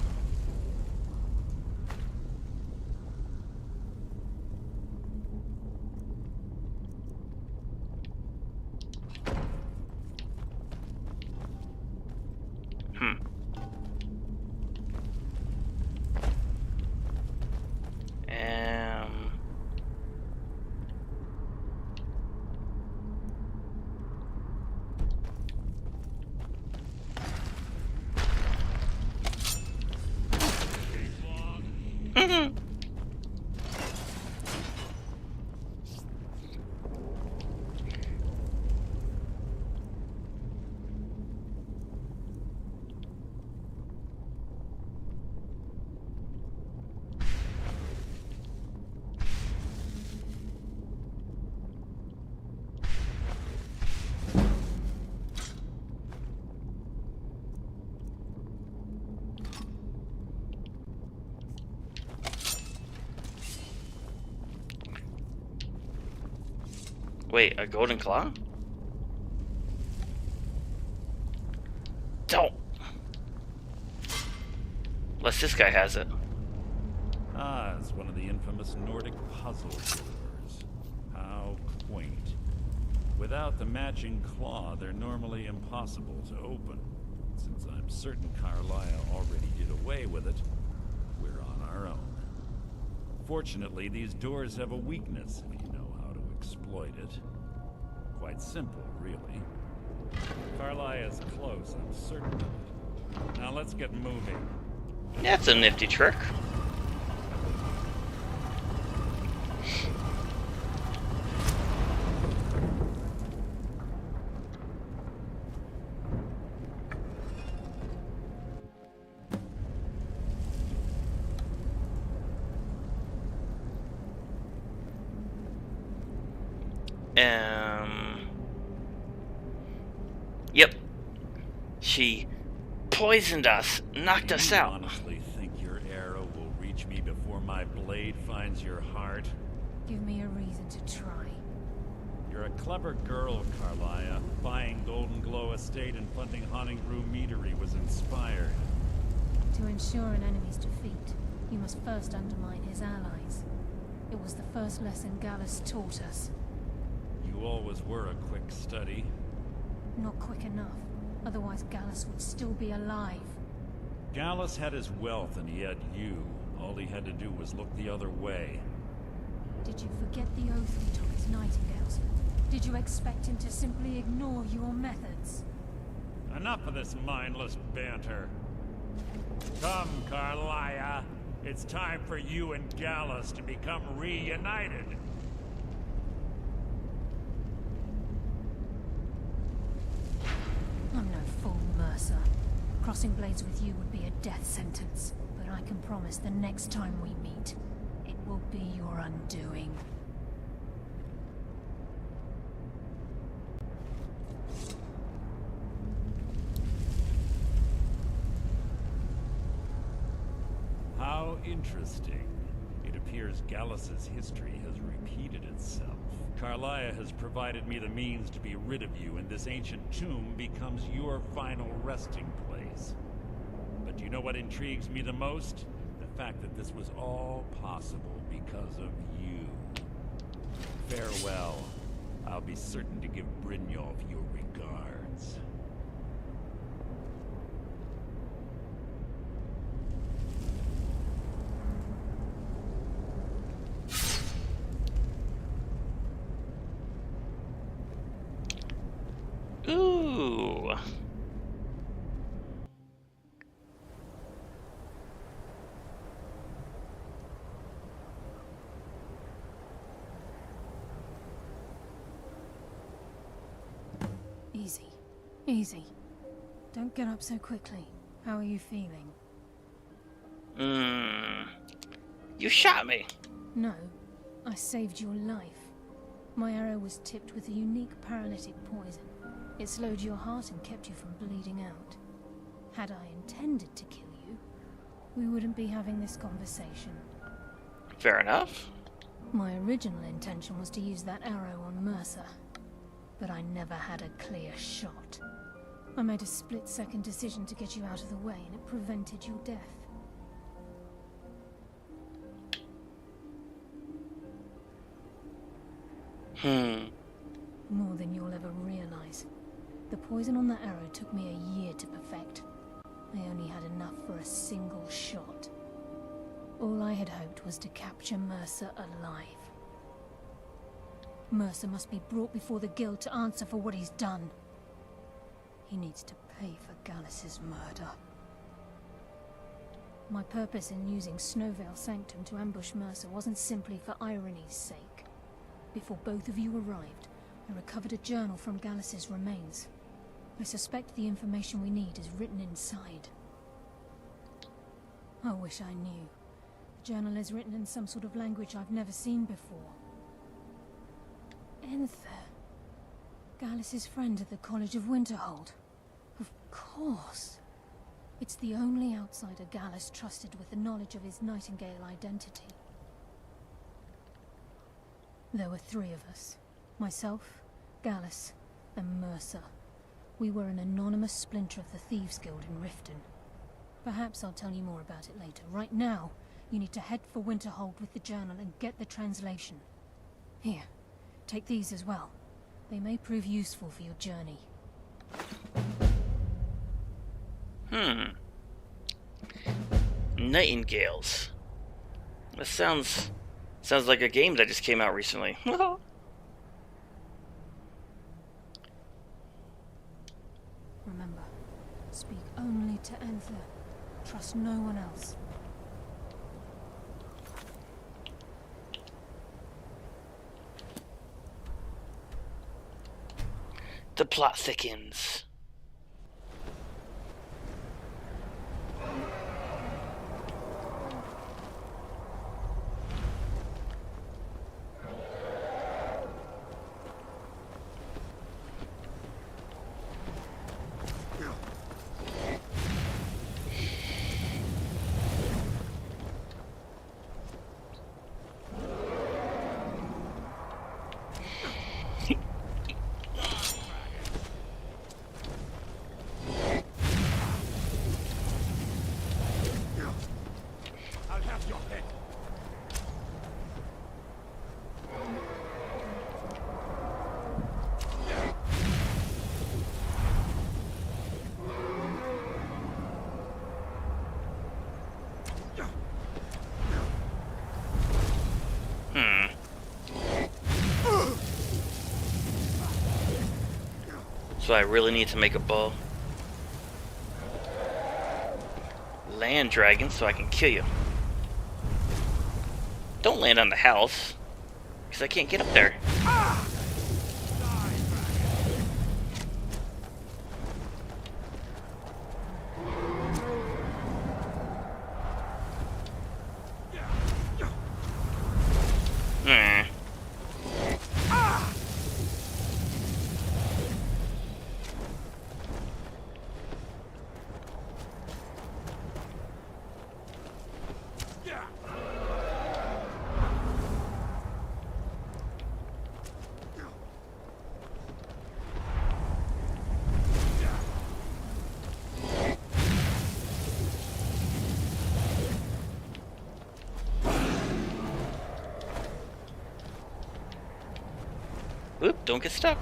Wait, a golden claw? Don't! Unless this guy has it. Ah, it's one of the infamous Nordic puzzle doors. How quaint. Without the matching claw, they're normally impossible to open. Since I'm certain Carlisle already did away with it, we're on our own. Fortunately, these doors have a weakness, if you know how to exploit it. Quite simple, really. Carlisle is close, I'm certain of it. Now let's get moving. That's a nifty trick. Yep. She poisoned us, knocked us out. Honestly think your arrow will reach me before my blade finds your heart? Give me a reason to try. You're a clever girl, Carlisle. Buying Golden Glow Estate and funding Honningbrew Meadery was inspired. To ensure an enemy's defeat, you must first undermine his allies. It was the first lesson Gallus taught us. You always were a quick study. Not quick enough. Otherwise Gallus would still be alive. Gallus had his wealth and he had you. All he had to do was look the other way. Did you forget the oath he took as nightingales? Did you expect him to simply ignore your methods? Enough of this mindless banter. Come, Carlisle. It's time for you and Gallus to become reunited. I'm no fool, Mercer. Crossing blades with you would be a death sentence. But I can promise the next time we meet, it will be your undoing. How interesting. It appears Gallus's history has repeated itself. Carlisle has provided me the means to be rid of you, and this ancient tomb becomes your final resting place. But do you know what intrigues me the most? The fact that this was all possible because of you. Farewell. I'll be certain to give Brynjolf your regards. Easy. Easy. Don't get up so quickly. How are you feeling? You shot me. No. I saved your life. My arrow was tipped with a unique paralytic poison. It slowed your heart and kept you from bleeding out. Had I intended to kill you, we wouldn't be having this conversation. Fair enough. My original intention was to use that arrow on Mercer, but I never had a clear shot. I made a split-second decision to get you out of the way, and it prevented your death. More than you'll ever realize. The poison on that arrow took me a year to perfect. I only had enough for a single shot. All I had hoped was to capture Mercer alive. Mercer must be brought before the guild to answer for what he's done. He needs to pay for Gallus's murder. My purpose in using Snowvale Sanctum to ambush Mercer wasn't simply for irony's sake. Before both of you arrived, I recovered a journal from Gallus's remains. I suspect the information we need is written inside. I wish I knew. The journal is written in some sort of language I've never seen before. Enther. Gallus's friend at the College of Winterhold. Of course. It's the only outsider Gallus trusted with the knowledge of his Nightingale identity. There were 3 of us. Myself, Gallus, and Mercer. We were an anonymous splinter of the Thieves Guild in Riften. Perhaps I'll tell you more about it later. Right now, you need to head for Winterhold with the journal and get the translation. Here, take these as well. They may prove useful for your journey. Nightingales. That sounds like a game that just came out recently. Remember, speak only to Enther. Trust no one else. The plot thickens. So I really need to make a bow. Land dragon so I can kill you. Don't land on the house, because I can't get up there. Oop, don't get stuck.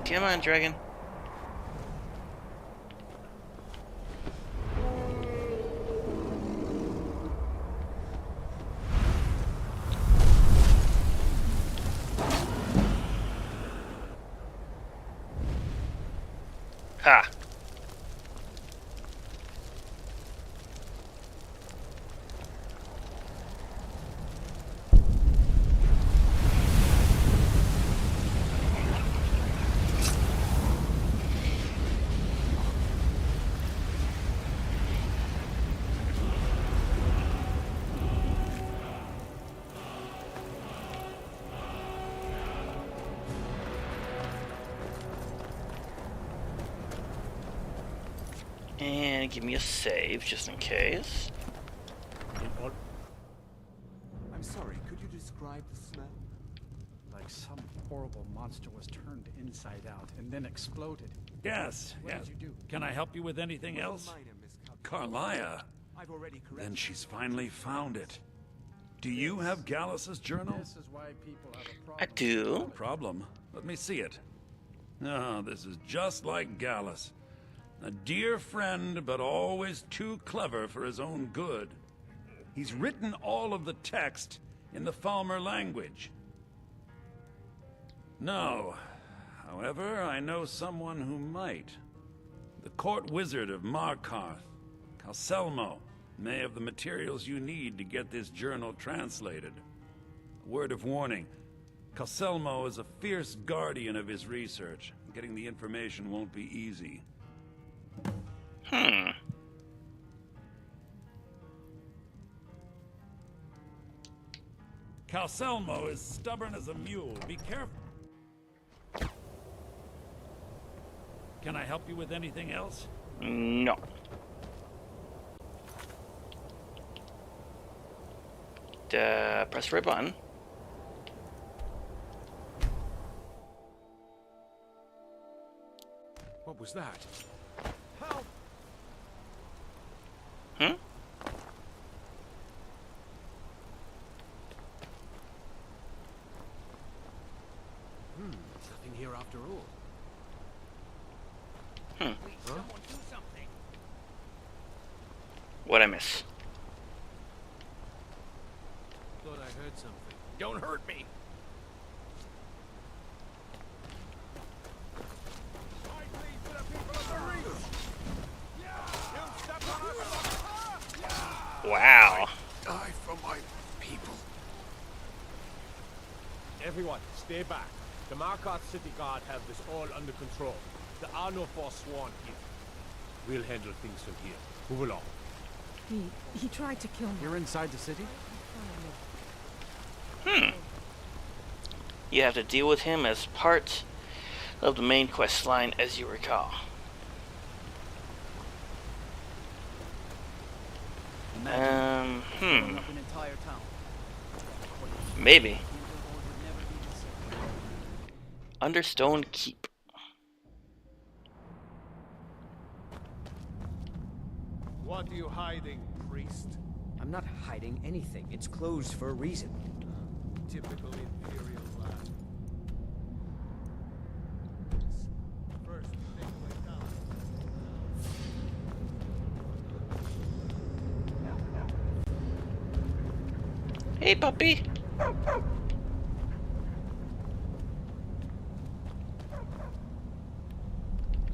Come on, dragon. Ha! And give me a save, just in case. I'm sorry, could you describe the smell? Like some horrible monster was turned inside out and then exploded. Yes, What yes. did you do? Can I help you with anything else? Carlia. I've already corrected. Then she's finally found it. Do you have Gallus's journal? This is why people have a problem. I do. Problem? Let me see it. Oh, this is just like Gallus. A dear friend, but always too clever for his own good. He's written all of the text in the Falmer language. No. However, I know someone who might. The court wizard of Markarth, Calselmo, may have the materials you need to get this journal translated. A word of warning. Calselmo is a fierce guardian of his research. Getting the information won't be easy. Calselmo is stubborn as a mule. Be careful. Can I help you with anything else? No. Press the right button. What was that? Help! Hmm? Nothing here after all. Hmm. Someone do something. What'd I miss? Thought I heard something. Don't hurt me. Wow. Die for my people. Everyone, stay back. The Markarth City Guard have this all under control. There are no Forsworn here. We'll handle things from here. Move along. He tried to kill me. You're inside the city? You have to deal with him as part of the main quest line, as you recall. An entire town. Maybe. Understone Keep. What are you hiding, priest? I'm not hiding anything. It's closed for a reason. Typical Imperial lad. First, take away town. Hey, puppy.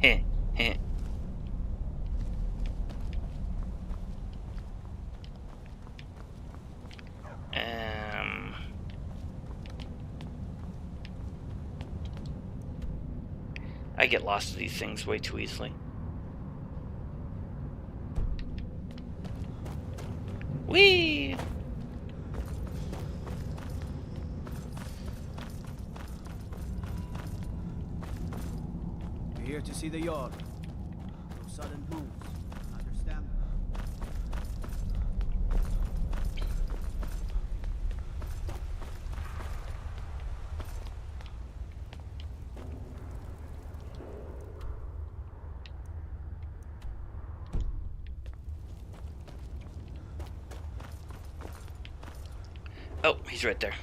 Heh, heh. I get lost to these things way too easily. Whee! We're here to see the yard. No sudden moves. Understand? Oh, he's right there.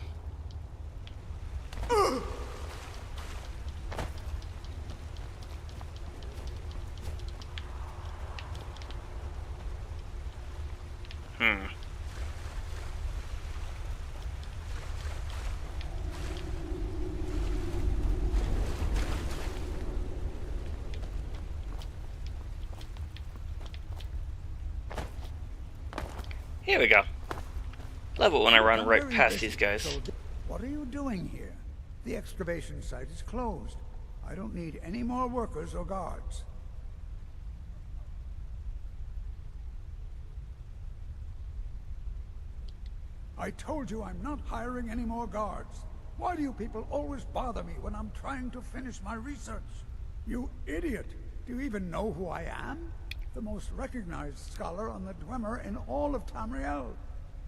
Here we go. Love it when I run I'm right very past busy, these guys. so what are you doing here? The excavation site is closed. I don't need any more workers or guards. I told you I'm not hiring any more guards. Why do you people always bother me when I'm trying to finish my research? You idiot! Do you even know who I am? The most recognized scholar on the Dwemer in all of Tamriel.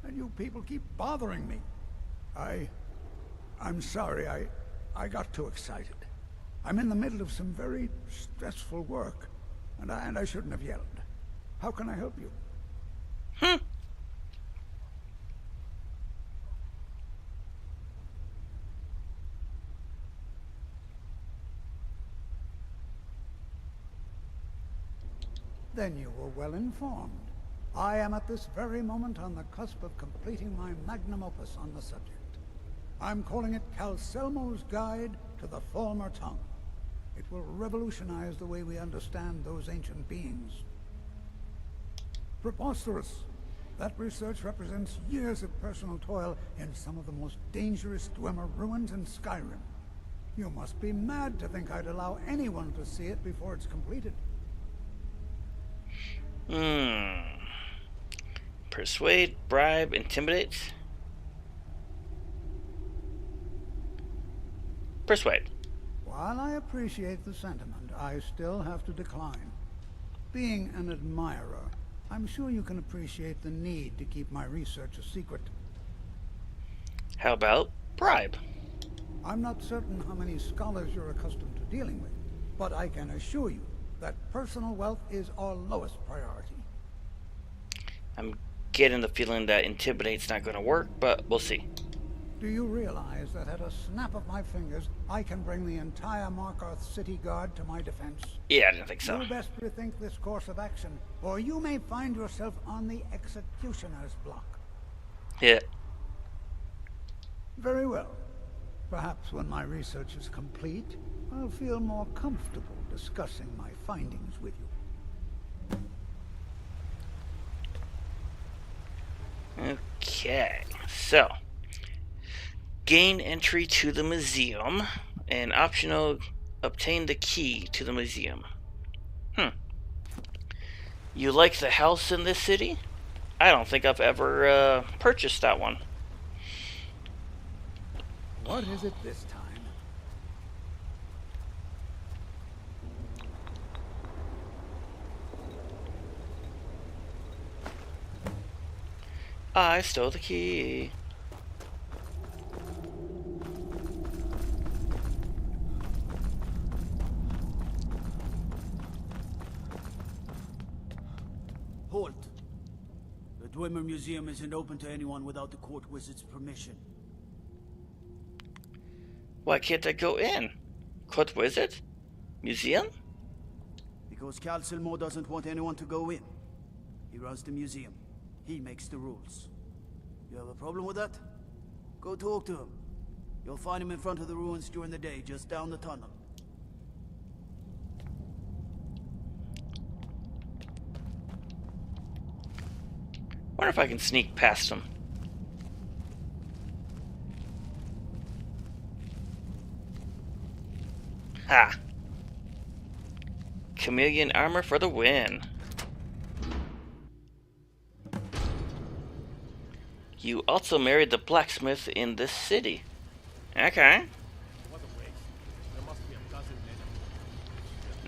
And you people keep bothering me. I'm sorry, I got too excited. I'm in the middle of some very stressful work, and I shouldn't have yelled. How can I help you? Then you were well informed. I am at this very moment on the cusp of completing my magnum opus on the subject. I'm calling it Calcelmo's Guide to the Former Tongue. It will revolutionize the way we understand those ancient beings. Preposterous! That research represents years of personal toil in some of the most dangerous Dwemer ruins in Skyrim. You must be mad to think I'd allow anyone to see it before it's completed. Persuade, bribe, intimidate. Persuade. While I appreciate the sentiment, I still have to decline. Being an admirer, I'm sure you can appreciate the need to keep my research a secret. How about bribe? I'm not certain how many scholars you're accustomed to dealing with, but I can assure you that personal wealth is our lowest priority. I'm getting the feeling that intimidate's not going to work, but we'll see. Do you realize that at a snap of my fingers, I can bring the entire Markarth City Guard to my defense? Yeah, I didn't think so. You'll best rethink this course of action, or you may find yourself on the executioner's block. Yeah. Very well. Perhaps when my research is complete, I'll feel more comfortable discussing my findings with you. Okay, so gain entry to the museum and optional obtain the key to the museum. You like the house in this city? I don't think I've ever purchased that one. What is it this time? I stole the key. Halt! The Dwemer Museum isn't open to anyone without the court wizard's permission. Why can't I go in? Court wizard? Museum? Because Calcelmo doesn't want anyone to go in. He runs the museum. He makes the rules. You have a problem with that? Go talk to him. You'll find him in front of the ruins during the day, just down the tunnel. Wonder if I can sneak past him. Ha! Chameleon armor for the win. You also married the blacksmith in this city. Okay.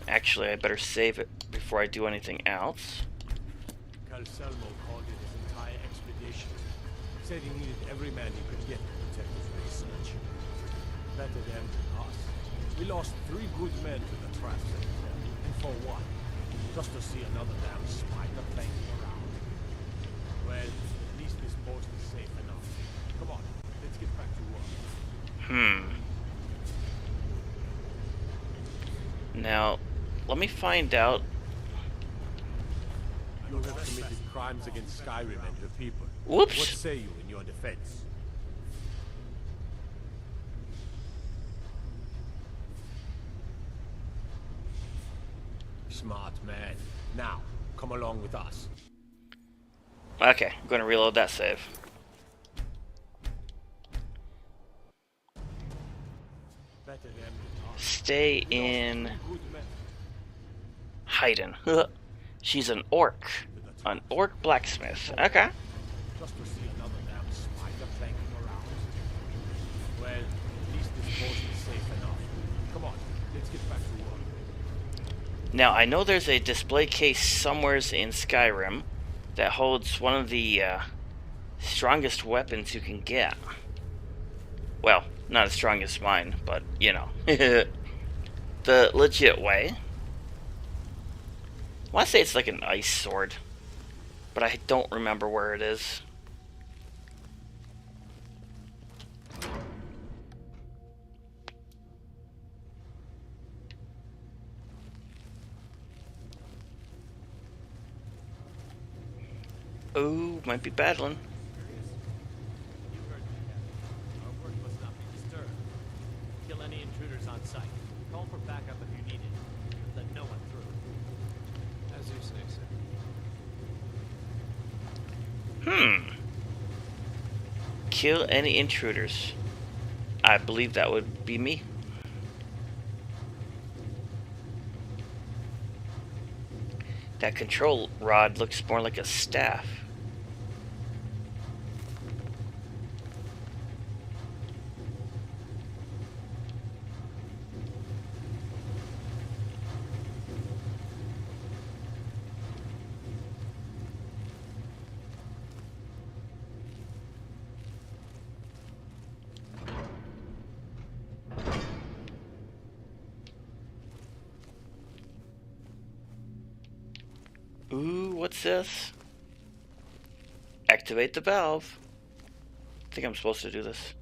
Actually, I better save it before I do anything else. Calcelmo called it his entire expedition. Said he needed every man he could get to protect his research. Better them than us. We lost 3 good men to the traps that he set. And for what? Just to see another damn spider playing around. Well, at least this post is safe enough. Come on, let's get back to work. Now, let me find out. You have committed crimes against Skyrim and her people. Whoops. What say you in your defense? Smart man. Now, come along with us. Okay, I'm going to reload that save. Stay in Haydn. She's an orc. An orc blacksmith. Okay. Just to see another damn spider clanking around. Well, at least this post is safe enough. Come on, let's get back to work. Now, I know there's a display case somewhere in Skyrim that holds one of the strongest weapons you can get. Well, not as strong as mine, but, you know. The legit way. I want to say it's like an ice sword, but I don't remember where it is. Oh, might be battling. Our work must not be disturbed. Kill any intruders on site. Call for backup if you need it. Let no one through. As you say, sir. Kill any intruders. I believe that would be me. That control rod looks more like a staff. Ooh, what's this? Activate the valve. I think I'm supposed to do this.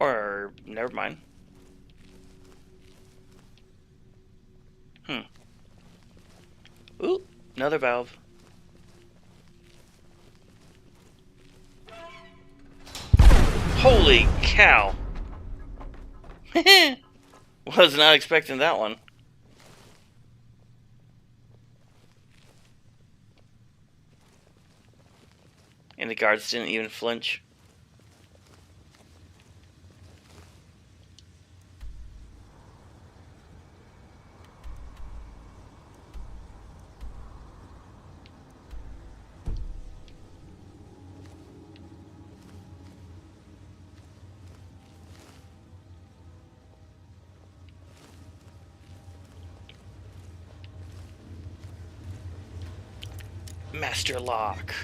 Or, never mind. Ooh, another valve. Holy cow! Was not expecting that one. And the guards didn't even flinch. Master lock.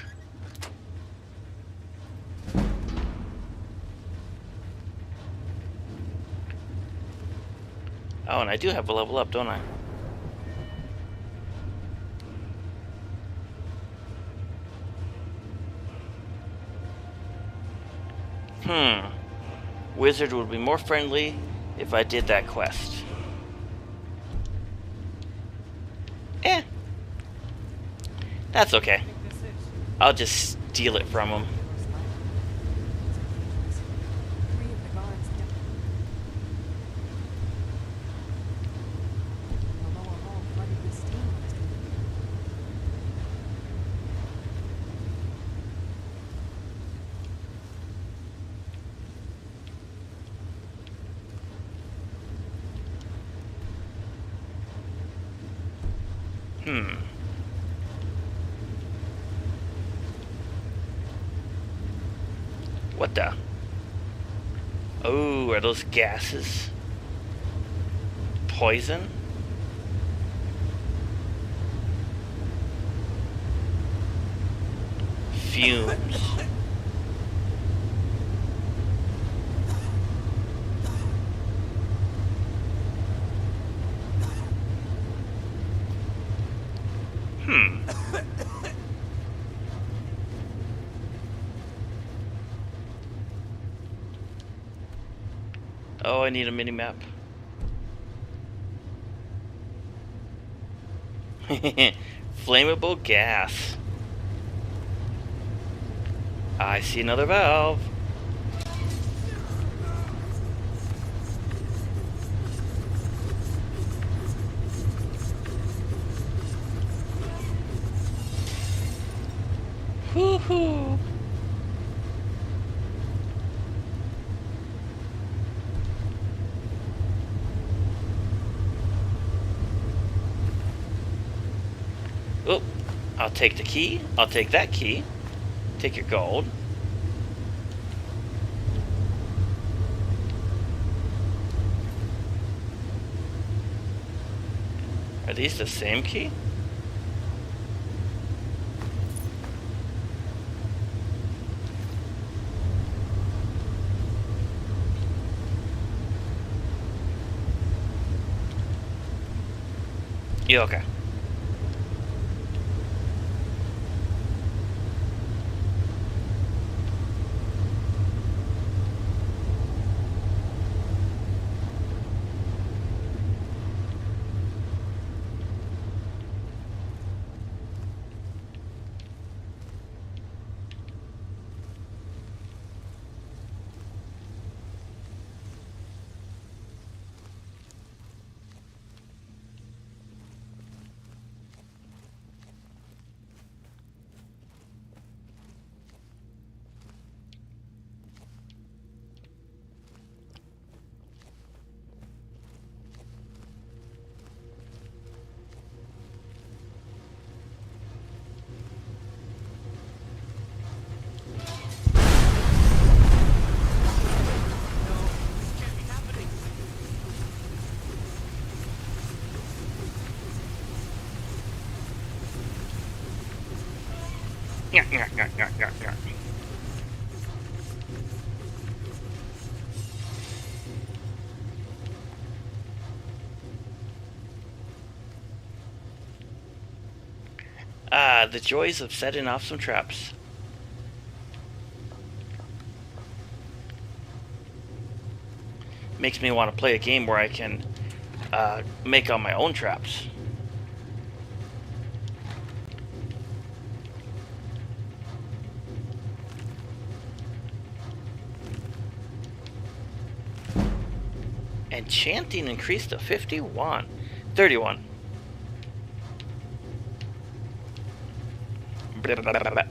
Oh, and I do have a level up, don't I? Wizard would be more friendly if I did that quest. That's okay. I'll just steal it from him. What the? Oh, are those gases? Poison? Fumes. Oh, I need a mini-map. Flammable gas. I see another valve. Woohoo! Oh, I'll take the key. I'll take that key. Take your gold. Are these the same key? Yeah, okay. The joys of setting off some traps. Makes me want to play a game where I can make all my own traps. Enchanting increased to 51. 31. Blah, blah, blah, blah.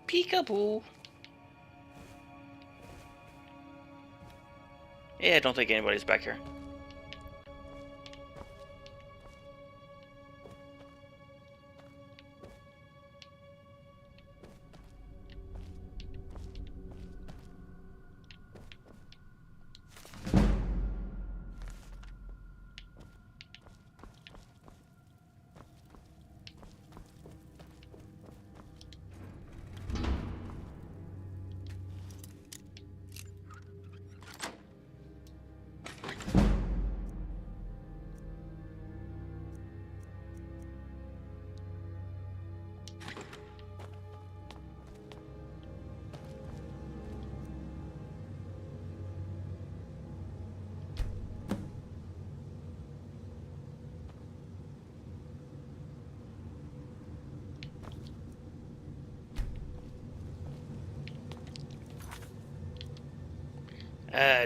Peekaboo. Yeah, I don't think anybody's back here.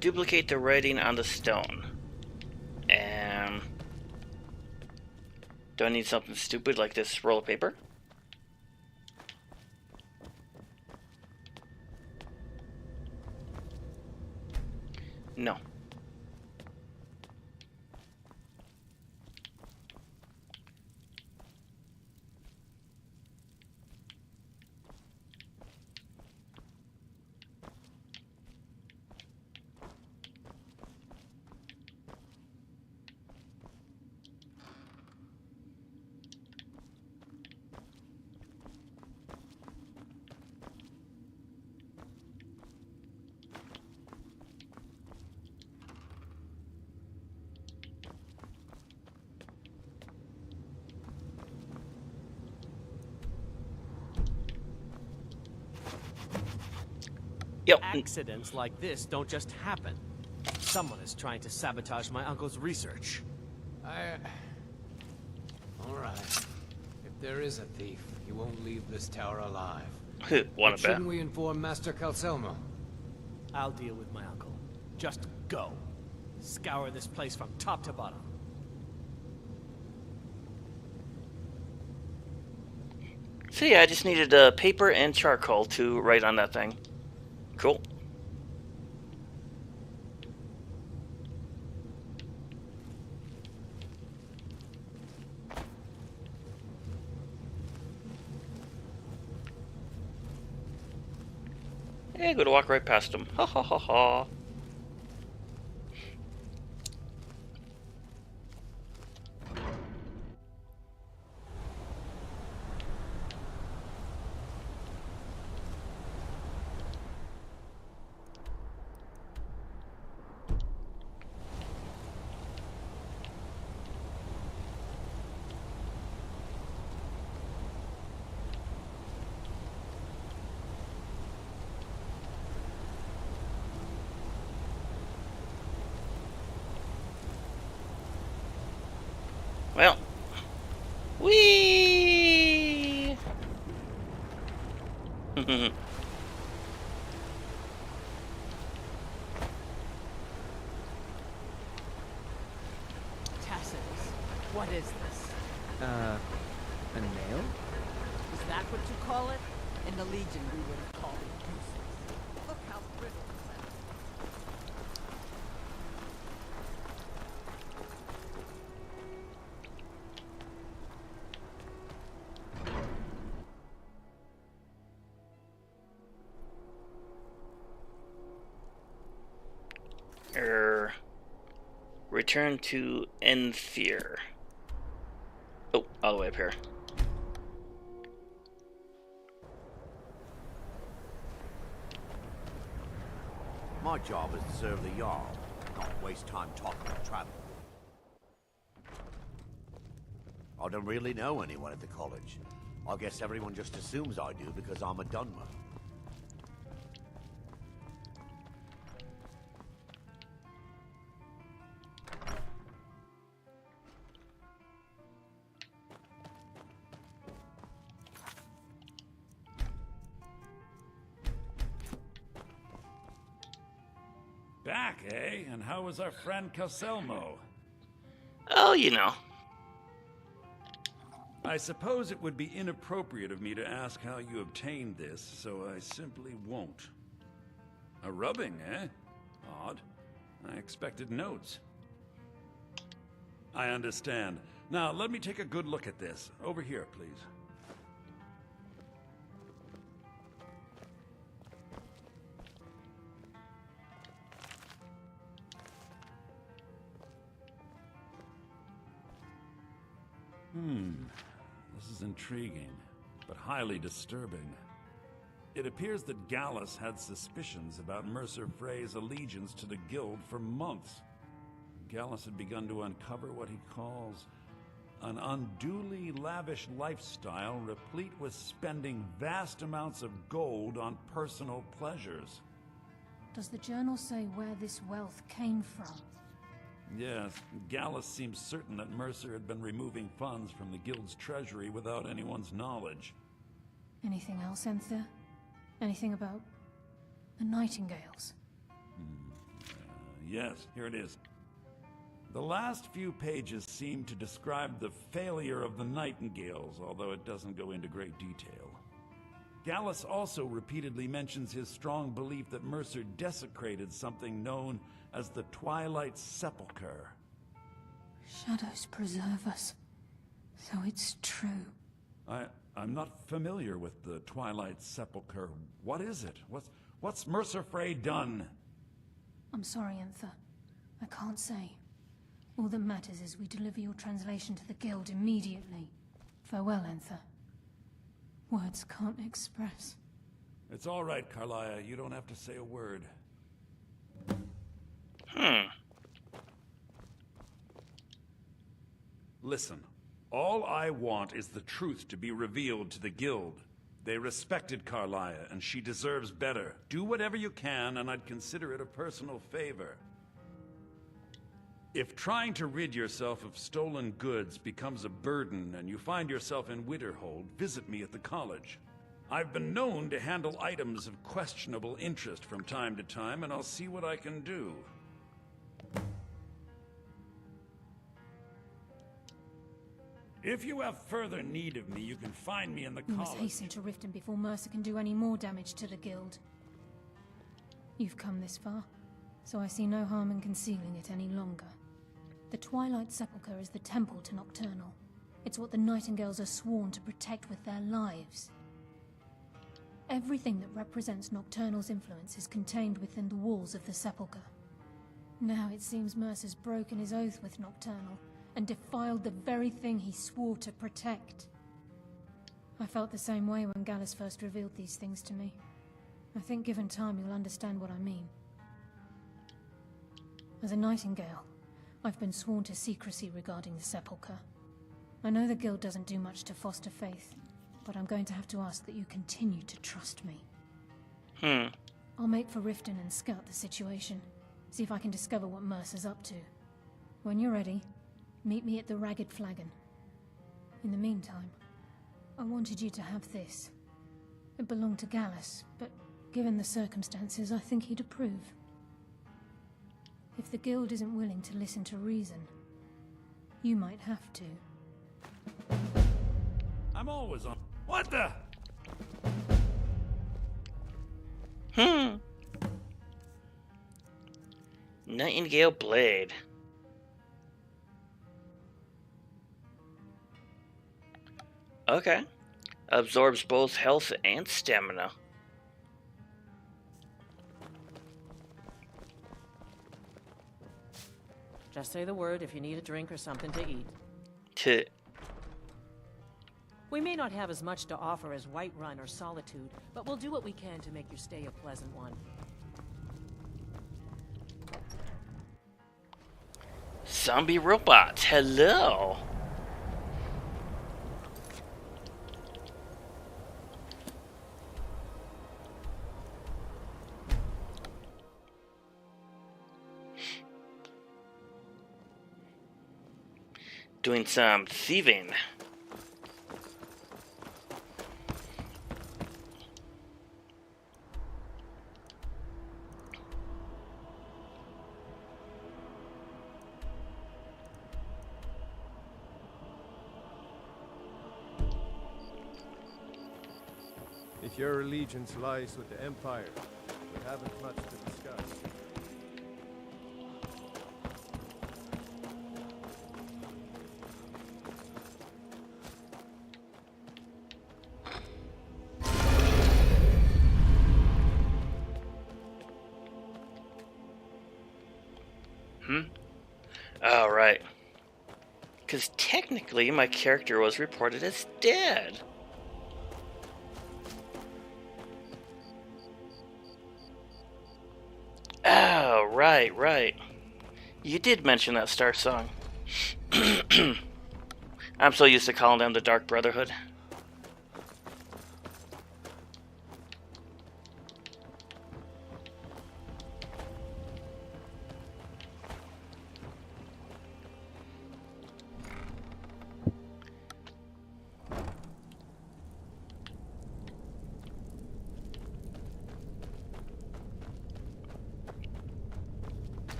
Duplicate the writing on the stone. Do I need something stupid like this roll of paper? No. Yep. Accidents like this don't just happen. Someone is trying to sabotage my uncle's research. Alright. If there is a thief, he won't leave this tower alive. What Shouldn't we inform Master Calcelmo? I'll deal with my uncle. Just go. Scour this place from top to bottom. So yeah, I just needed paper and charcoal to write on that thing. Cool. Yeah, I'm gonna walk right past them. Ha ha ha ha. Well, whee! Tacitus, what is this? A nail? Is that what you call it? In the Legion, we would have called it useless. Look how brittle it sounds. Return to Enfear. Oh, all the way up here. My job is to serve the Jarl, not waste time talking about travel. I don't really know anyone at the college. I guess everyone just assumes I do because I'm a Dunmer. Back, eh? And how was our friend Calcelmo? Oh, you know. I suppose it would be inappropriate of me to ask how you obtained this, so I simply won't. A rubbing, eh? Odd. I expected notes. I understand. Now, let me take a good look at this. Over here, please. This is intriguing, but highly disturbing. It appears that Gallus had suspicions about Mercer Frey's allegiance to the Guild for months. Gallus had begun to uncover what he calls an unduly lavish lifestyle replete with spending vast amounts of gold on personal pleasures. Does the journal say where this wealth came from? Yes, Gallus seems certain that Mercer had been removing funds from the Guild's treasury without anyone's knowledge. Anything else, Enthir? Anything about the Nightingales? Yes, here it is. The last few pages seem to describe the failure of the Nightingales, although it doesn't go into great detail. Gallus also repeatedly mentions his strong belief that Mercer desecrated something known as the Twilight Sepulchre. Shadows preserve us. So it's true. I'm not familiar with the Twilight Sepulchre. What is it? What's Mercer Frey done? I'm sorry, Enther. I can't say. All that matters is we deliver your translation to the Guild immediately. Farewell, Enther. Words can't express. It's all right, Carlia. You don't have to say a word. Listen, all I want is the truth to be revealed to the Guild. They respected Carlia, and she deserves better. Do whatever you can, and I'd consider it a personal favor. If trying to rid yourself of stolen goods becomes a burden and you find yourself in Winterhold, visit me at the college. I've been known to handle items of questionable interest from time to time, and I'll see what I can do. If you have further need of me, you can find me in the We college. must hasten to Riften before Mercer can do any more damage to the Guild. You've come this far, so I see no harm in concealing it any longer. The Twilight Sepulchre is the temple to Nocturnal. It's what the Nightingales are sworn to protect with their lives. Everything that represents Nocturnal's influence is contained within the walls of the Sepulchre. Now it seems Mercer's broken his oath with Nocturnal and defiled the very thing he swore to protect. I felt the same way when Gallus first revealed these things to me. I think given time you'll understand what I mean. As a Nightingale, I've been sworn to secrecy regarding the Sepulchre. I know the Guild doesn't do much to foster faith, but I'm going to have to ask that you continue to trust me. I'll make for Riften and scout the situation, see if I can discover what Mercer's up to. When you're ready, meet me at the Ragged Flagon. In the meantime, I wanted you to have this. It belonged to Gallus, but given the circumstances, I think he'd approve. If the Guild isn't willing to listen to reason, you might have to. I'm always on. What the? Nightingale Blade. Okay. Absorbs both health and stamina. Just say the word if you need a drink or something to eat. We may not have as much to offer as Whiterun or Solitude, but we'll do what we can to make your stay a pleasant one. Zombie robots, hello! Doing some thieving. If your allegiance lies with the Empire, we haven't much to discuss. Oh, right. Because technically my character was reported as dead. Oh, right. You did mention that Star Song. I'm so used to calling them the Dark Brotherhood.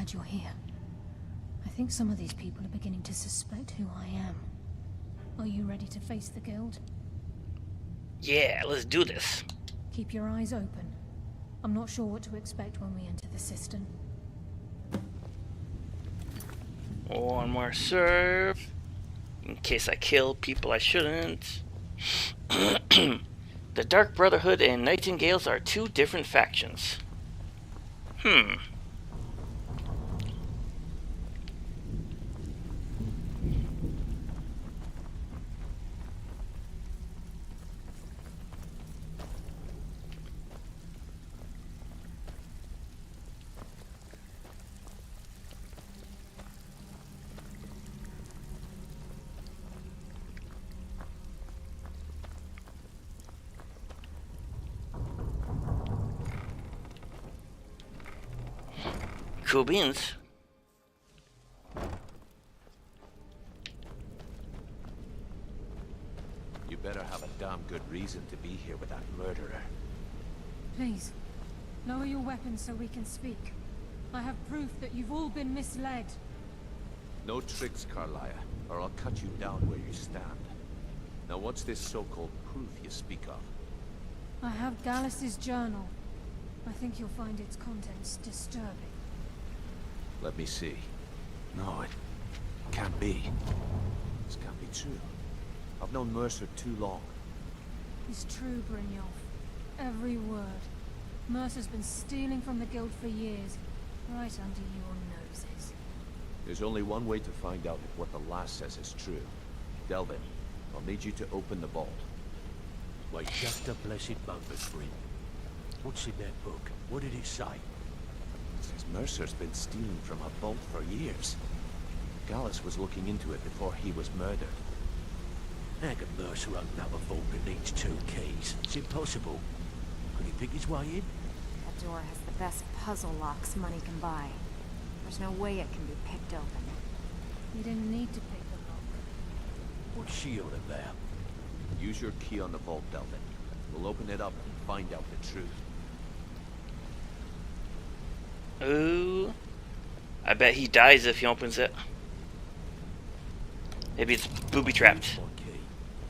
glad you're here. I think some of these people are beginning to suspect who I am. Are you ready to face the guild? Yeah, let's do this. Keep your eyes open. I'm not sure what to expect when we enter the cistern. One more serve. In case I kill people I shouldn't. The Dark Brotherhood and Nightingales are two different factions. Cool beans. You better have a damn good reason to be here with that murderer. Please, lower your weapons so we can speak. I have proof that you've all been misled. No tricks, Carlia, or I'll cut you down where you stand. Now what's this so-called proof you speak of? I have Gallus's journal. I think you'll find its contents disturbing. Let me see. No, it can't be. This can't be true. I've known Mercer too long. It's true, Brynjolf. Every word. Mercer's been stealing from the guild for years, right under your noses. There's only one way to find out if what the lass says is true. Delvin, I'll need you to open the vault. Wait just a blessed moment, Bryn. What's in that book? What did it say? It says Mercer's been stealing from a vault for years. Gallus was looking into it before he was murdered. How can Mercer open up a vault that needs 2 keys? It's impossible. Could he pick his way in? That door has the best puzzle locks money can buy. There's no way it can be picked open. You didn't need to pick the lock. What's she on about? Use your key on the vault, Delvin. We'll open it up and find out the truth. Ooh. I bet he dies if he opens it. Maybe it's booby-trapped.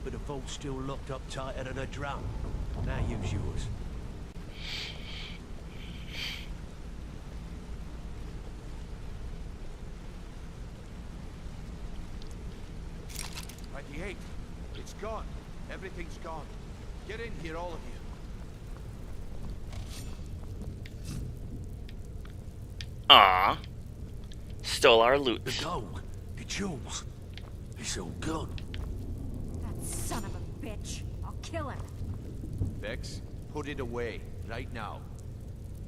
But the vault's still locked up tighter than a drum. Now use yours. It's gone. Everything's gone. Get in here, all of you. Ah, stole our loot. The gold, the jewels, it's all gone. That son of a bitch. I'll kill him. Vex, put it away, right now.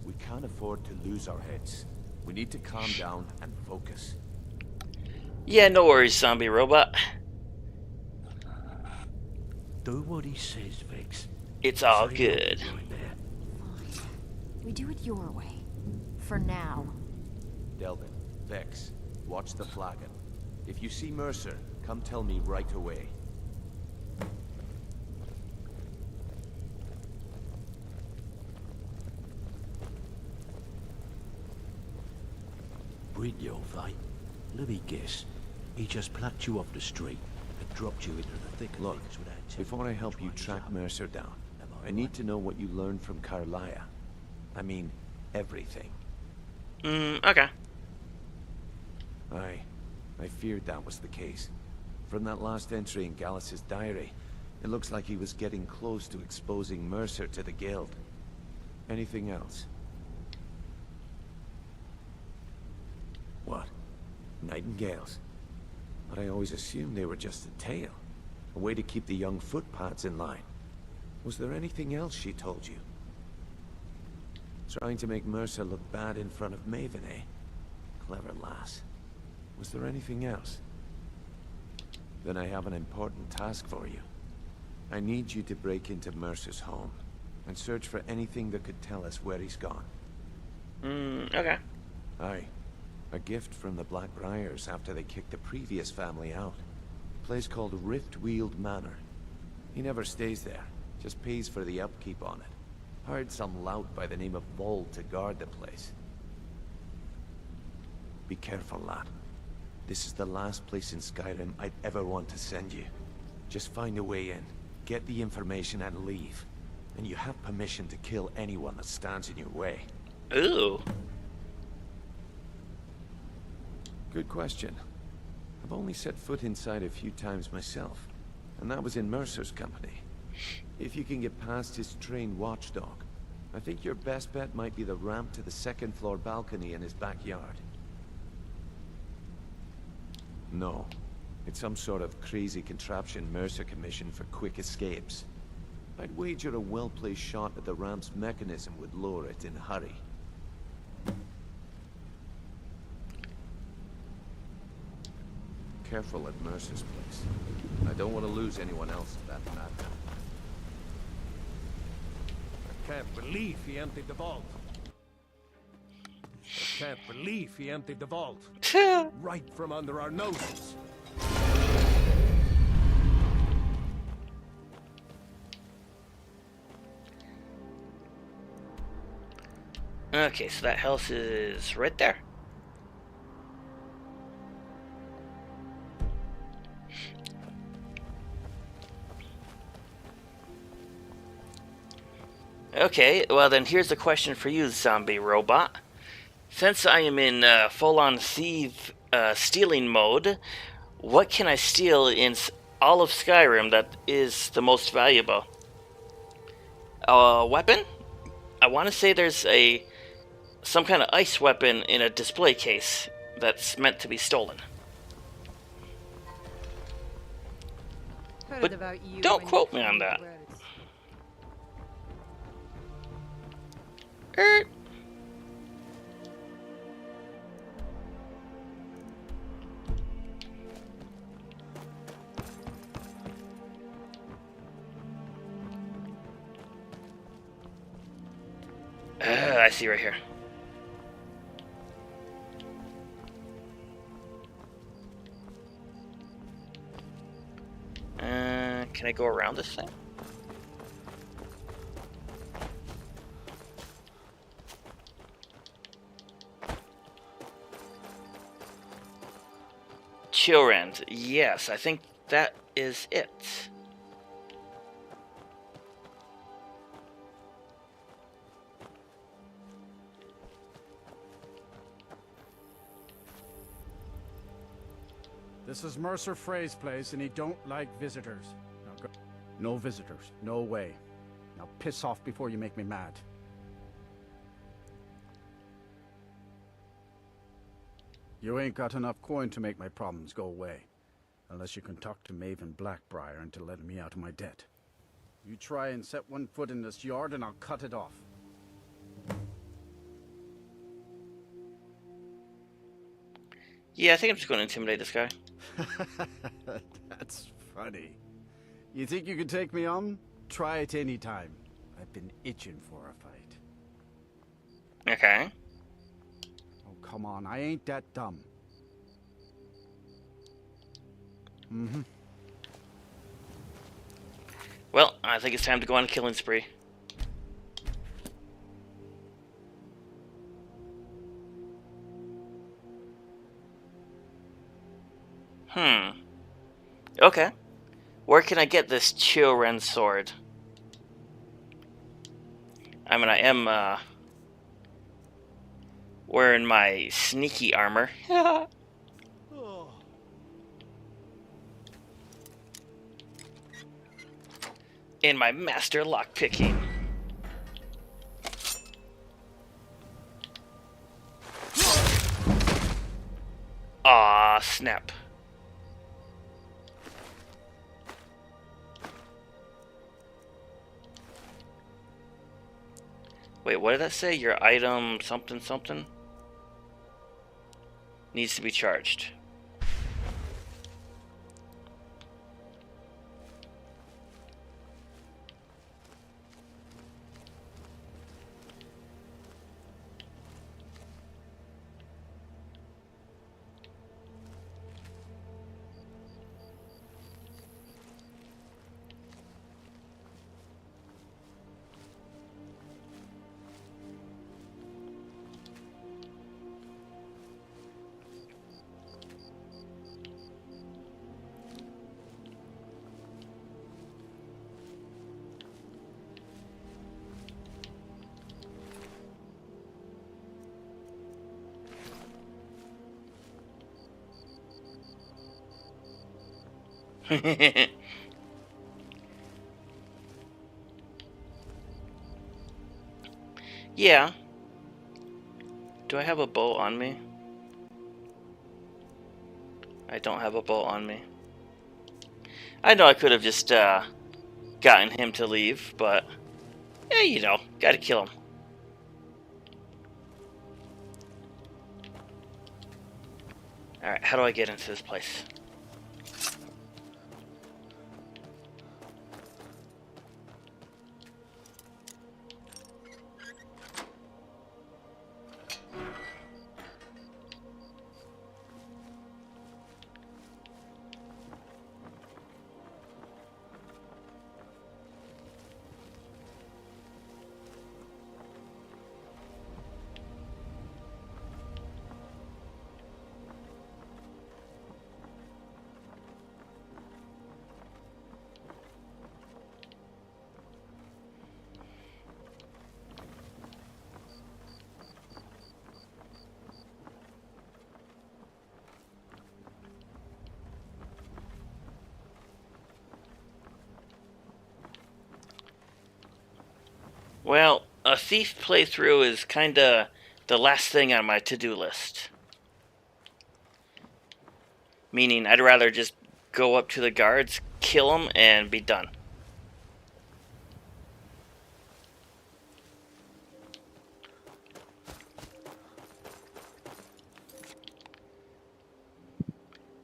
We can't afford to lose our heads. We need to calm down and focus. Yeah, no worries, zombie robot. Do what he says, Vex. It's all good. Fine. We do it your way. For now. Delvin, Vex, watch the flagon. If you see Mercer, come tell me right away. Brynjolf, eh? Let me guess. He just plucked you off the street and dropped you into the thick of Look, things without before I help you track Mercer down, I need to know what you learned from Carlia. I mean, everything. Okay. I feared that was the case. From that last entry in Gallus's diary, it looks like he was getting close to exposing Mercer to the guild. Anything else? What? Nightingales? But I always assumed they were just a tale. A way to keep the young footpads in line. Was there anything else she told you? Trying to make Mercer look bad in front of Maven, eh? Clever lass. Was there anything else? Then I have an important task for you. I need you to break into Mercer's home and search for anything that could tell us where he's gone. Okay. Aye. A gift from the Blackbriars after they kicked the previous family out. A place called Riftweald Manor. He never stays there, just pays for the upkeep on it. Hired some lout by the name of Vold to guard the place. Be careful, lad. This is the last place in Skyrim I'd ever want to send you. Just find a way in, get the information and leave. And you have permission to kill anyone that stands in your way. Ooh. Good question. I've only set foot inside a few times myself, and that was in Mercer's company. If you can get past his trained watchdog, I think your best bet might be the ramp to the second-floor balcony in his backyard. No. It's some sort of crazy contraption Mercer commissioned for quick escapes. I'd wager a well-placed shot at the ramp's mechanism would lower it in a hurry. Careful at Mercer's place. I don't want to lose anyone else at that matter. I can't believe he emptied the vault. I can't believe he emptied the vault. Right from under our noses. Okay, so that house is right there. Okay, well then here's a question for you, zombie robot. Since I am in full-on thief stealing mode, what can I steal in all of Skyrim that is the most valuable? A weapon? I want to say there's some kind of ice weapon in a display case that's meant to be stolen. But don't quote me on that. I see right here. Can I go around this thing? Children, yes, I think that is it. This is Mercer Frey's place, and he don't like visitors. Now go. No visitors. No way. Now piss off before you make me mad. You ain't got enough coin to make my problems go away. Unless you can talk to Maven Blackbriar into letting me out of my debt. You try and set one foot in this yard and I'll cut it off. Yeah, I think I'm just going to intimidate this guy. That's funny. You think you can take me on? Try it any time. I've been itching for a fight. Okay. Oh, come on. I ain't that dumb. Mm-hmm. Well, I think it's time to go on a killing spree. Okay. Where can I get this Children sword? I mean, I am, wearing my sneaky armor. In my master lockpicking. Aw, snap. Wait, what did that say? Your item something something needs to be charged. Yeah. Do I have a bow on me? I don't have a bow on me. I know I could have just gotten him to leave, but yeah, you know, gotta kill him. Alright, how do I get into this place? Well, a thief playthrough is kinda the last thing on my to-do list. Meaning, I'd rather just go up to the guards, kill them, and be done.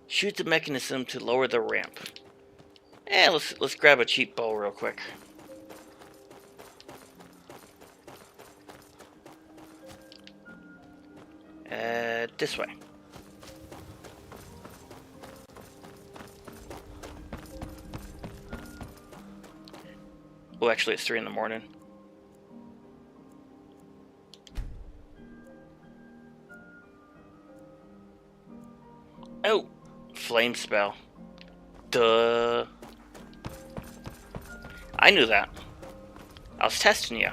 Shoot the mechanism to lower the ramp. Let's grab a cheap bow real quick. This way. Oh, actually, it's 3 in the morning. Oh, flame spell. Duh. I knew that. I was testing you.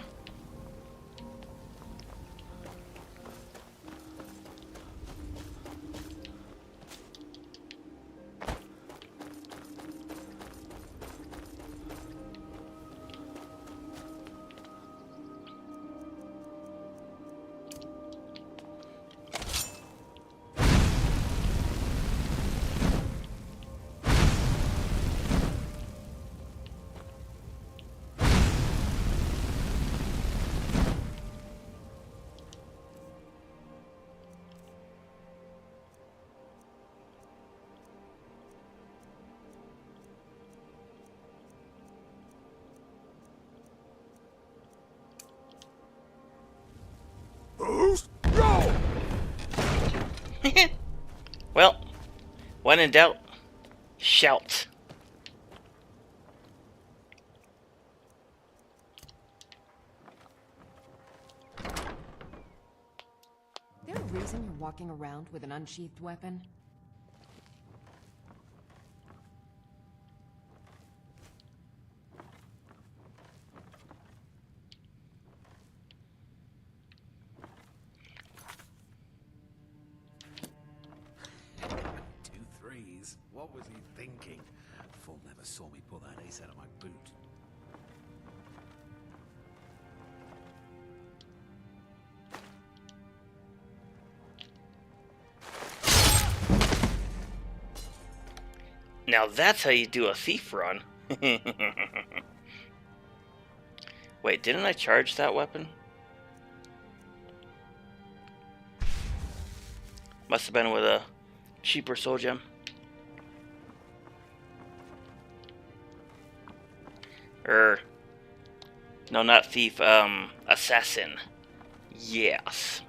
Go! Well, when in doubt, shout. Is there a reason you're walking around with an unsheathed weapon? Two threes? What was he thinking? Fool never saw me pull that ace out of my boot. Now that's how you do a thief run. Wait, didn't I charge that weapon? Must have been with a cheaper soul gem. No, not thief, assassin. Yes.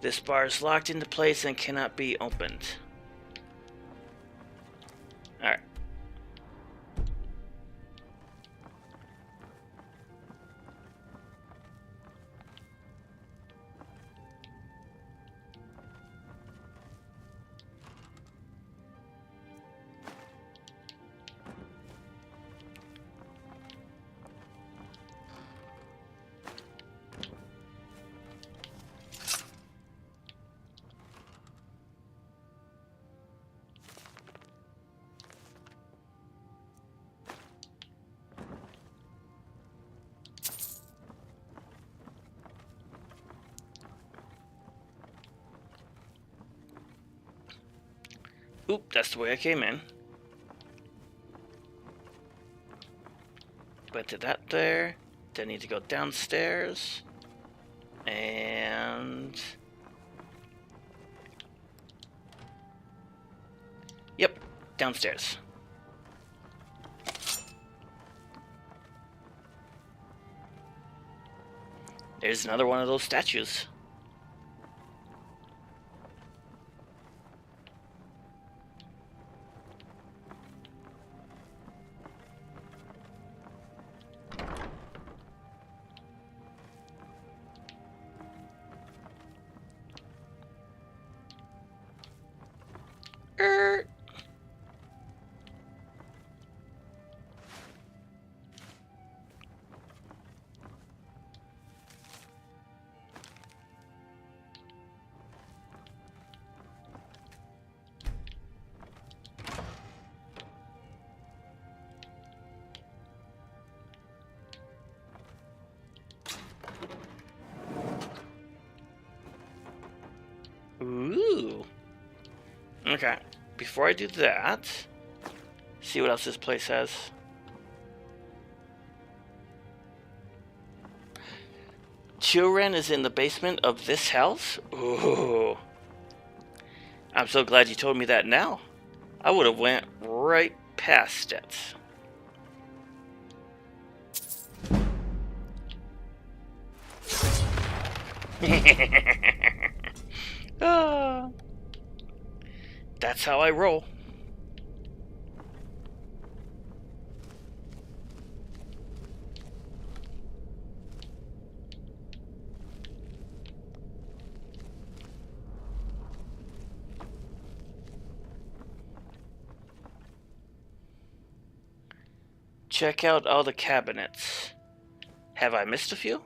This bar is locked into place and cannot be opened. Alright. Oop, that's the way I came in. But did that there. Then I need to go downstairs. And... Yep, downstairs. There's another one of those statues. Ooh. Okay. Before I do that, see what else this place has. Children is in the basement of this house? Ooh. I'm so glad you told me that now. I would have went right past it. That's how I roll. Check out all the cabinets. Have I missed a few?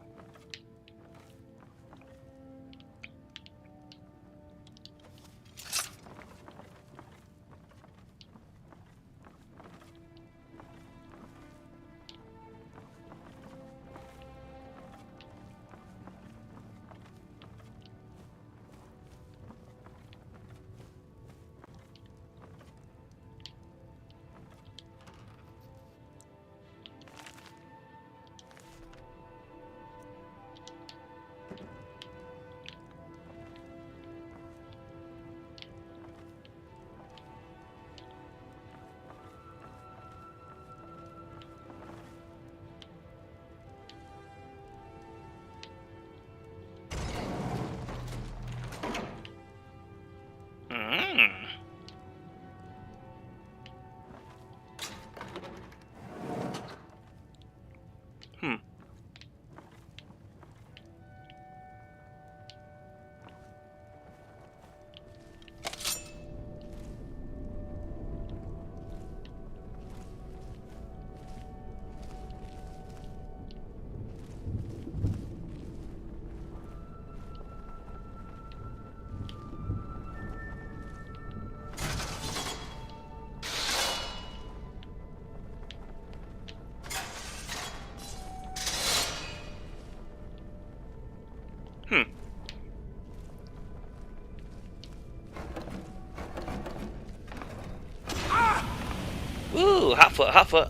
Ooh, hot foot, hot foot.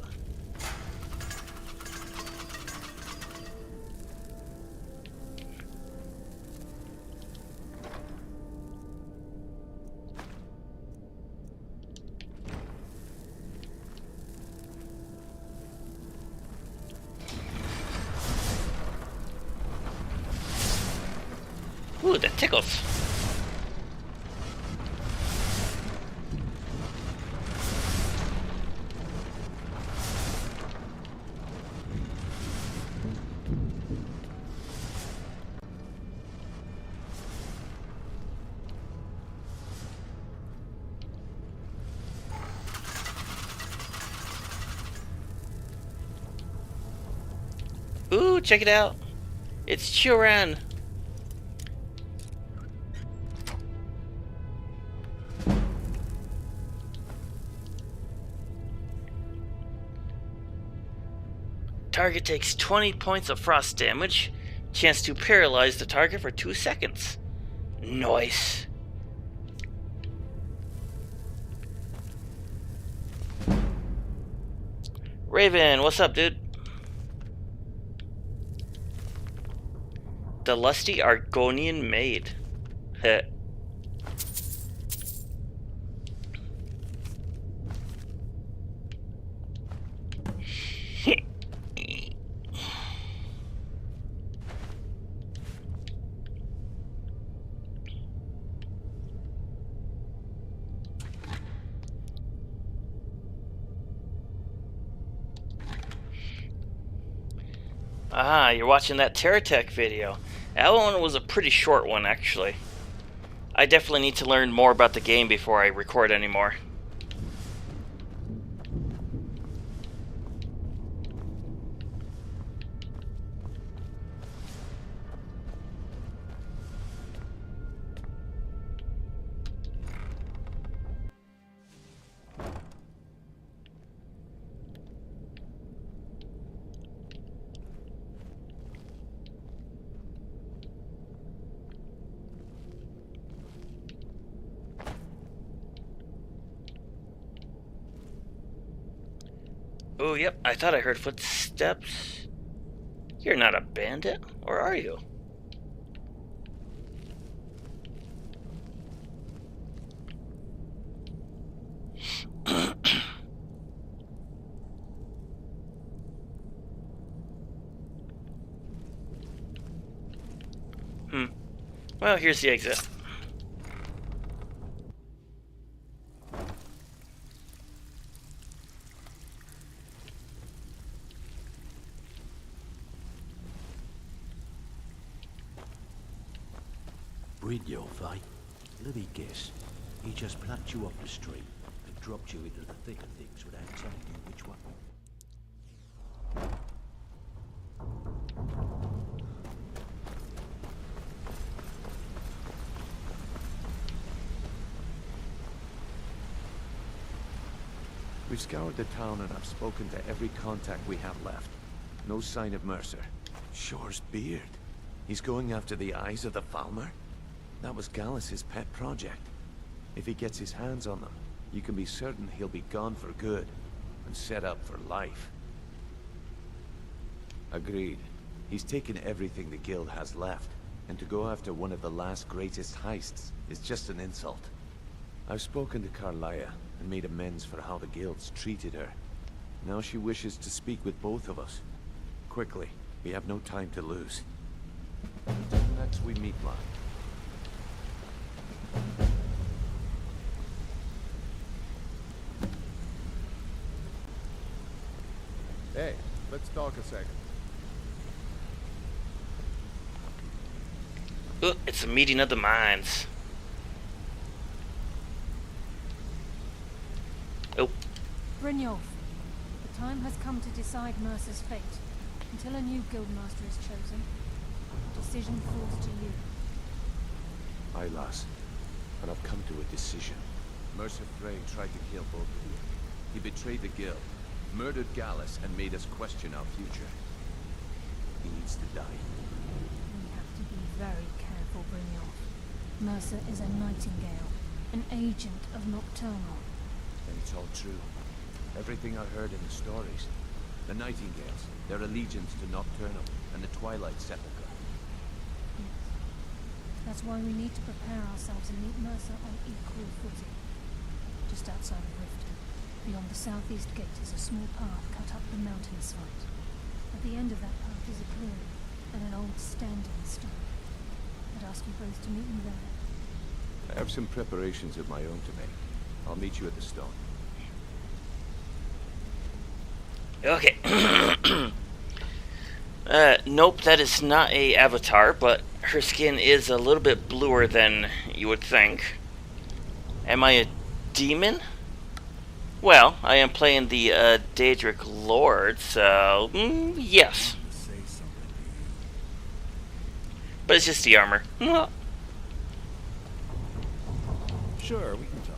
Ooh, that tickles. Ooh, check it out. It's Churan. Target takes 20 points of frost damage. Chance to paralyze the target for 2 seconds. Nice. Raven, what's up, dude? The lusty Argonian maid. Heh. Ah, you're watching that Terratech video. That one was a pretty short one, actually. I definitely need to learn more about the game before I record anymore. Oh, yep, I thought I heard footsteps. You're not a bandit, or are you? Well, here's the exit. Brynjolf, eh? Let me guess. He just plucked you off the street and dropped you into the thick of things without telling you which one. We've scoured the town and I've spoken to every contact we have left. No sign of Mercer. Shore's beard. He's going after the eyes of the Falmer? That was Gallus's pet project. If he gets his hands on them, you can be certain he'll be gone for good and set up for life. Agreed. He's taken everything the guild has left, and to go after one of the last greatest heists is just an insult. I've spoken to Carlia and made amends for how the guilds treated her. Now she wishes to speak with both of us. Quickly, we have no time to lose. Next we meet Locke. Hey, let's talk a second. Oh, it's a meeting of the minds. Oh. Brynjolf, the time has come to decide Mercer's fate. Until a new guildmaster is chosen, the decision falls to you. Aye, lass. And I've come to a decision. Mercer Frey tried to kill both of you. He betrayed the guild, murdered Gallus, and made us question our future. He needs to die. We have to be very careful, Brynjolf. Mercer is a nightingale, an agent of Nocturnal. And it's all true. Everything I heard in the stories. The Nightingales, their allegiance to Nocturnal, and the Twilight Sepulchre. Yes. That's why we need to prepare ourselves and meet Mercer on equal footing. Just outside of Riften, beyond the southeast gate, is a small path cut up the mountainside. At the end of that path is a clearing, and an old standing stone. I'd ask you both to meet me there. I have some preparations of my own to make. I'll meet you at the stone. Okay. Nope, that is not a avatar, but her skin is a little bit bluer than you would think. Am I a demon? Well, I am playing the Daedric Lord, so yes. But it's just the armor. Sure, we can talk.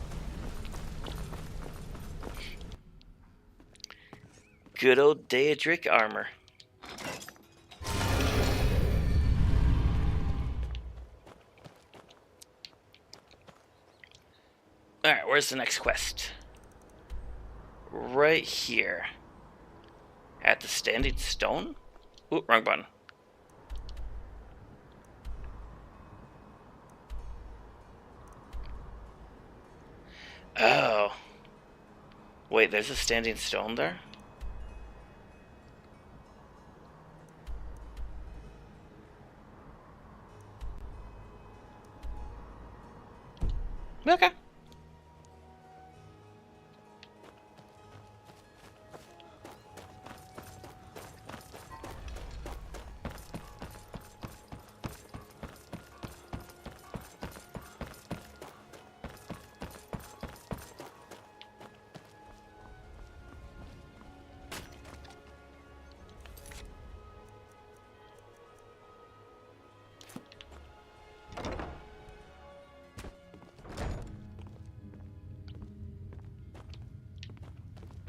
Good old Daedric armor. Alright, where's the next quest? Right here. At the standing stone? Ooh, wrong button. Oh. Wait, there's a standing stone there? Okay.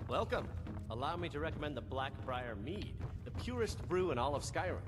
Welcome. Allow me to recommend the Blackbriar Mead, the purest brew in all of Skyrim.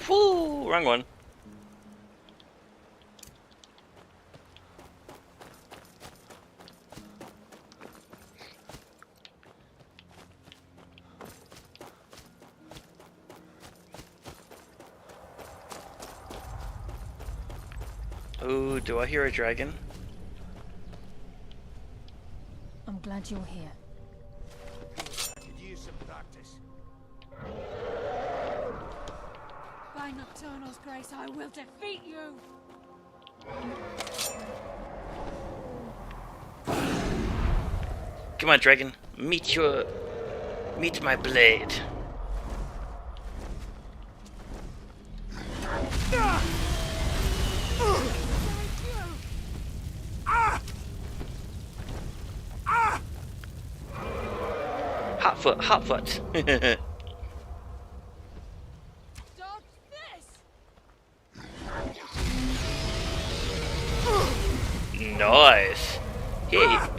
Woo! Wrong one. Ooh, do I hear a dragon? I'm glad you're here. Could use some practice. By Nocturnal's grace, I will defeat you! Come on, dragon. Meet my blade. Hot foot. Nice.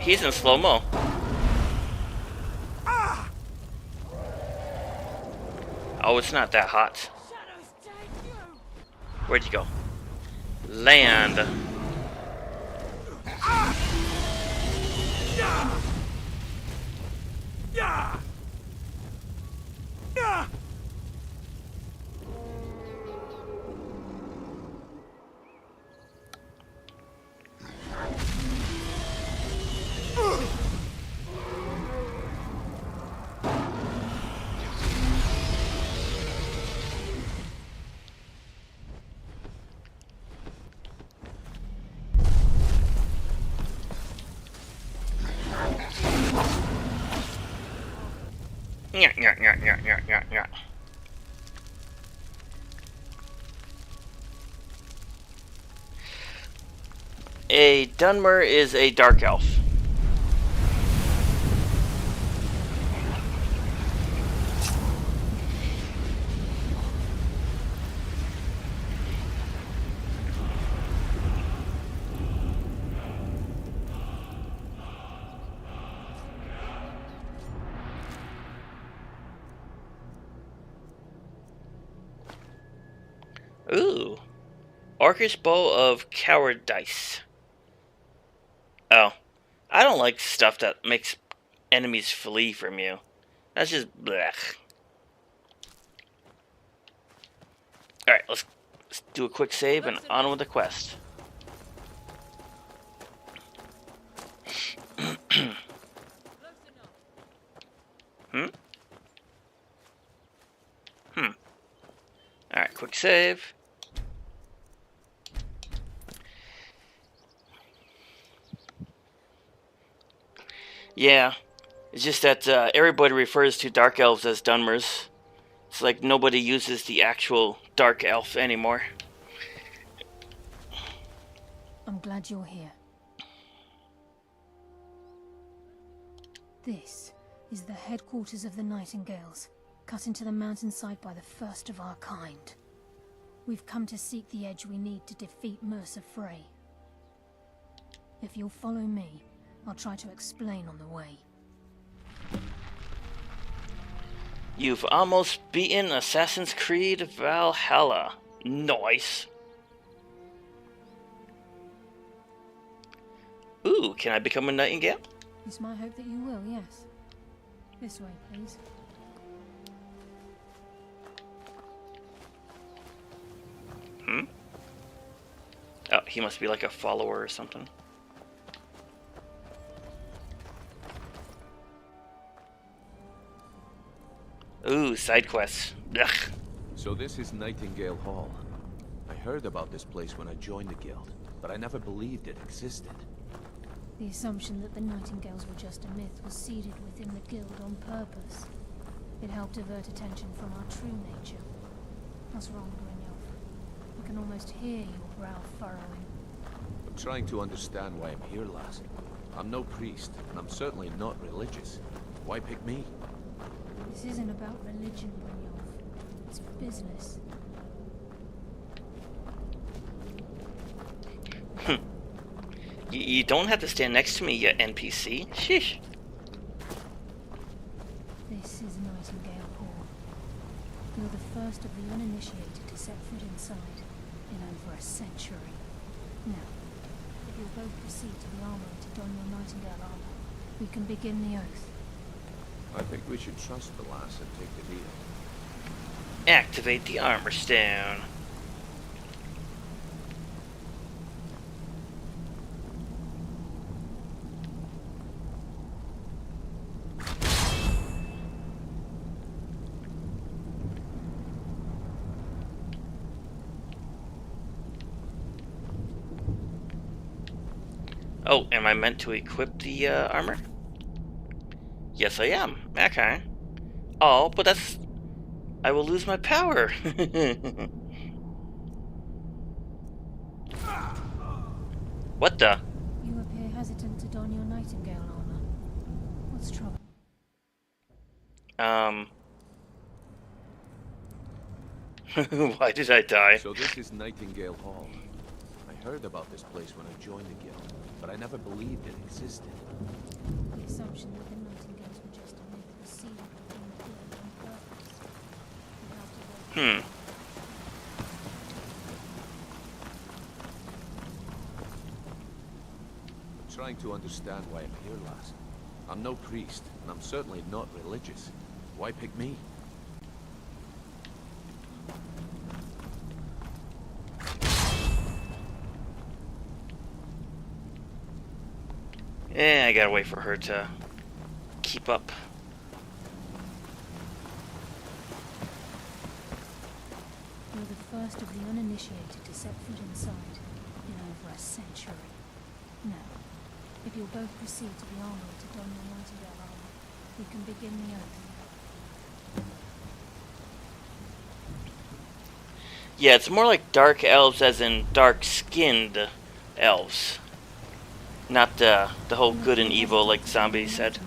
He's in slow-mo. Oh, it's not that hot. Where'd you go? Land. Yeah. A Dunmer is a dark elf. Ooh. Orcish Bow of Cowardice. Oh. I don't like stuff that makes enemies flee from you. That's just blech. Alright, let's do a quick save and on with the quest. Alright, quick save. Yeah, it's just that everybody refers to Dark Elves as Dunmers. Looks like nobody uses the actual dark elf anymore. I'm glad you're here. This is the headquarters of the Nightingales, cut into the mountainside by the first of our kind. We've come to seek the edge we need to defeat Mercer Frey. If you'll follow me, I'll try to explain on the way. You've almost beaten Assassin's Creed Valhalla. Nice. Ooh, can I become a Nightingale? It's my hope that you will, yes. This way, please. Oh, he must be like a follower or something. Ooh, side quests. Ugh. So this is Nightingale Hall. I heard about this place when I joined the guild, but I never believed it existed. The assumption that the Nightingales were just a myth was seeded within the guild on purpose. It helped divert attention from our true nature. What's wrong, Brynjolf? I can almost hear your brow furrowing. I'm trying to understand why I'm here, lass. I'm no priest, and I'm certainly not religious. Why pick me? This isn't about religion, Brynjolf. It's business. You don't have to stand next to me, you NPC. Sheesh. This is Nightingale Hall. You're the first of the uninitiated to set foot inside in over a century. Now, if you'll both proceed to the armory to don your Nightingale armor, we can begin the oath. I think we should trust the lass and take the deal. Activate the armor stone. Oh, am I meant to equip the armor? Yes, I am. Okay. Oh, but that's... I will lose my power. What the? You appear hesitant to don your Nightingale armor. What's trouble? Why did I die? So this is Nightingale Hall. I heard about this place when I joined the guild, but I never believed it existed. The assumption that the Nightingales were just a myth was seeded within the guild on purpose. It helped divert I'm trying to understand why I'm here, lass. I'm no priest, and I'm certainly not religious. Why pick me? I gotta wait for her to keep up. You're the first of the uninitiated to set foot inside in over a century. Now, if you'll both proceed to the armory to don your Nightingale armor, we can begin the oath. Yeah, it's more like dark elves as in dark-skinned elves. Not the whole good and evil like Zombie said.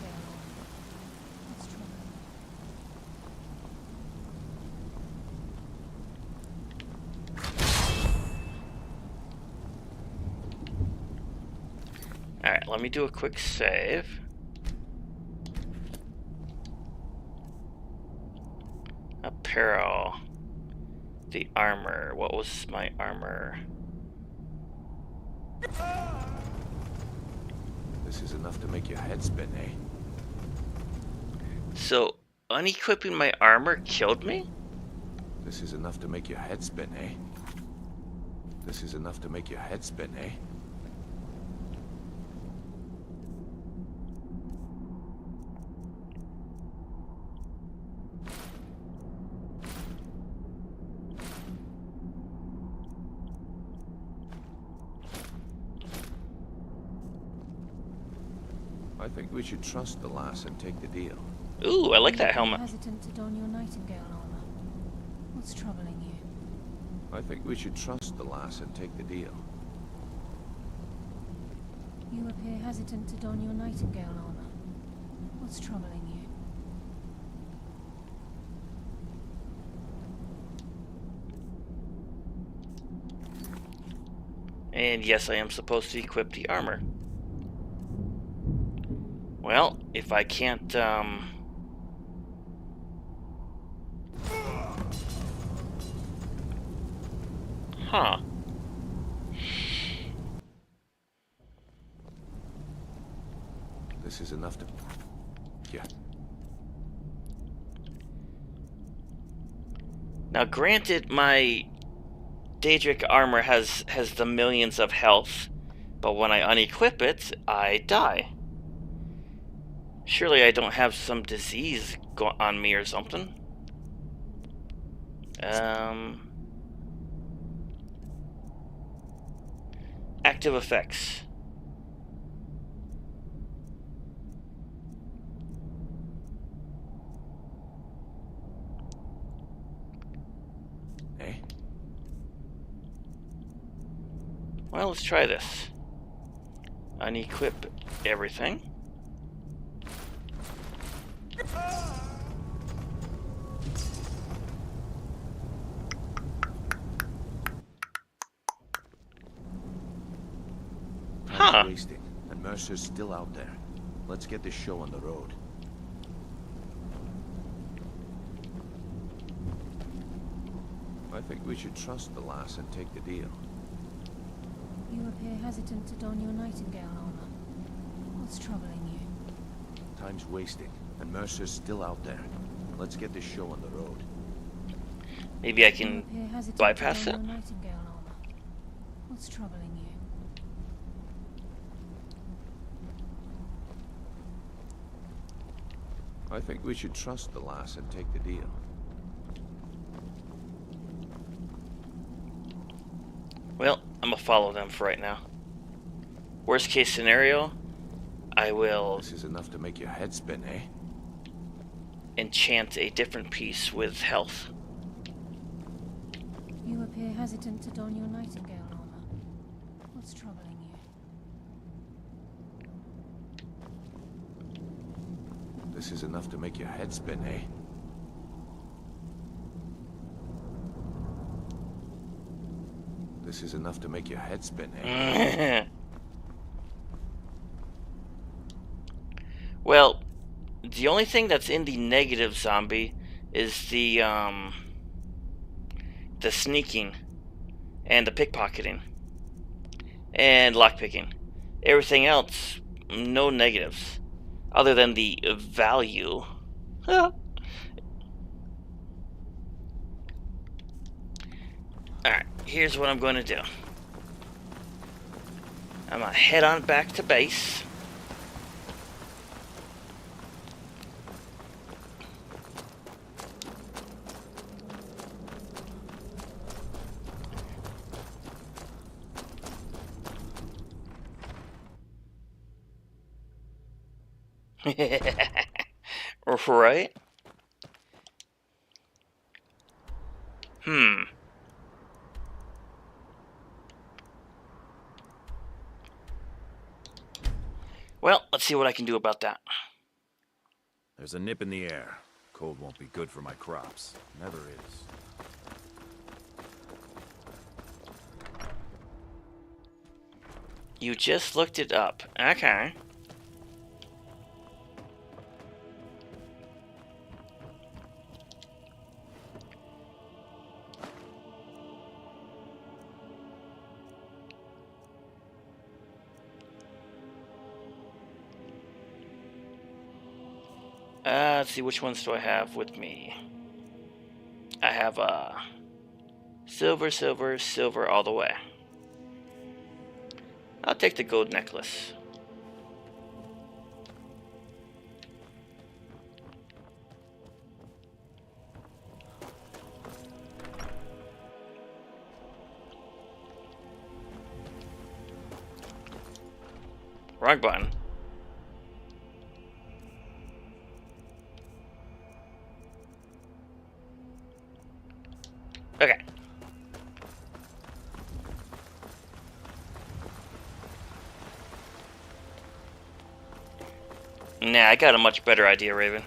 Alright, let me do a quick save. Apparel. The armor. What was my armor? This is enough to make your head spin, eh? So, unequipping my armor killed me? This is enough to make your head spin, eh? This is enough to make your head spin, eh? I think we should trust the lass and take the deal. Ooh, I like that helmet. Hesitant to don your Nightingale armor. What's troubling you? I think we should trust the lass and take the deal. You appear hesitant to don your nightingale armor. What's troubling you? And yes, I am supposed to equip the armor. Well, if I can't, Huh. This is enough to... Yeah. Now, granted, my Daedric armor has the millions of health, but when I unequip it, I die. Surely I don't have some disease on me or something. Active effects. Eh? Well, let's try this. Unequip everything. Time's wasting, and Mercer's still out there. Let's get this show on the road. I think we should trust the lass and take the deal. You appear hesitant to don your nightingale armor. What's troubling you? Time's wasting, and Mercer's still out there. Let's get this show on the road. Maybe I can bypass it. Nightingale armor. What's troubling you? I think we should trust the lass and take the deal. Well, I'm gonna follow them for right now. Worst case scenario, I will... This is enough to make your head spin, eh? Enchant a different piece with health. You appear hesitant to don your nightingale armor. What's troubling you? This is enough to make your head spin, eh? This is enough to make your head spin, eh? Well, the only thing that's in the negative zombie is the sneaking and the pickpocketing and lockpicking. Everything else, no negatives, other than the value. Alright, here's what I'm going to do. I'm going to head on back to base. Right? Well, let's see what I can do about that. There's a nip in the air. Cold won't be good for my crops. Never is. You just looked it up. Okay. Let's see, which ones do I have with me? I have silver, silver, silver all the way. I'll take the gold necklace. Wrong button. Nah, I got a much better idea, Raven.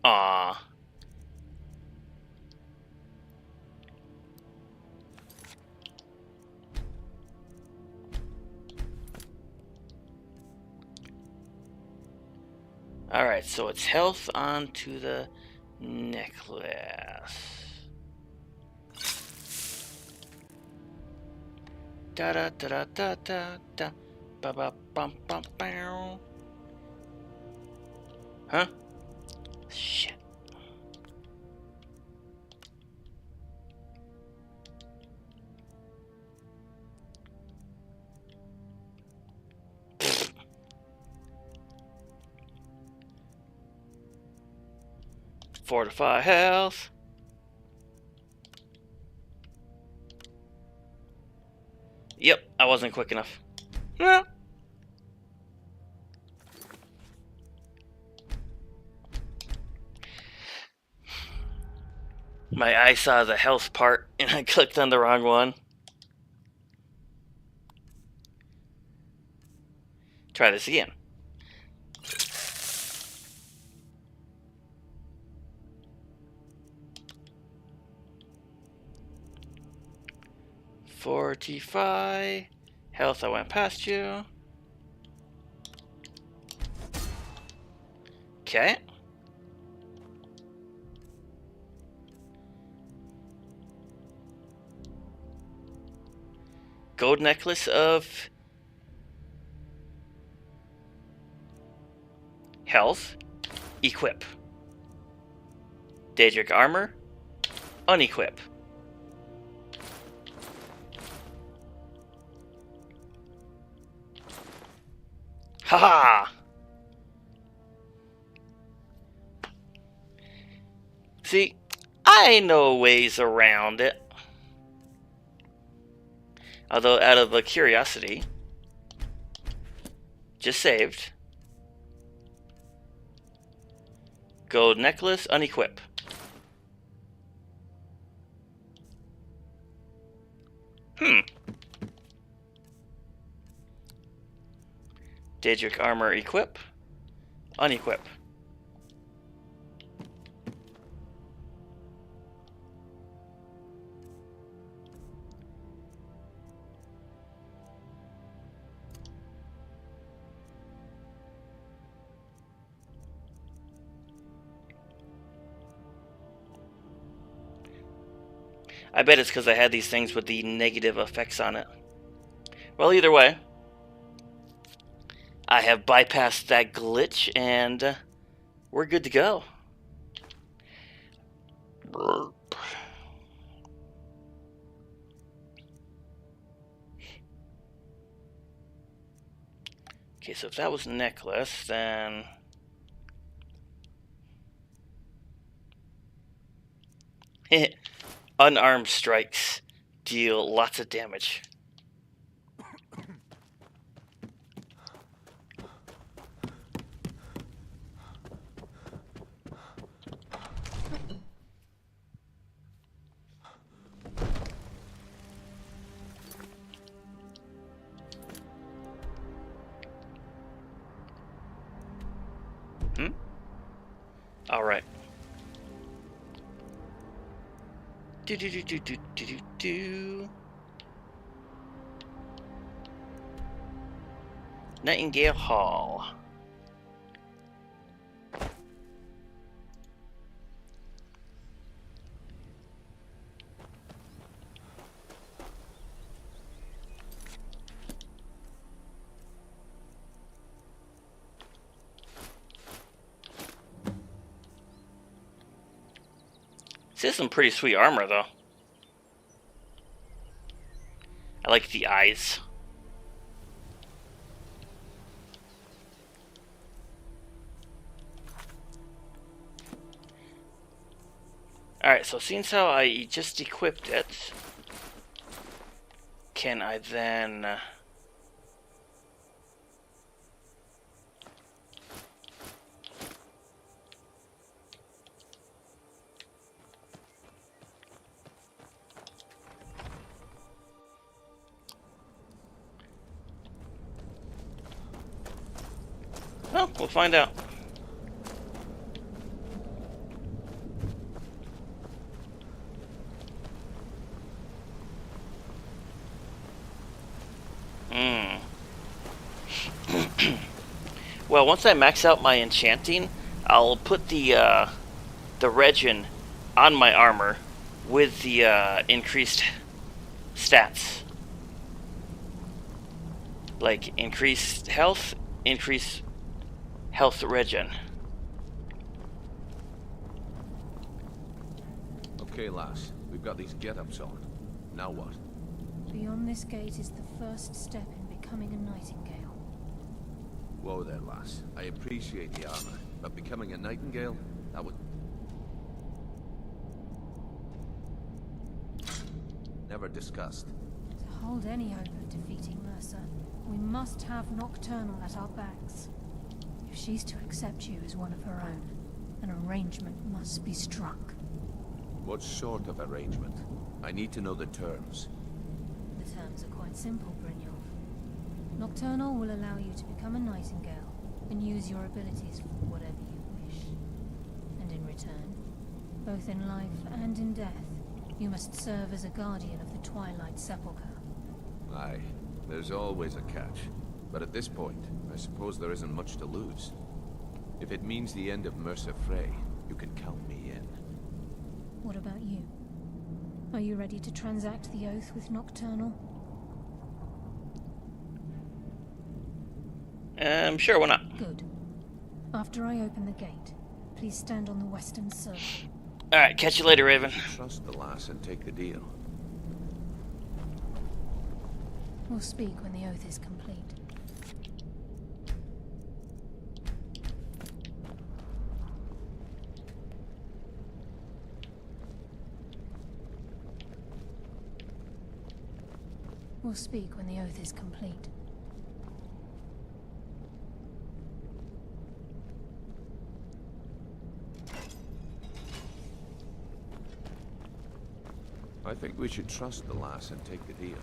Aw. Alright, so it's health onto the necklace. Da da da da da da da ba ba bum bum bow. Huh? Shit. Fortify health. Yep, I wasn't quick enough. Yeah. My eye saw the health part and I clicked on the wrong one. Try this again. Fortify health. I went past you. Okay. Gold necklace of health. Equip. Daedric armor. Unequip. Haha! See, I know ways around it. Although, out of a curiosity, just saved. Gold necklace, unequip. Daedric armor, equip. Unequip. I bet it's because I had these things with the negative effects on it. Well, either way, I have bypassed that glitch and we're good to go. Okay, so if that was necklace, then unarmed strikes deal lots of damage. All right. Do. Nightingale Hall. This is some pretty sweet armor, though. I like the eyes. Alright, so since how I just equipped it, can I then... well, we'll find out. Well, once I max out my enchanting, I'll put the regen on my armor with the increased stats. Like increased health regen. Okay, lass. We've got these get-ups on. Now what? Beyond this gate is the first step in becoming a nightingale. Whoa there, lass. I appreciate the armor, but becoming a nightingale? That would... never discussed. To hold any hope of defeating Mercer, we must have Nocturnal at our backs. If she's to accept you as one of her own, an arrangement must be struck. What sort of arrangement? I need to know the terms. The terms are quite simple, Brynjolf. Nocturnal will allow you to become a nightingale and use your abilities for whatever you wish. And in return, both in life and in death, you must serve as a guardian of the Twilight Sepulchre. Aye, there's always a catch. But at this point, I suppose there isn't much to lose. If it means the end of Mercer Frey, you can count me in. What about you? Are you ready to transact the oath with Nocturnal? Sure, why not? Good. After I open the gate, please stand on the western circle. Alright, catch you later, Raven. Trust the lass and take the deal. We'll speak when the oath is complete. We'll speak when the oath is complete. I think we should trust the lass and take the deal.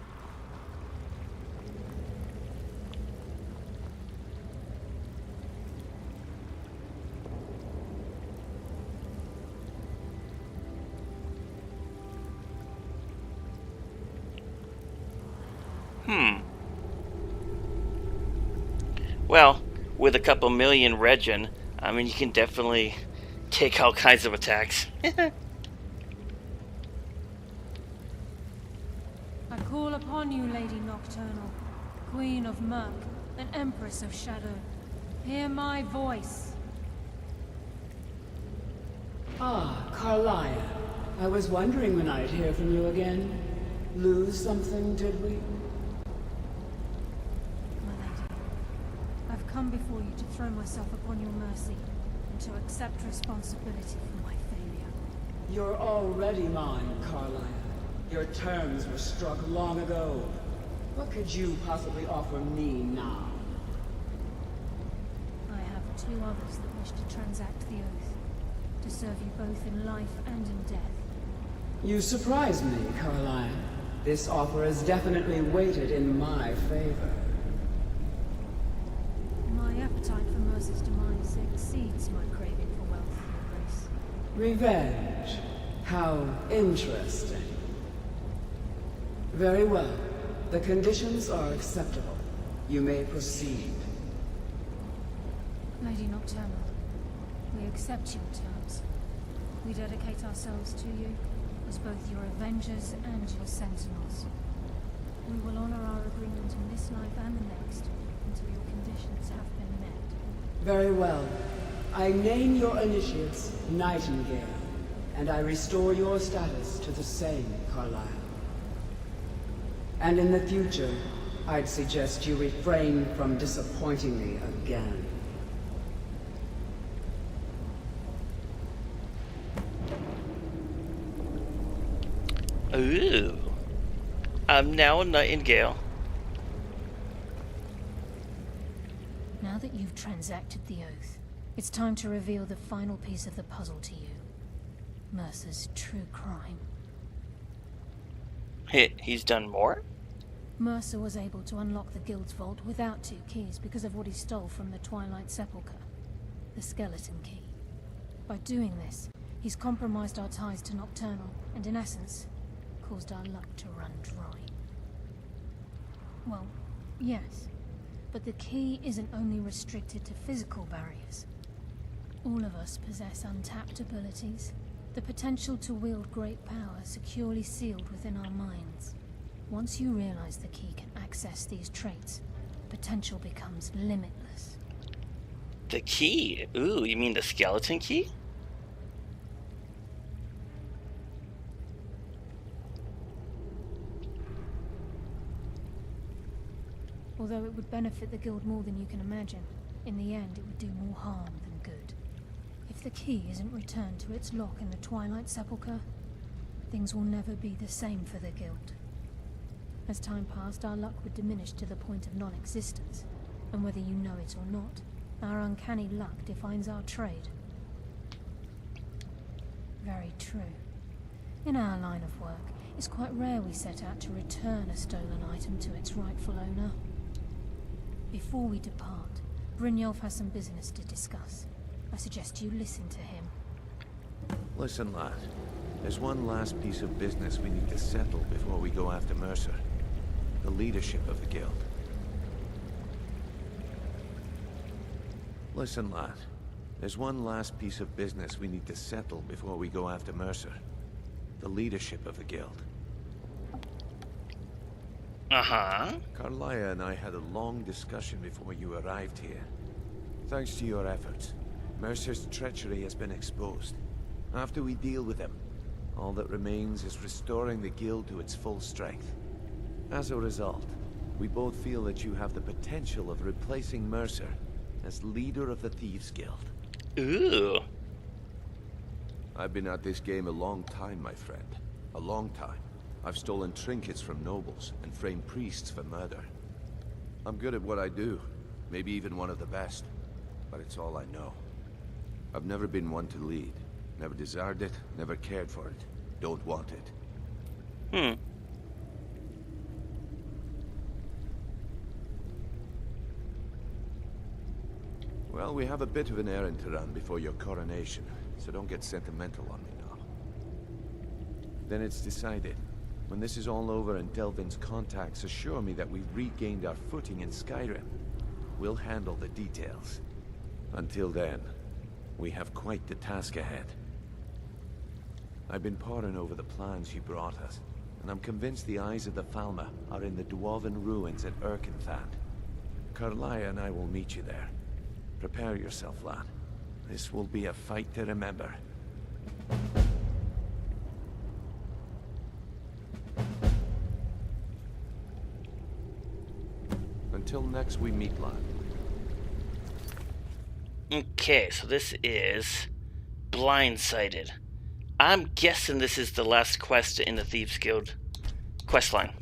Well, with a couple million regen, I mean, you can definitely take all kinds of attacks. I call upon you, Lady Nocturnal, Queen of Murk, and Empress of Shadow. Hear my voice. Ah, Carlia. I was wondering when I'd hear from you again. Lose something, did we? My lady, I've come before you to throw myself upon your mercy, and to accept responsibility for my failure. You're already mine, Carlia. Your terms were struck long ago. What could you possibly offer me now? I have two others that wish to transact the oath, to serve you both in life and in death. You surprise me, Carlia. This offer is definitely weighted in my favor. My appetite for Mercer's demise exceeds my craving for wealth and grace. Revenge. How interesting. Very well. The conditions are acceptable. You may proceed. Lady Nocturnal, we accept your terms. We dedicate ourselves to you as both your avengers and your sentinels. We will honor our agreement in this life and the next until your conditions have been met. Very well. I name your initiates Nightingale, and I restore your status to the same, Carlisle. And in the future, I'd suggest you refrain from disappointing me again. Ooh. I'm now a nightingale. Now that you've transacted the oath, it's time to reveal the final piece of the puzzle to you. Mercer's true crime. He's done more? Mercer was able to unlock the guild's vault without 2 keys because of what he stole from the Twilight Sepulchre. The skeleton key. By doing this, he's compromised our ties to Nocturnal, and in essence, caused our luck to run dry. Well, yes. But the key isn't only restricted to physical barriers. All of us possess untapped abilities, the potential to wield great power securely sealed within our minds. Once you realize the key can access these traits, potential becomes limitless. The key? Ooh, you mean the skeleton key? Although it would benefit the guild more than you can imagine, in the end it would do more harm than good. If the key isn't returned to its lock in the Twilight Sepulchre, things will never be the same for the guild. As time passed, our luck would diminish to the point of non-existence, and whether you know it or not, our uncanny luck defines our trade. Very true. In our line of work, it's quite rare we set out to return a stolen item to its rightful owner. Before we depart, Brynjolf has some business to discuss. I suggest you listen to him. Listen, lad. There's one last piece of business we need to settle before we go after Mercer. The leadership of the guild. Listen, lad. There's one last piece of business we need to settle before we go after Mercer. The leadership of the guild. Uh-huh. Carlia and I had a long discussion before you arrived here. Thanks to your efforts, Mercer's treachery has been exposed. After we deal with him, all that remains is restoring the guild to its full strength. As a result, we both feel that you have the potential of replacing Mercer as leader of the Thieves Guild. Ooh. I've been at this game a long time, my friend. A long time. I've stolen trinkets from nobles and framed priests for murder. I'm good at what I do, maybe even one of the best, but it's all I know. I've never been one to lead. Never desired it, never cared for it. Don't want it. Well, we have a bit of an errand to run before your coronation, so don't get sentimental on me now. Then it's decided. When this is all over and Delvin's contacts assure me that we've regained our footing in Skyrim, we'll handle the details. Until then, we have quite the task ahead. I've been poring over the plans you brought us, and I'm convinced the eyes of the Falmer are in the Dwarven ruins at Erkenthand. Carlia and I will meet you there. Prepare yourself, lad. This will be a fight to remember. Until next we meet, lad. Okay, so this is Blindsided. I'm guessing this is the last quest in the Thieves Guild questline.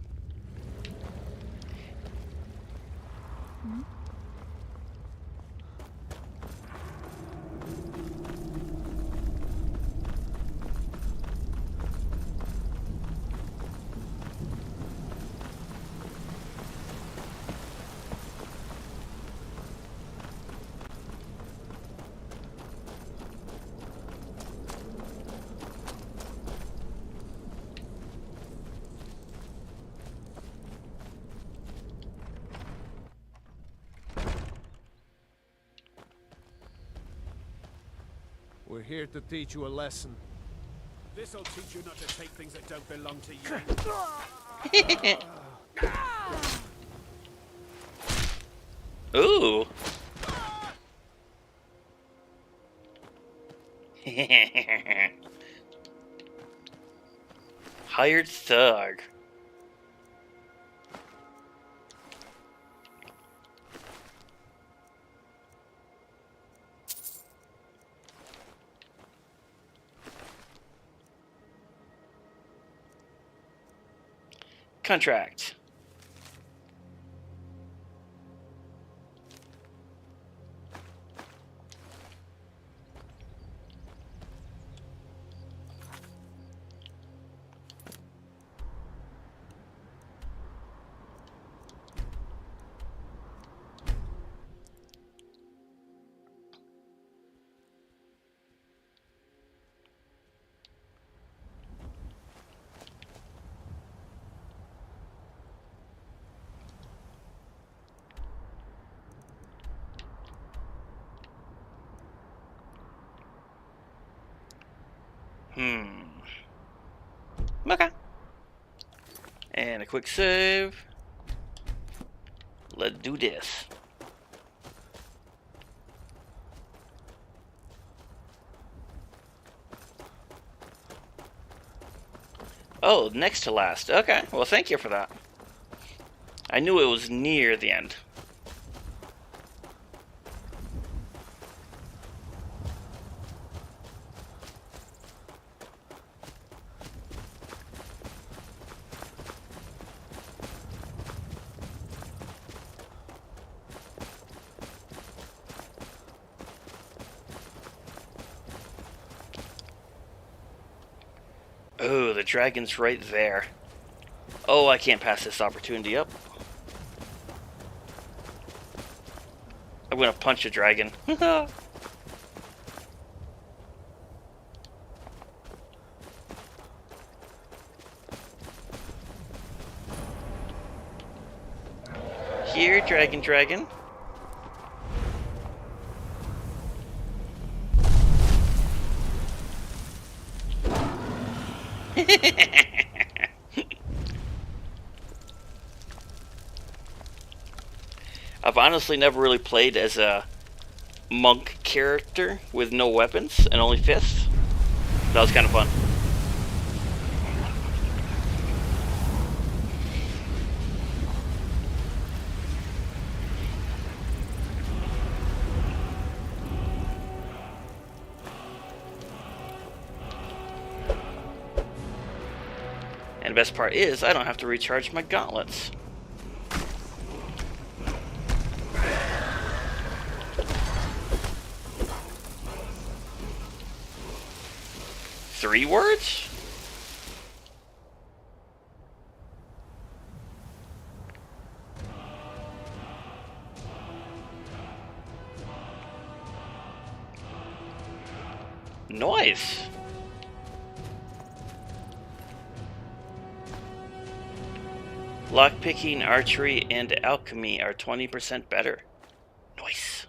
We're here to teach you a lesson. This'll teach you not to take things that don't belong to you. Ooh. Hired thug. Contract. Okay. And a quick save. Let's do this. Oh, next to last. Okay, well thank you for that. I knew it was near the end. Oh, the dragon's right there. Oh, I can't pass this opportunity up. I'm gonna punch a dragon. Here, dragon. I've honestly never really played as a monk character with no weapons and only fists. That was kind of fun. And the best part is, I don't have to recharge my gauntlets. Three words? Nice. Lockpicking, archery, and alchemy are 20% better. Nice.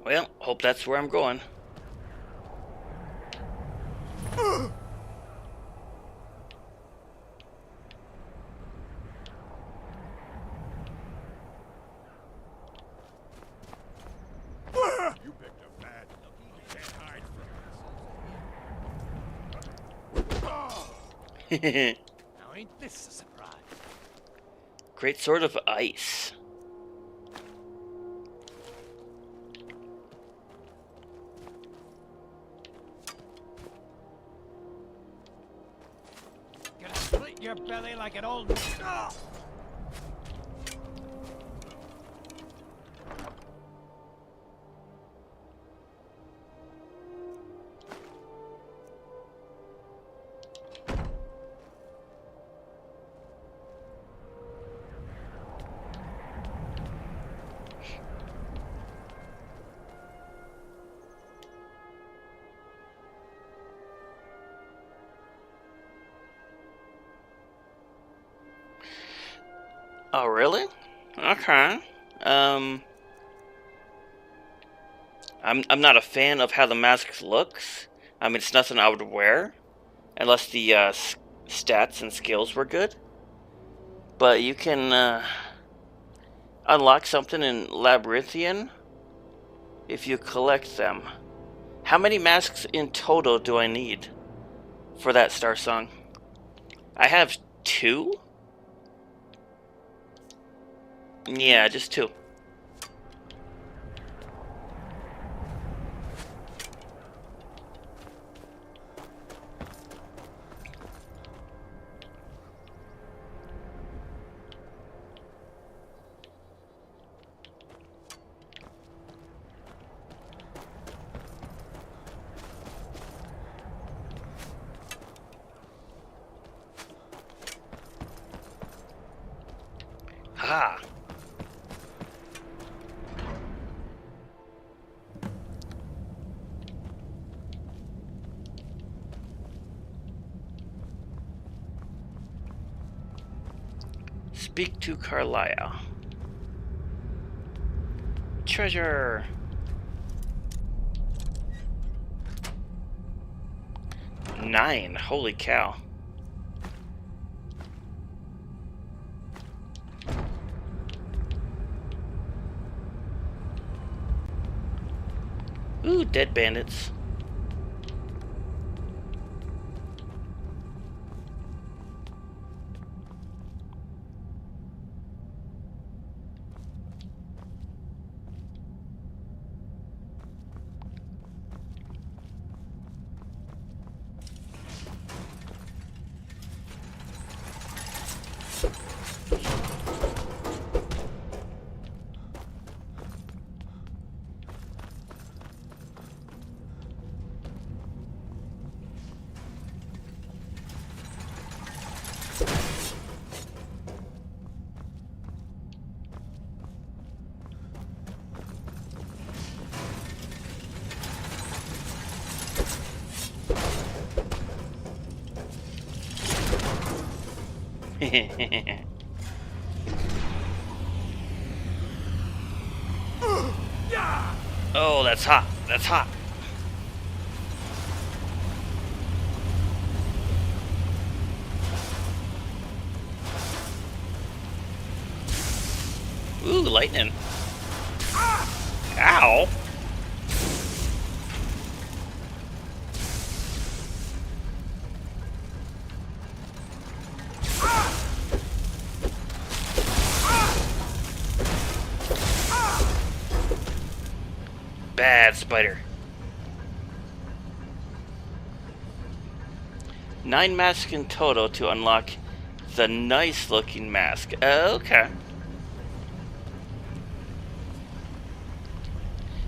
Well, hope that's where I'm going. You picked a bad look. You can't hide from this. Now ain't this a surprise? Great sword of ice. Gonna split your belly like an old... Oh, really? Okay. I'm not a fan of how the mask looks. I mean, it's nothing I would wear, unless the stats and skills were good. But you can unlock something in Labyrinthian if you collect them. How many masks in total do I need for that Star Song? I have 2? Yeah, just 2. Ha! Speak to Carlisle. Treasure! 9, holy cow. Ooh, dead bandits. Oh, that's hot. That's hot. Ooh, lightning. Ow. Bad spider. 9 masks in total to unlock the nice looking mask. Okay.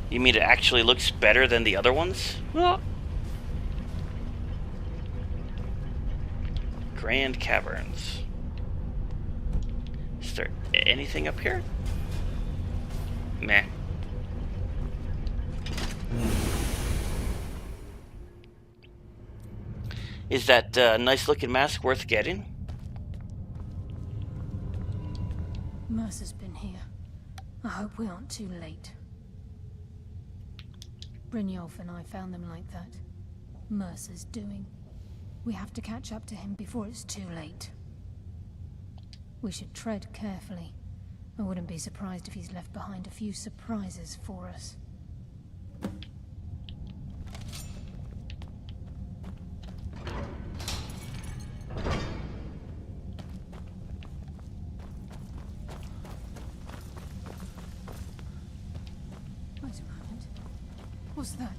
You mean it actually looks better than the other ones? Well. Grand Caverns. Is there anything up here? Meh. Is that nice looking mask worth getting? Mercer's been here. I hope we aren't too late. Brynjolf and I found them like that. Mercer's doing. We have to catch up to him before it's too late. We should tread carefully. I wouldn't be surprised if he's left behind a few surprises for us. Wait a moment. What's that?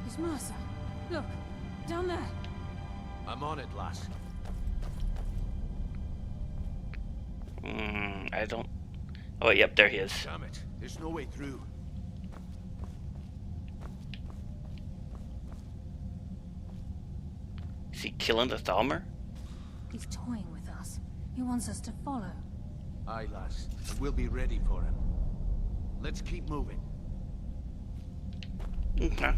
It's Mercer. Look, down there. I'm on it, lass. I don't... Oh, yep, there he is. Damn it. There's no way through. Is he killing the Thalmor? He's toying with us. He wants us to follow. Aye, lass. And we'll be ready for him. Let's keep moving. Okay.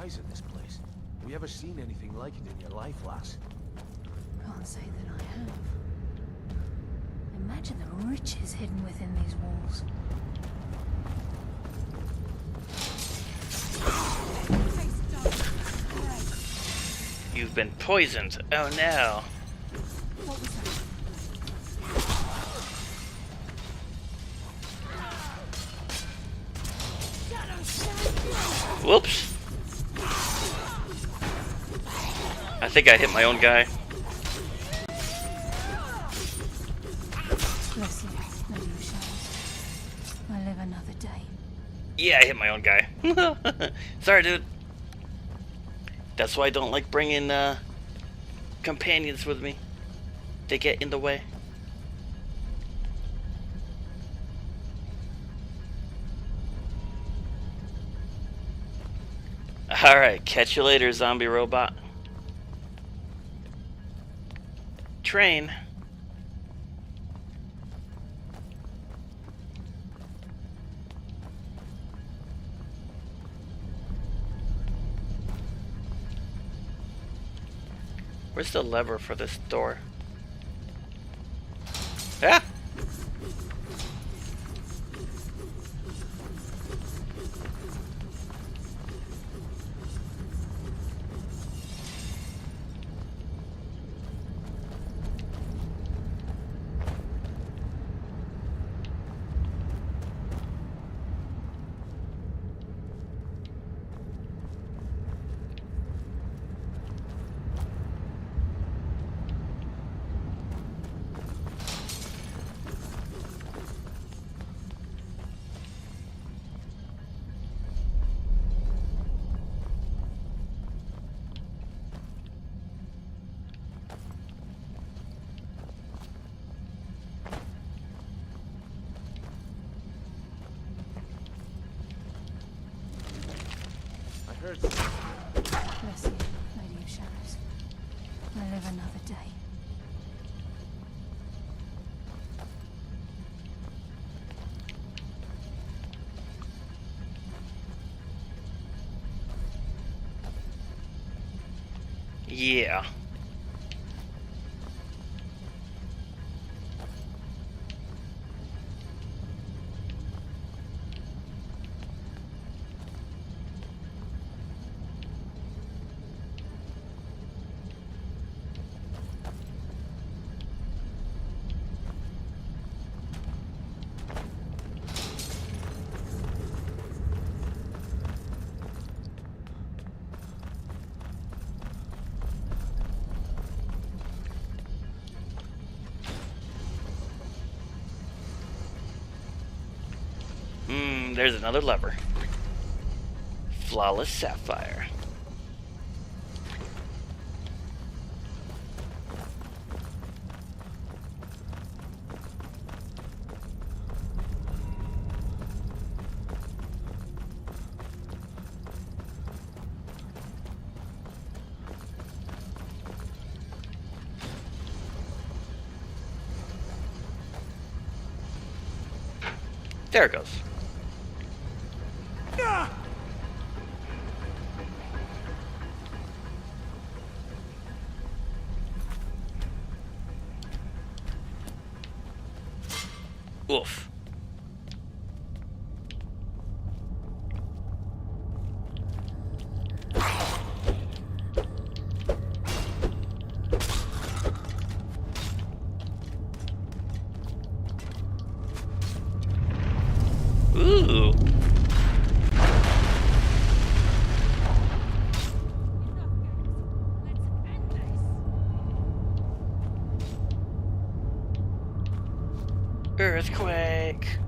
size of this place. Have you ever seen anything like it in your life, lass? Can't say that I have. Imagine the riches hidden within these walls. You've been poisoned. Oh no. What was that? Whoops. I think I hit my own guy. Bless you, Lady of Shadows. I live another day. Yeah, I hit my own guy. Sorry, dude. That's why I don't like bringing companions with me. They get in the way. Alright, catch you later, zombie robot. Train. Where's the lever for this door? Ah! Bless you, Lady of Shadows. I live another day. Yeah. There's another lever. Flawless sapphire. There it goes. Oof. Ooh. Earthquake.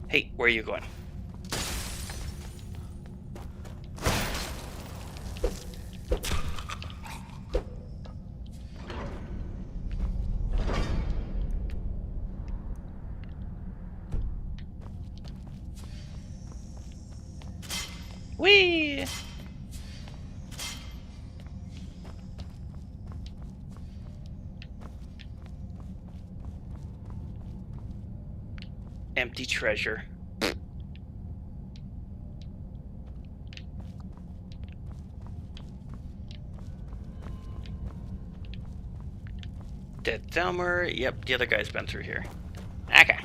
Hey, where are you going? Whee! Empty treasure. Dead Thelmer. Yep, the other guy's been through here. Okay.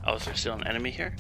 Oh, is there still an enemy here?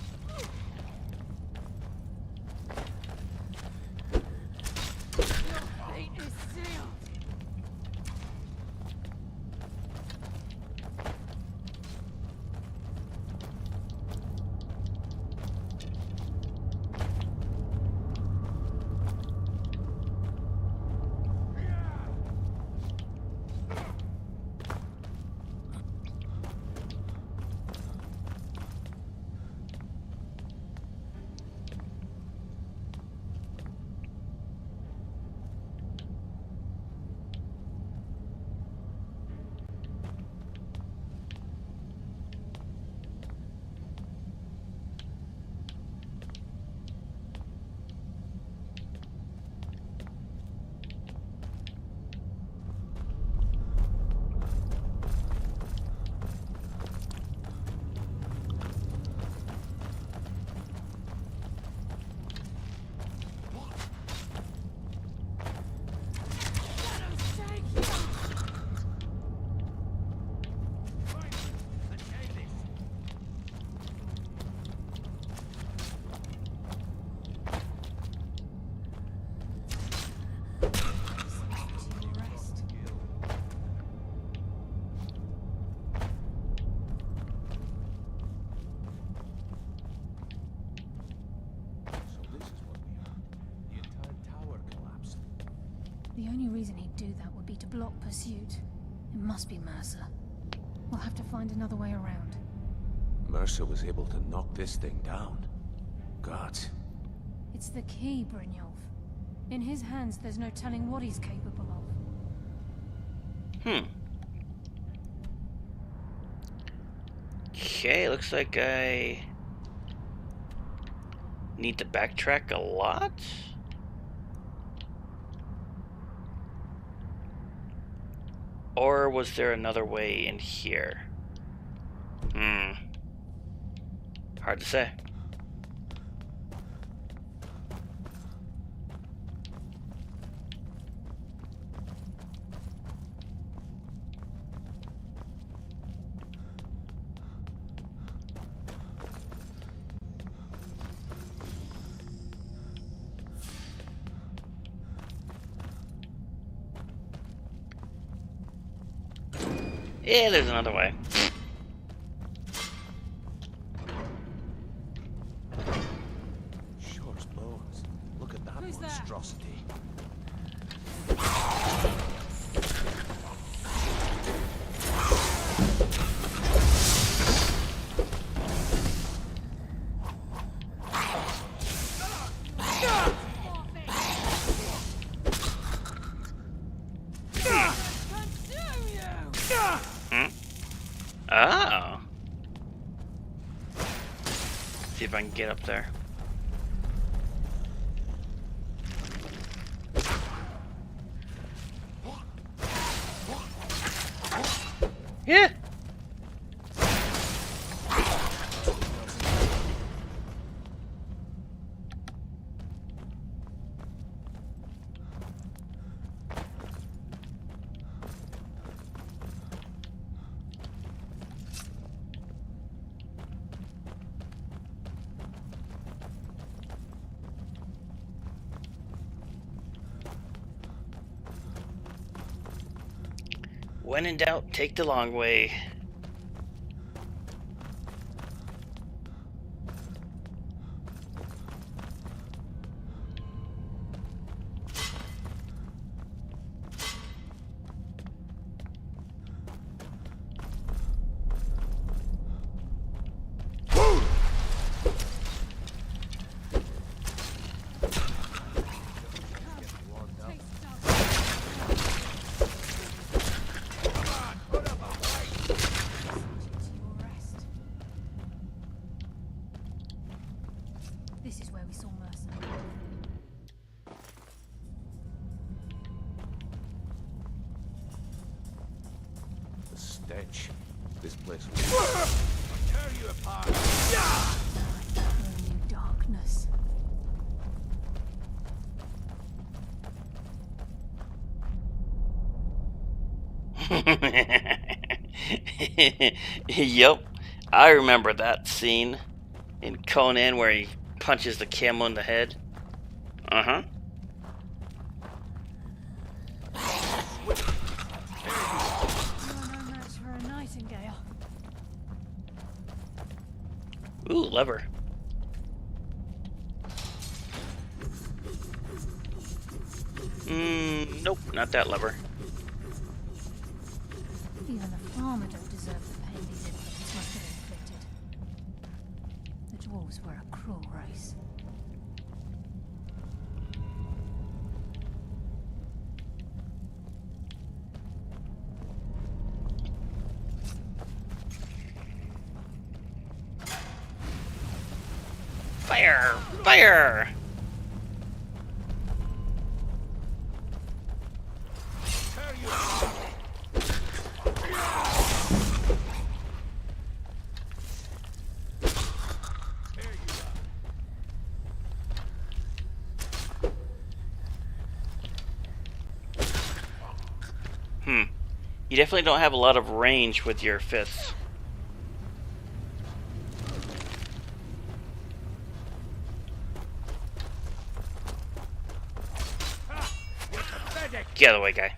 The only reason he'd do that would be to block pursuit. It must be Mercer. We'll have to find another way around. Mercer was able to knock this thing down. God. It's the key, Brynjolf. In his hands, there's no telling what he's capable of. Okay, looks like I need to backtrack a lot. Or was there another way in here? Hard to say. Yeah, there's another way. Sure as bones. Look at that monstrosity. Oh. See if I can get up there. Yeah. When in doubt, take the long way. This is where we saw Mercer. The stench. This place will tear you apart. Only darkness. Yep, I remember that scene in Conan where he punches the camel in the head. Uh-huh. No match for a nightingale. Ooh, lever. Nope, not that lever. Even the farmer don't deserve the pain these infants must have inflicted. The dwarves were a cruel race. Fire! Fire! You definitely don't have a lot of range with your fists. Get out of the way, guy.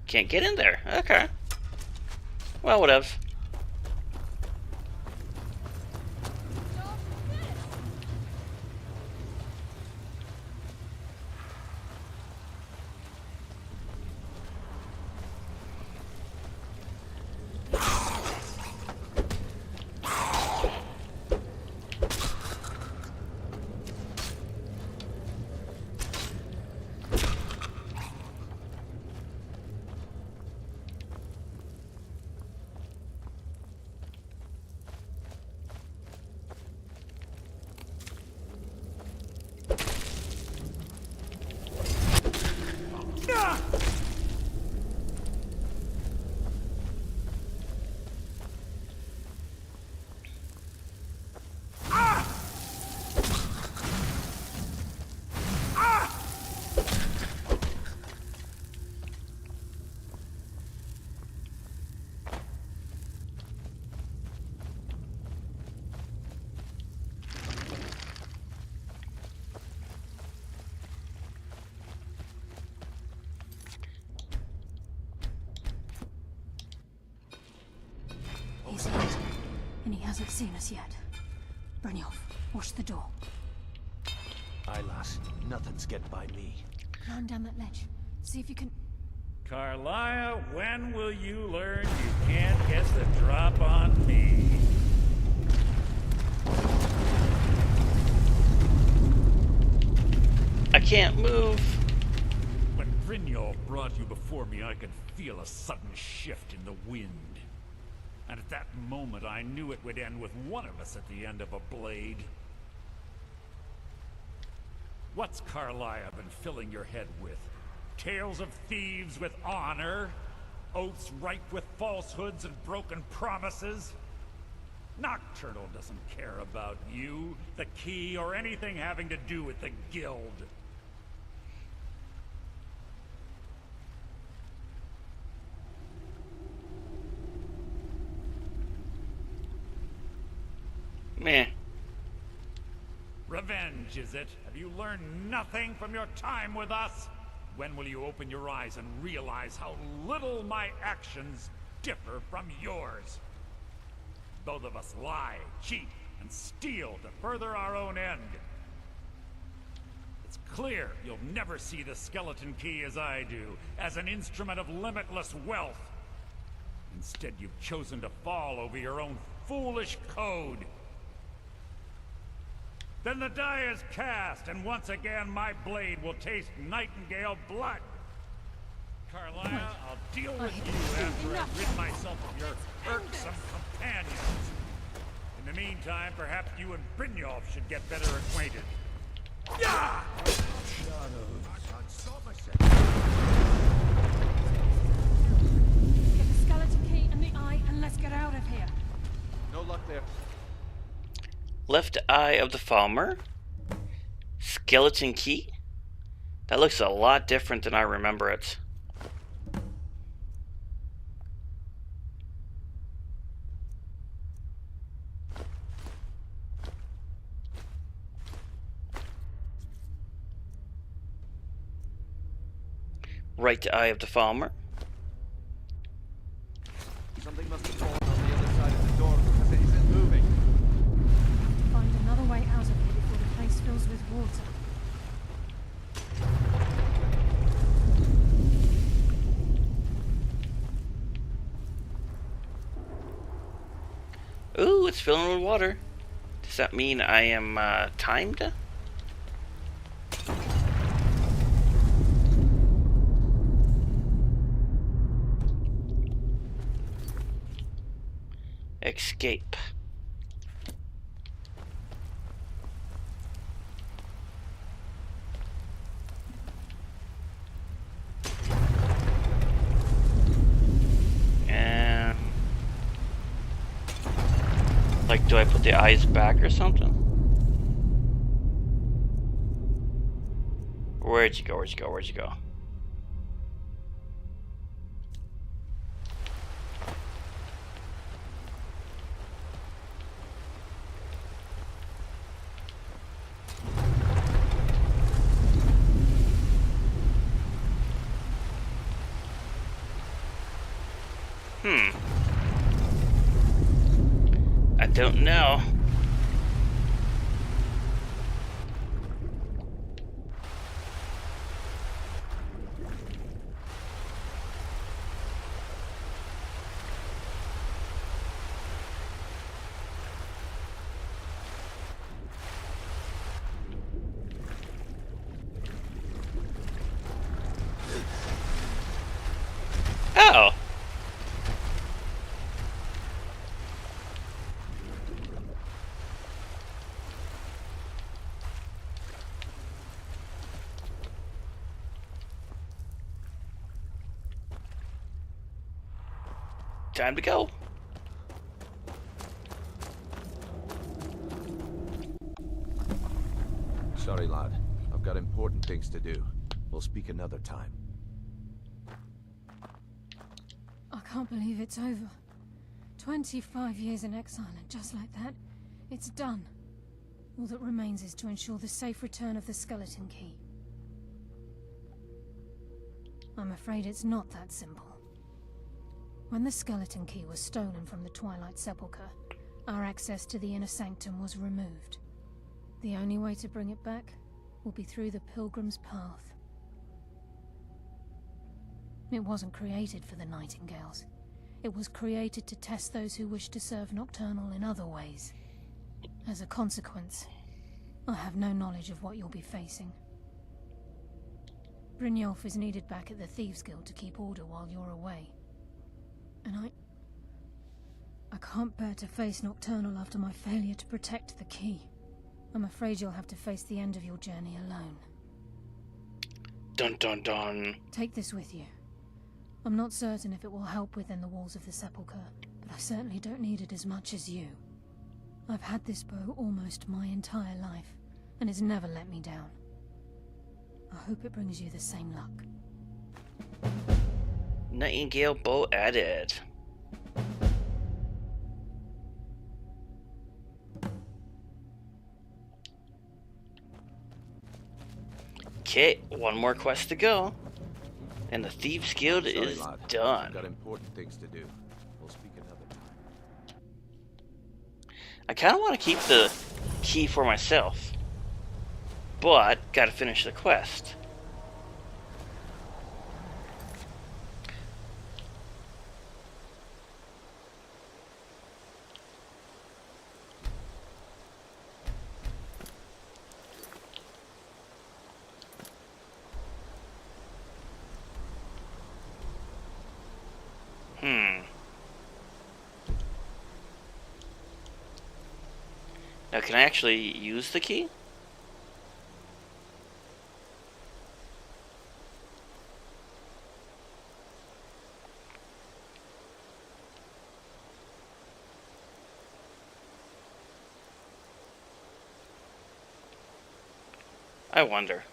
Can't get in there. Okay. Well, whatever. He's hid, and he hasn't seen us yet. Brynjolf, watch the door. Aye, lass. Nothing's getting by me. Climb down that ledge. See if you can... Carlia, when will you learn you can't get the drop on me? I can't move. When Brynjolf brought you before me, I could feel a sudden shift in the wind. And at that moment, I knew it would end with one of us at the end of a blade. What's Carlia been filling your head with? Tales of thieves with honor? Oaths ripe with falsehoods and broken promises? Nocturnal doesn't care about you, the key, or anything having to do with the guild. Meh. Revenge, is it? Have you learned nothing from your time with us? When will you open your eyes and realize how little my actions differ from yours? Both of us lie, cheat, and steal to further our own end. It's clear you'll never see the skeleton key as I do, as an instrument of limitless wealth. Instead, you've chosen to fall over your own foolish code. Then the die is cast, and once again my blade will taste nightingale blood. Carlisle, I'll deal with you after I've rid myself of your irksome companions. In the meantime, perhaps you and Brynjolf should get better acquainted. Yeah! Get the skeleton key and the eye, and let's get out of here. No luck there. Left eye of the Falmer. Skeleton key? That looks a lot different than I remember it. Right eye of the Falmer. Something must have fallen on the other side of the door because it isn't moving. Find another way out of here before the place fills with water. Ooh, it's filling with water. Does that mean I am timed? Escape. And like, do I put the eyes back or something? Where'd you go? Where'd you go? Where'd you go? I don't know. Oh. Time to go. Sorry, lad. I've got important things to do. We'll speak another time. I can't believe it's over. 25 years in exile, and just like that, it's done. All that remains is to ensure the safe return of the skeleton key. I'm afraid it's not that simple. When the skeleton key was stolen from the Twilight Sepulchre, our access to the inner sanctum was removed. The only way to bring it back will be through the Pilgrim's Path. It wasn't created for the Nightingales. It was created to test those who wish to serve Nocturnal in other ways. As a consequence, I have no knowledge of what you'll be facing. Brynjolf is needed back at the Thieves Guild to keep order while you're away. And I can't bear to face Nocturnal after my failure to protect the key. I'm afraid you'll have to face the end of your journey alone. Dun dun dun. Take this with you. I'm not certain if it will help within the walls of the Sepulchre, but I certainly don't need it as much as you. I've had this bow almost my entire life, and it's never let me down. I hope it brings you the same luck. Nightingale bow added. Okay, one more quest to go. And the Thieves Guild is lad. done. I've got important things to do. We'll speak another time. I kind of want to keep the key for myself, but gotta finish the quest. can I actually use the key? I wonder.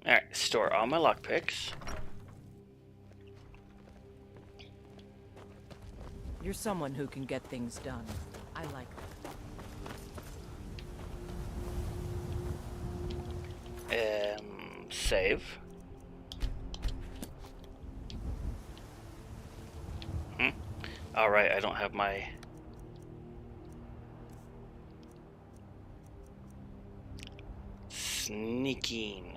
Alright, store all my lockpicks. You're someone who can get things done. I like that. Save. Alright, I don't have my... Sneaking.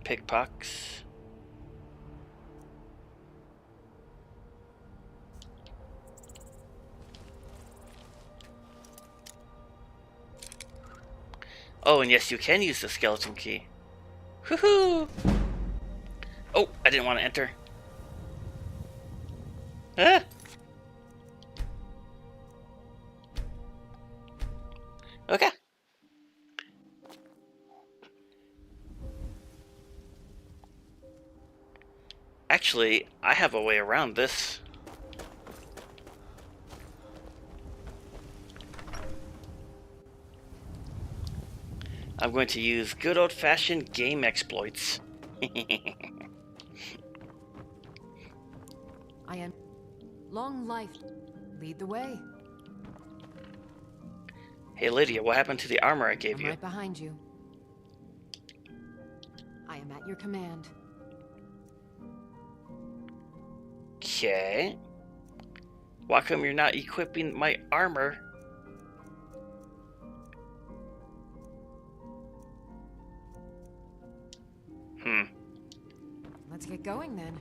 Pickpox. Oh, and yes, you can use the skeleton key. Woohoo! Oh, I didn't want to enter. Ah! Okay. Actually, I have a way around this. I'm going to use good old-fashioned game exploits. I am... Long life. Lead the way. Hey Lydia, what happened to the armor I gave I'm you? right behind you. I am at your command. Okay. Why come you're not equipping my armor? Let's get going then.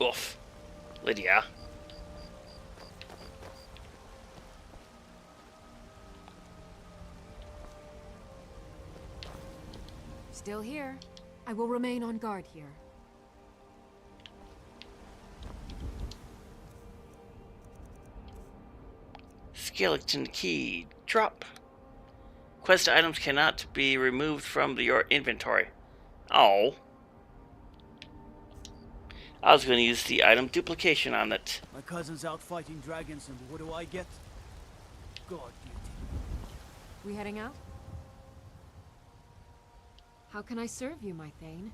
Oof. Lydia. Still here. I will remain on guard here. Skeleton key. Drop. Quest items cannot be removed from your inventory. Oh. I was going to use the item duplication on it. My cousin's out fighting dragons, and what do I get? God beauty. We heading out? How can I serve you, my Thane?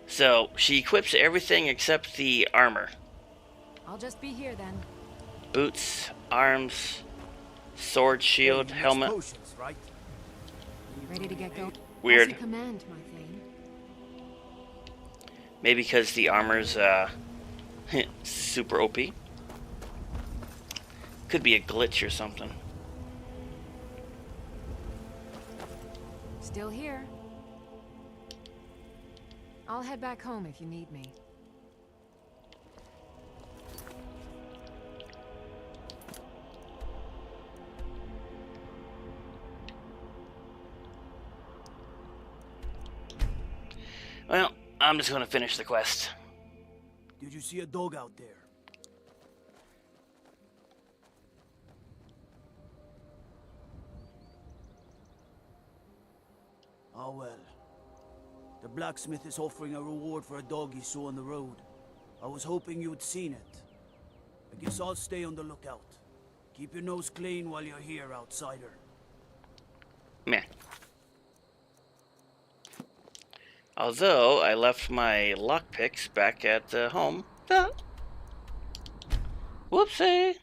So, she equips everything except the armor. I'll just be here then. Boots, arms, sword, shield, helmet. Potions, right? Ready to get going? Weird. As you command, my Thane. Maybe because the armor's super OP. Could be a glitch or something. Still here. I'll head back home if you need me. Well, I'm just going to finish the quest. Did you see a dog out there? Oh well. The blacksmith is offering a reward for a dog he saw on the road. I was hoping you'd seen it. I guess I'll stay on the lookout. Keep your nose clean while you're here, outsider. Meh. Although I left my lockpicks back at home. Ah. Whoopsie.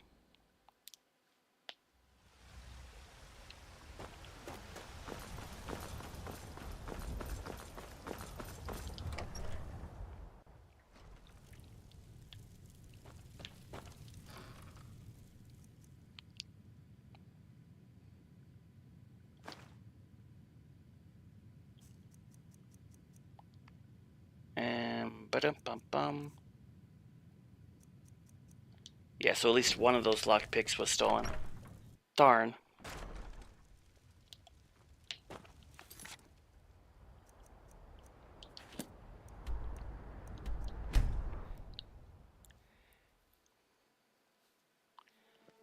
Ba-dum-bum-bum. Yeah, so at least one of those lockpicks was stolen. Darn.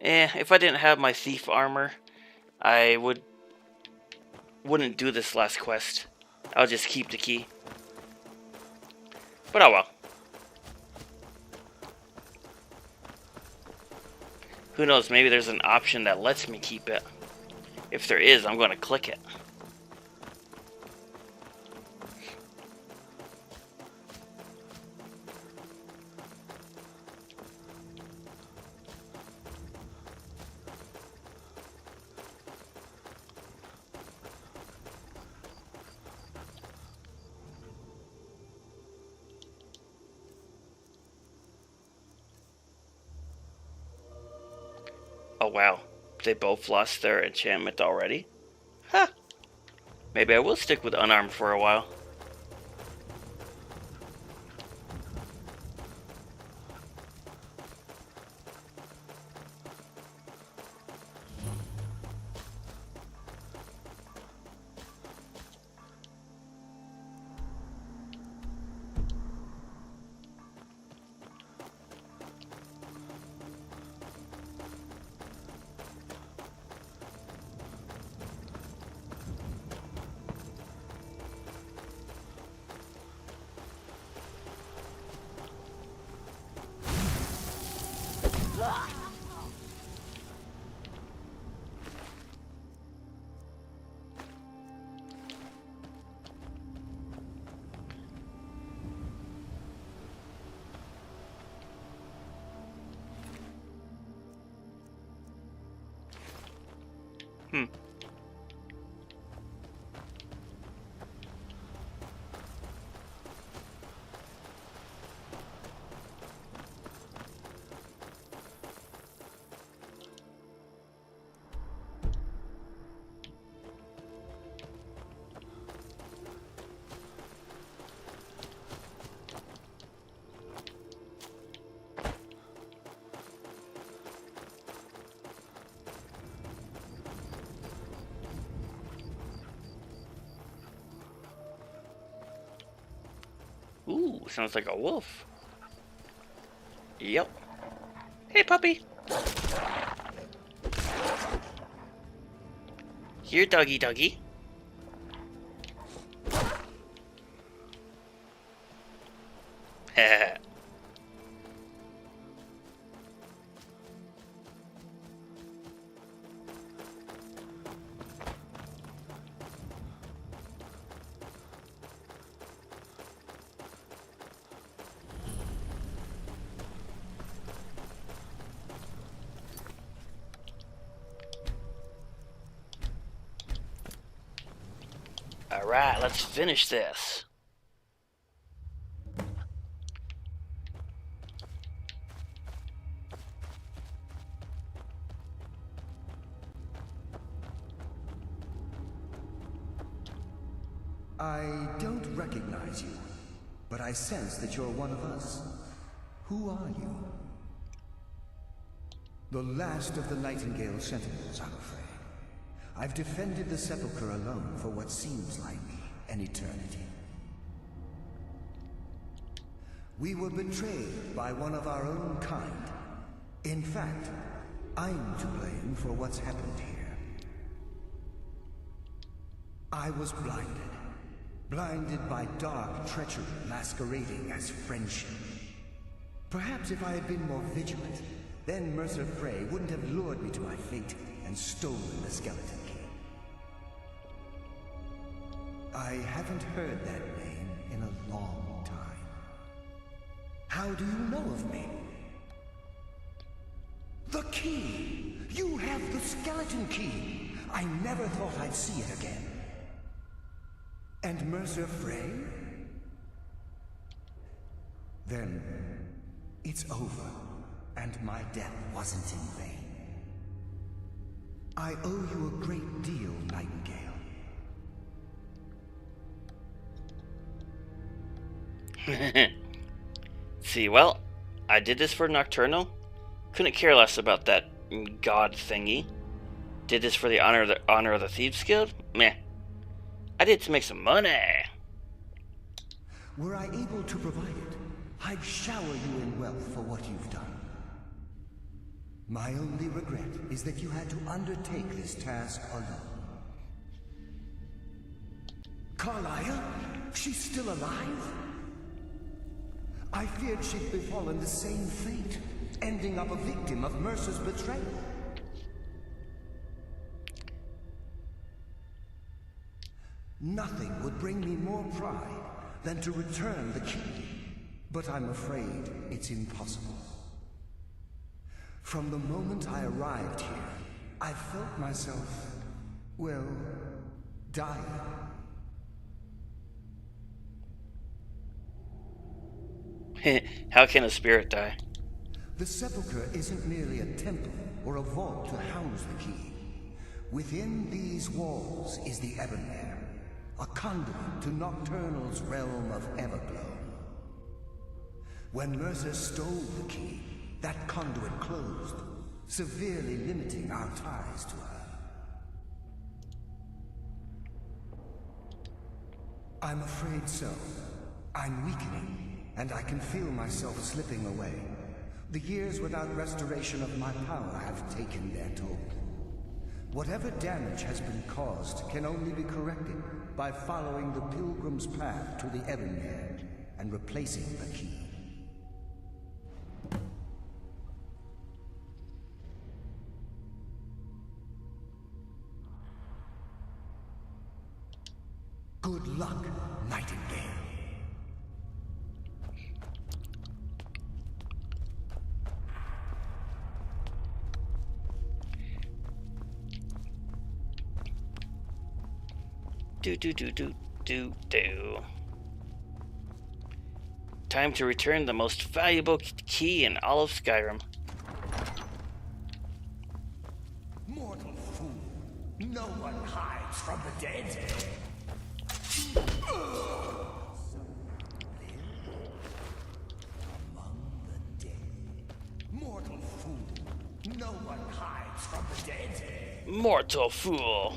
If I didn't have my thief armor, I wouldn't do this last quest. I'll just keep the key. But oh well. Who knows, maybe there's an option that lets me keep it. If there is, I'm going to click it. Oh wow, they both lost their enchantment already? Huh. Maybe I will stick with unarmed for a while. Ooh, sounds like a wolf. Yep. Hey, puppy. Here, doggy doggy. Heh. Alright, let's finish this. I don't recognize you, but I sense that you're one of us. Who are you? The last of the Nightingale Sentinels, I'm afraid. I've defended the Sepulchre alone for what seems like an eternity. We were betrayed by one of our own kind. In fact, I'm to blame for what's happened here. I was blinded. Blinded by dark treachery masquerading as friendship. Perhaps if I had been more vigilant, then Mercer Frey wouldn't have lured me to my fate and stolen the skeleton key. I haven't heard that name in a long time. How do you know of me? The key! You have the skeleton key! I never thought I'd see it again. And Mercer Frey? Then, it's over, and my death wasn't in vain. I owe you a great deal, Nightingale. See, well, I did this for Nocturnal. Couldn't care less about that god thingy. Did this for the honor of the Thieves Guild? Meh. I did it to make some money. Were I able to provide it, I'd shower you in wealth for what you've done. My only regret is that you had to undertake this task alone. Carlyle? She's still alive? I feared she'd befallen the same fate, ending up a victim of Mercer's betrayal. Nothing would bring me more pride than to return the key, but I'm afraid it's impossible. From the moment I arrived here, I felt myself, well, dying. How can a spirit die? The sepulchre isn't merely a temple or a vault to house the key. Within these walls is the Ebonmere, a conduit to Nocturnal's realm of Everglow. When Mercer stole the key, that conduit closed, severely limiting our ties to her. I'm afraid so. I'm weakening, and I can feel myself slipping away. The years without restoration of my power have taken their toll. Whatever damage has been caused can only be corrected by following the Pilgrim's path to the Ebonmere and replacing the key. Good luck, Nightingale. Do. Time to return the most valuable key in all of Skyrim. Mortal fool! No one hides from the dead! Among the dead. Mortal fool! No one hides from the dead! Mortal fool!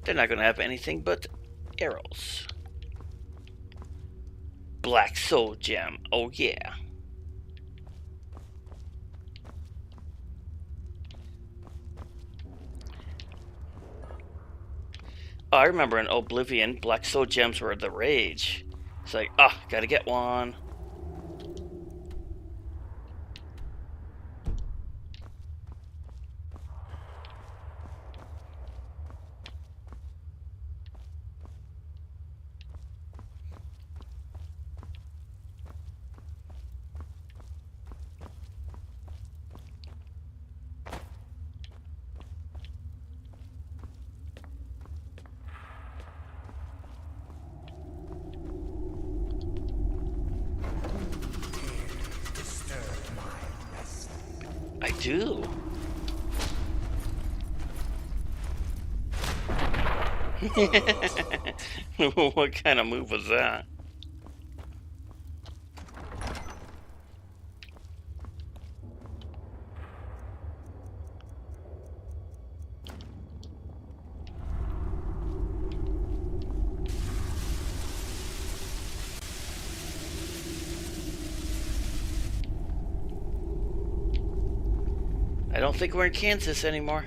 They're not gonna have anything but arrows. Black soul gem, oh yeah. Oh, I remember in Oblivion, black soul gems were the rage. It's like, gotta get one. I do. What kind of move was that? I don't think we're in Kansas anymore.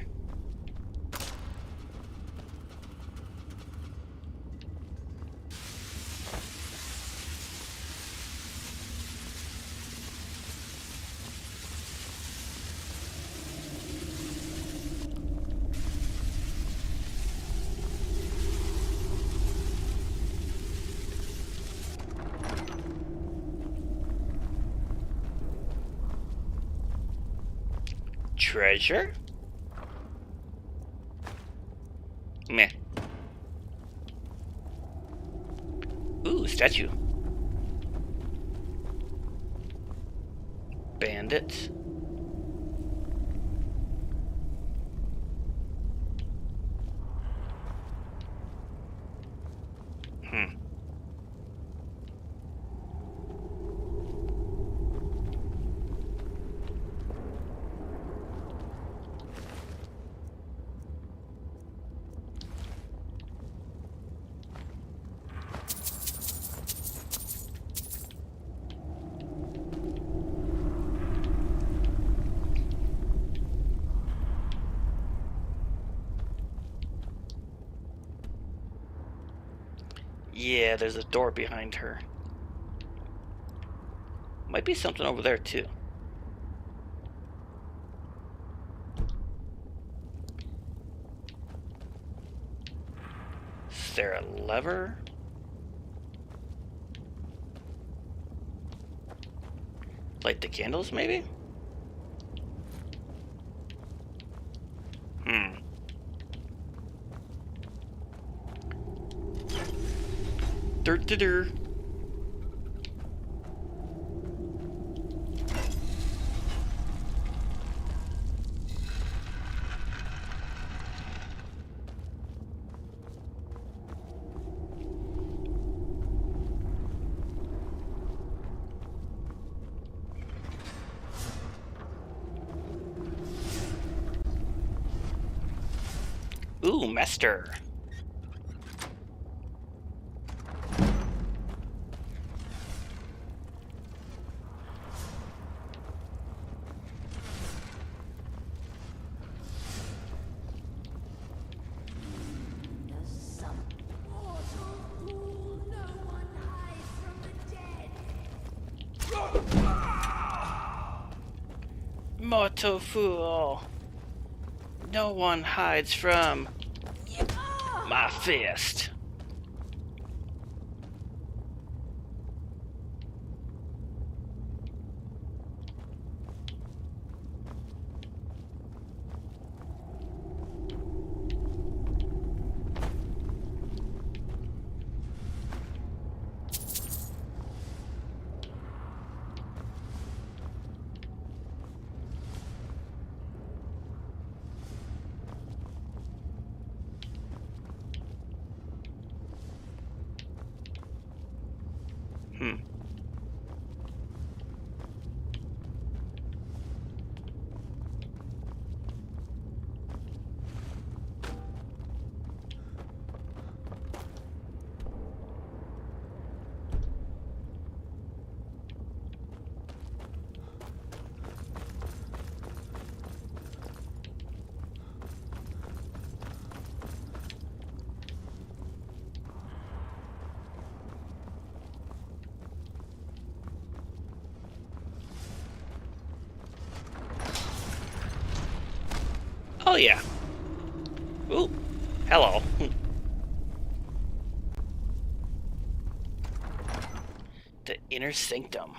Treasure? Meh. Ooh, statue. Bandits. Yeah, there's a door behind her. Might be something over there too. Is there a lever? Light the candles, maybe? Dur. Ooh, master. Mortal fool. No one hides from my fist. Oh yeah. Ooh, hello. The inner sanctum.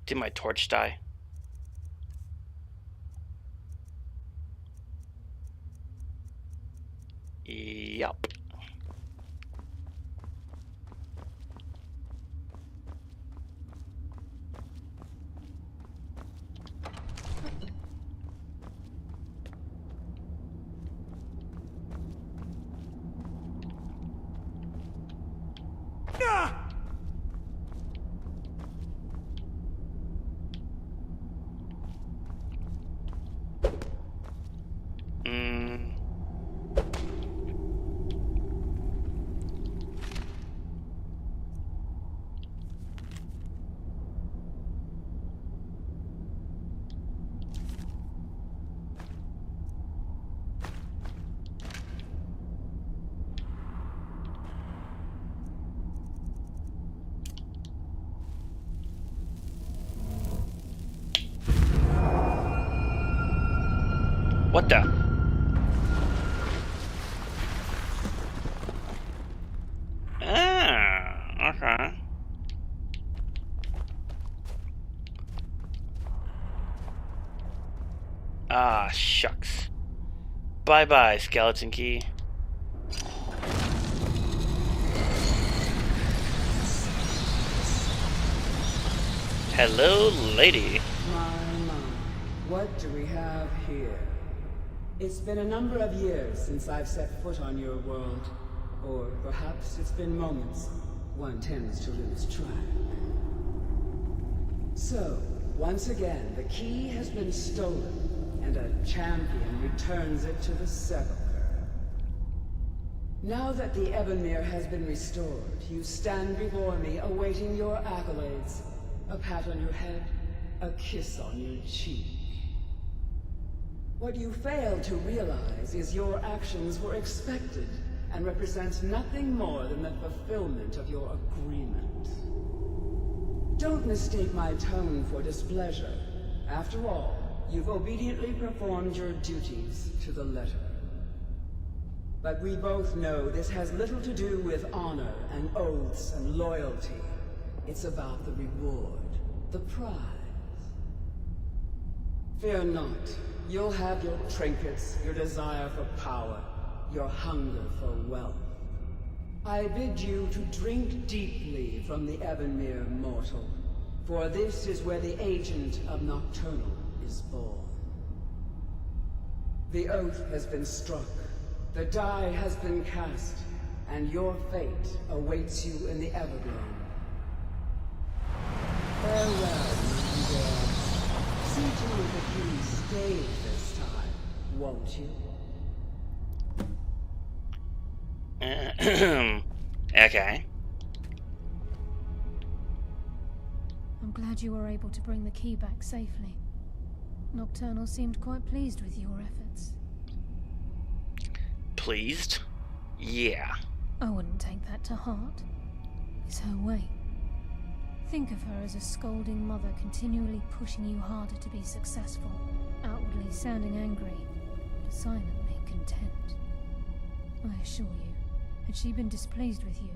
Did my torch die? Yup. What the? Ah, okay. Ah, shucks. Bye-bye, skeleton key. Hello, lady. My. What do we have here? It's been a number of years since I've set foot on your world. Or perhaps it's been moments. One tends to lose track. So, once again, the key has been stolen, and a champion returns it to the sepulchre. Now that the Ebonmere has been restored, you stand before me awaiting your accolades. A pat on your head, a kiss on your cheek. What you fail to realize is your actions were expected and represent nothing more than the fulfillment of your agreement. Don't mistake my tone for displeasure. After all, you've obediently performed your duties to the letter. But we both know this has little to do with honor and oaths and loyalty. It's about the reward, the prize. Fear not. You'll have your trinkets, your desire for power, your hunger for wealth. I bid you to drink deeply from the Ebonmere mortal, for this is where the agent of Nocturnal is born. The oath has been struck, the die has been cast, and your fate awaits you in the Everglow. Farewell, Nightingale. See to it that you stay this time, won't you? Okay. I'm glad you were able to bring the key back safely. Nocturnal seemed quite pleased with your efforts. Pleased? Yeah. I wouldn't take that to heart. It's her way. Think of her as a scolding mother continually pushing you harder to be successful, outwardly sounding angry, but silently content. I assure you, had she been displeased with you,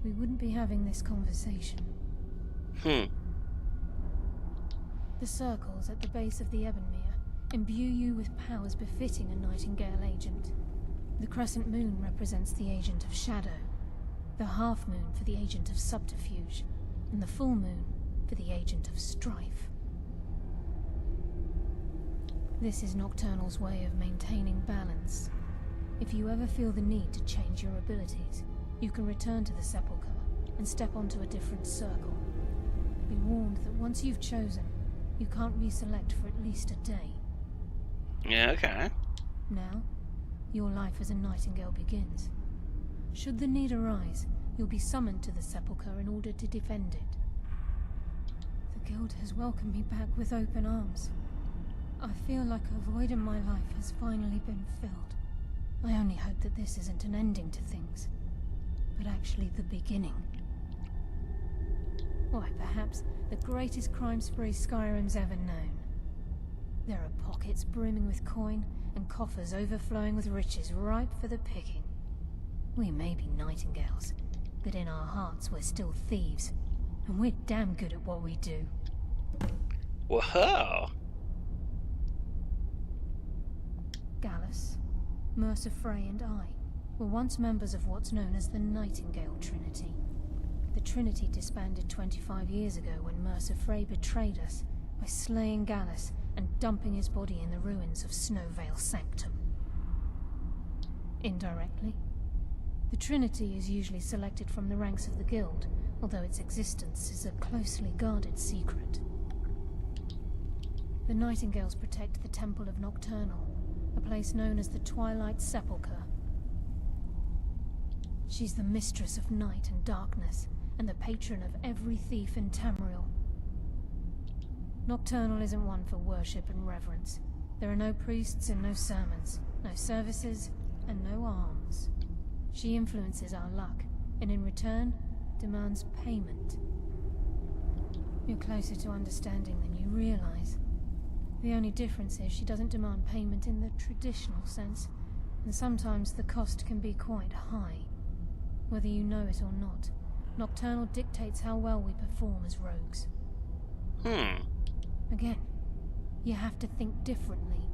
we wouldn't be having this conversation. The circles at the base of the Ebonmere imbue you with powers befitting a Nightingale agent. The crescent moon represents the agent of shadow, the half moon for the agent of subterfuge, and the full moon for the agent of strife. This is Nocturnal's way of maintaining balance. If you ever feel the need to change your abilities, you can return to the Sepulchre and step onto a different circle. Be warned that once you've chosen, you can't reselect for at least a day. Yeah, okay. Now, your life as a Nightingale begins. Should the need arise, you'll be summoned to the Sepulchre in order to defend it. The Guild has welcomed me back with open arms. I feel like a void in my life has finally been filled. I only hope that this isn't an ending to things, but actually the beginning. Why, perhaps the greatest crime spree Skyrim's ever known. There are pockets brimming with coin and coffers overflowing with riches ripe for the picking. We may be Nightingales, but in our hearts we're still thieves, and we're damn good at what we do. Whoa! Gallus, Mercer Frey and I were once members of what's known as the Nightingale Trinity. The Trinity disbanded 25 years ago when Mercer Frey betrayed us by slaying Gallus and dumping his body in the ruins of Snowvale Sanctum. Indirectly, the Trinity is usually selected from the ranks of the Guild, although its existence is a closely guarded secret. The Nightingales protect the Temple of Nocturnal, a place known as the Twilight Sepulchre. She's the mistress of night and darkness, and the patron of every thief in Tamriel. Nocturnal isn't one for worship and reverence. There are no priests and no sermons, no services, and no alms. She influences our luck, and in return, demands payment. You're closer to understanding than you realize. The only difference is she doesn't demand payment in the traditional sense, and sometimes the cost can be quite high. Whether you know it or not, Nocturnal dictates how well we perform as rogues. Again, you have to think differently.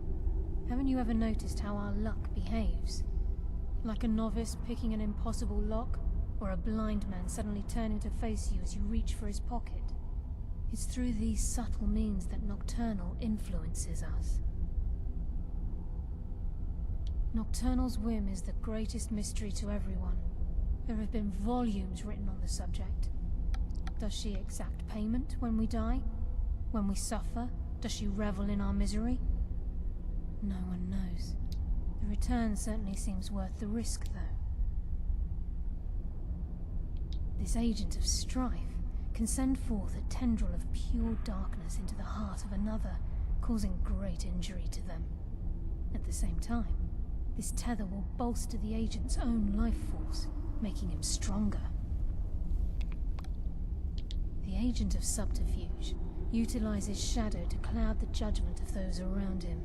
Haven't you ever noticed how our luck behaves? Like a novice picking an impossible lock, or a blind man suddenly turning to face you as you reach for his pocket. It's through these subtle means that Nocturnal influences us. Nocturnal's whim is the greatest mystery to everyone. There have been volumes written on the subject. Does she exact payment when we die? When we suffer? Does she revel in our misery? No one knows. The return certainly seems worth the risk, though. This agent of strife can send forth a tendril of pure darkness into the heart of another, causing great injury to them. At the same time, this tether will bolster the agent's own life force, making him stronger. The agent of subterfuge utilizes shadow to cloud the judgment of those around him.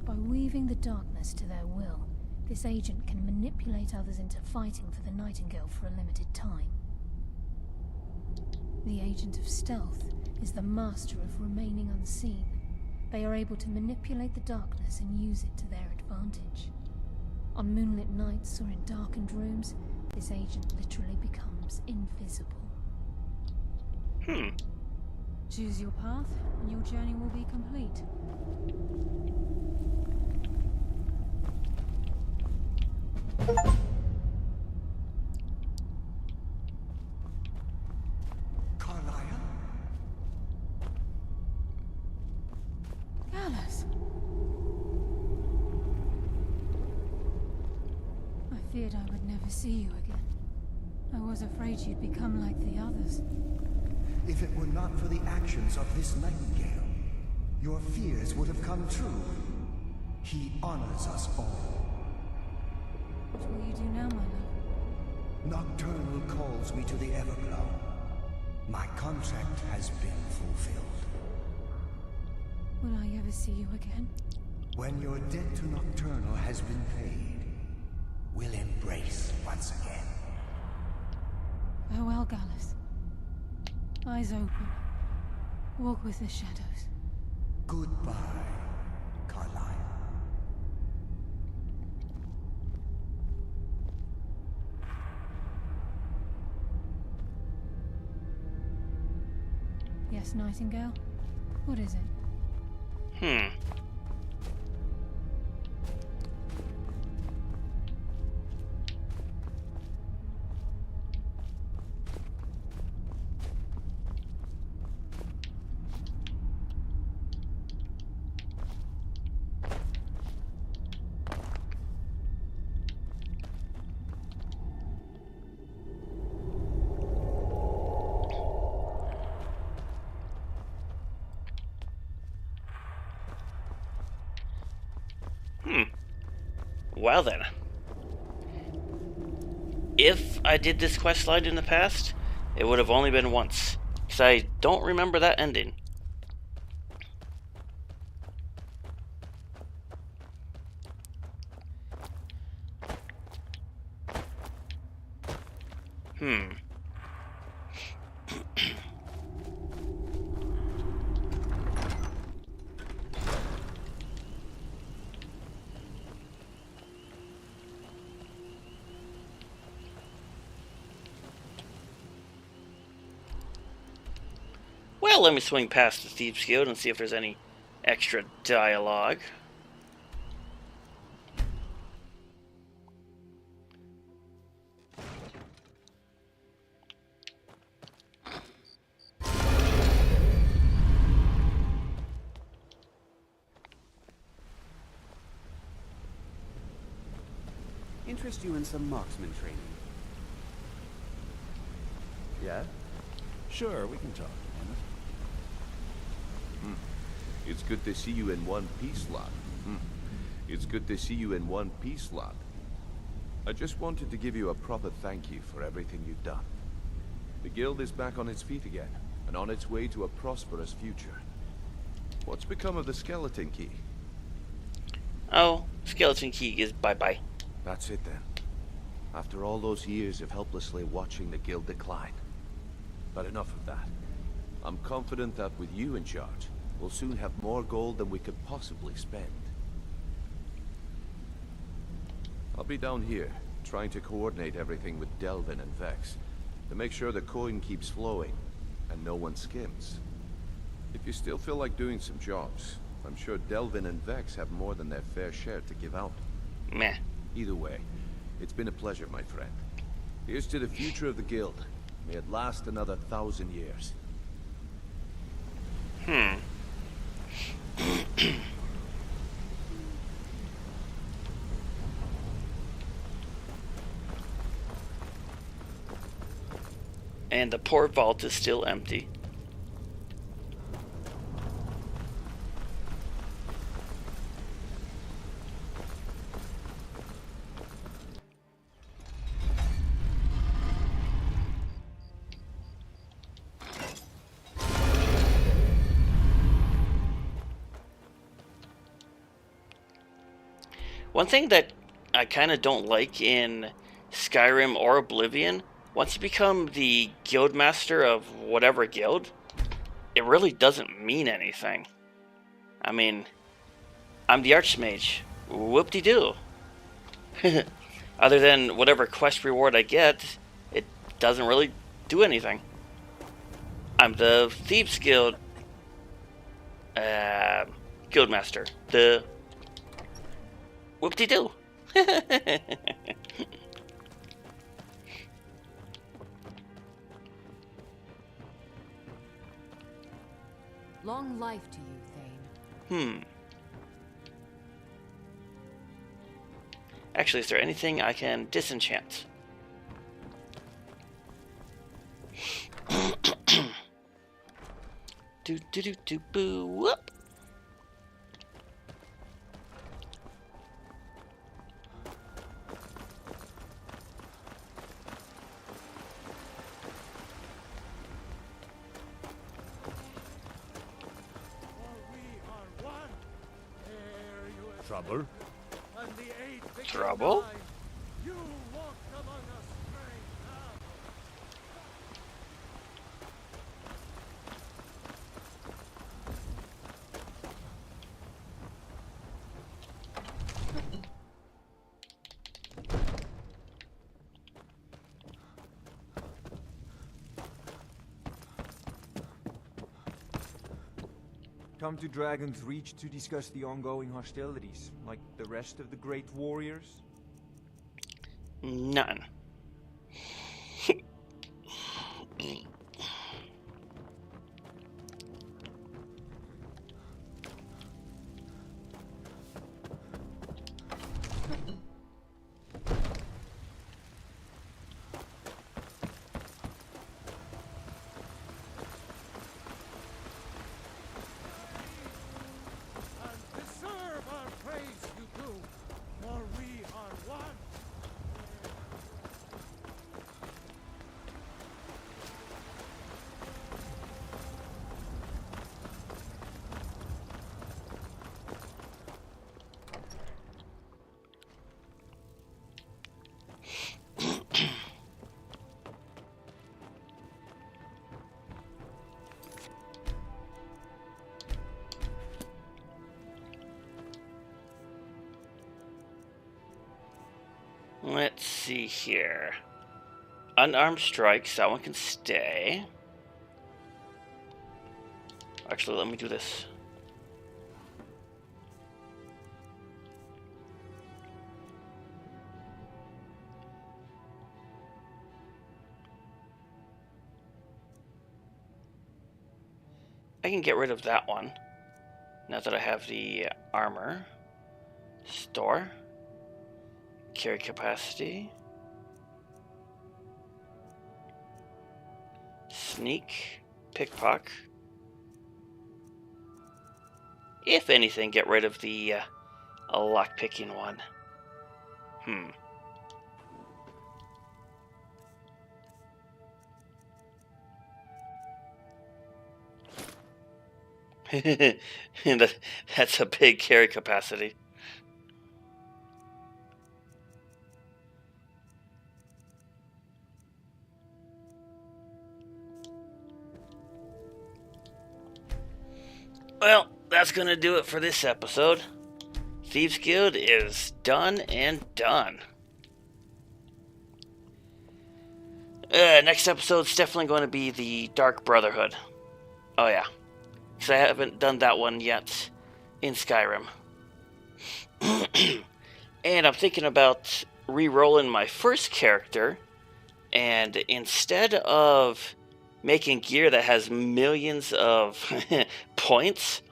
By weaving the darkness to their will, this agent can manipulate others into fighting for the Nightingale for a limited time. The agent of stealth is the master of remaining unseen. They are able to manipulate the darkness and use it to their advantage. On moonlit nights or in darkened rooms, this agent literally becomes invisible. Choose your path, and your journey will be complete. Carlisle? Gallus! I feared I would never see you again. I was afraid you'd become like the others. If it were not for the actions of this Nightingale, your fears would have come true. He honors us all. What will you do now, my love? Nocturnal calls me to the Everglow. My contract has been fulfilled. Will I ever see you again? When your debt to Nocturnal has been paid, we'll embrace once again. Farewell, Gallus. Eyes open. Walk with the shadows. Goodbye, Carlisle. Yes, Nightingale? What is it? Well then. If I did this questline in the past, it would have only been once, because I don't remember that ending. Well, let me swing past the Thieves Guild and see if there's any extra dialogue. Interest you in some marksman training? Yeah? Sure, we can talk. It's good to see you in one piece, lad. It's good to see you in one piece, lad. I just wanted to give you a proper thank you for everything you've done. The guild is back on its feet again, and on its way to a prosperous future. What's become of the skeleton key? Oh, skeleton key is bye-bye. That's it then. After all those years of helplessly watching the guild decline. But enough of that. I'm confident that with you in charge, we'll soon have more gold than we could possibly spend. I'll be down here, trying to coordinate everything with Delvin and Vex, to make sure the coin keeps flowing, and no one skims. If you still feel like doing some jobs, I'm sure Delvin and Vex have more than their fair share to give out. Meh. Either way, it's been a pleasure, my friend. Here's to the future of the guild. May it last another 1,000 years. And the port vault is still empty. One thing that I kind of don't like in Skyrim or Oblivion, once you become the guild master of whatever guild, it really doesn't mean anything. I mean, I'm the archmage. Whoop-de-doo. Other than whatever quest reward I get, it doesn't really do anything. I'm the Thieves Guild guildmaster. The whoop-de-doo. Long life to you, Thane. Actually, is there anything I can disenchant? Do do do do boo whoop. Trouble? Trouble? You walked among us straight now. Come to Dragon's Reach to discuss the ongoing hostilities, like the rest of the great warriors? None. Let's see here. Unarmed strikes, that one can stay. Actually, let me do this. I can get rid of that one now that I have the armor. Store. Carry capacity. Sneak. Pickpocket. If anything, get rid of the lockpicking one. That's a big carry capacity. Well, that's going to do it for this episode. Thieves Guild is done and done. Next episode's definitely going to be the Dark Brotherhood. Oh yeah, because I haven't done that one yet in Skyrim. And I'm thinking about re-rolling my first character, and instead of making gear that has millions of points,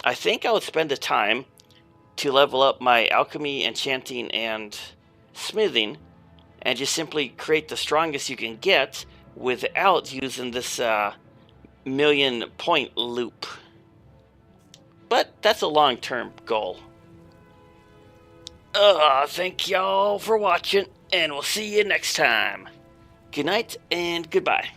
I think I would spend the time to level up my alchemy, enchanting, and smithing, and just simply create the strongest you can get without using this million point loop. But that's a long-term goal. Thank y'all for watching, and we'll see you next time. Good night and goodbye.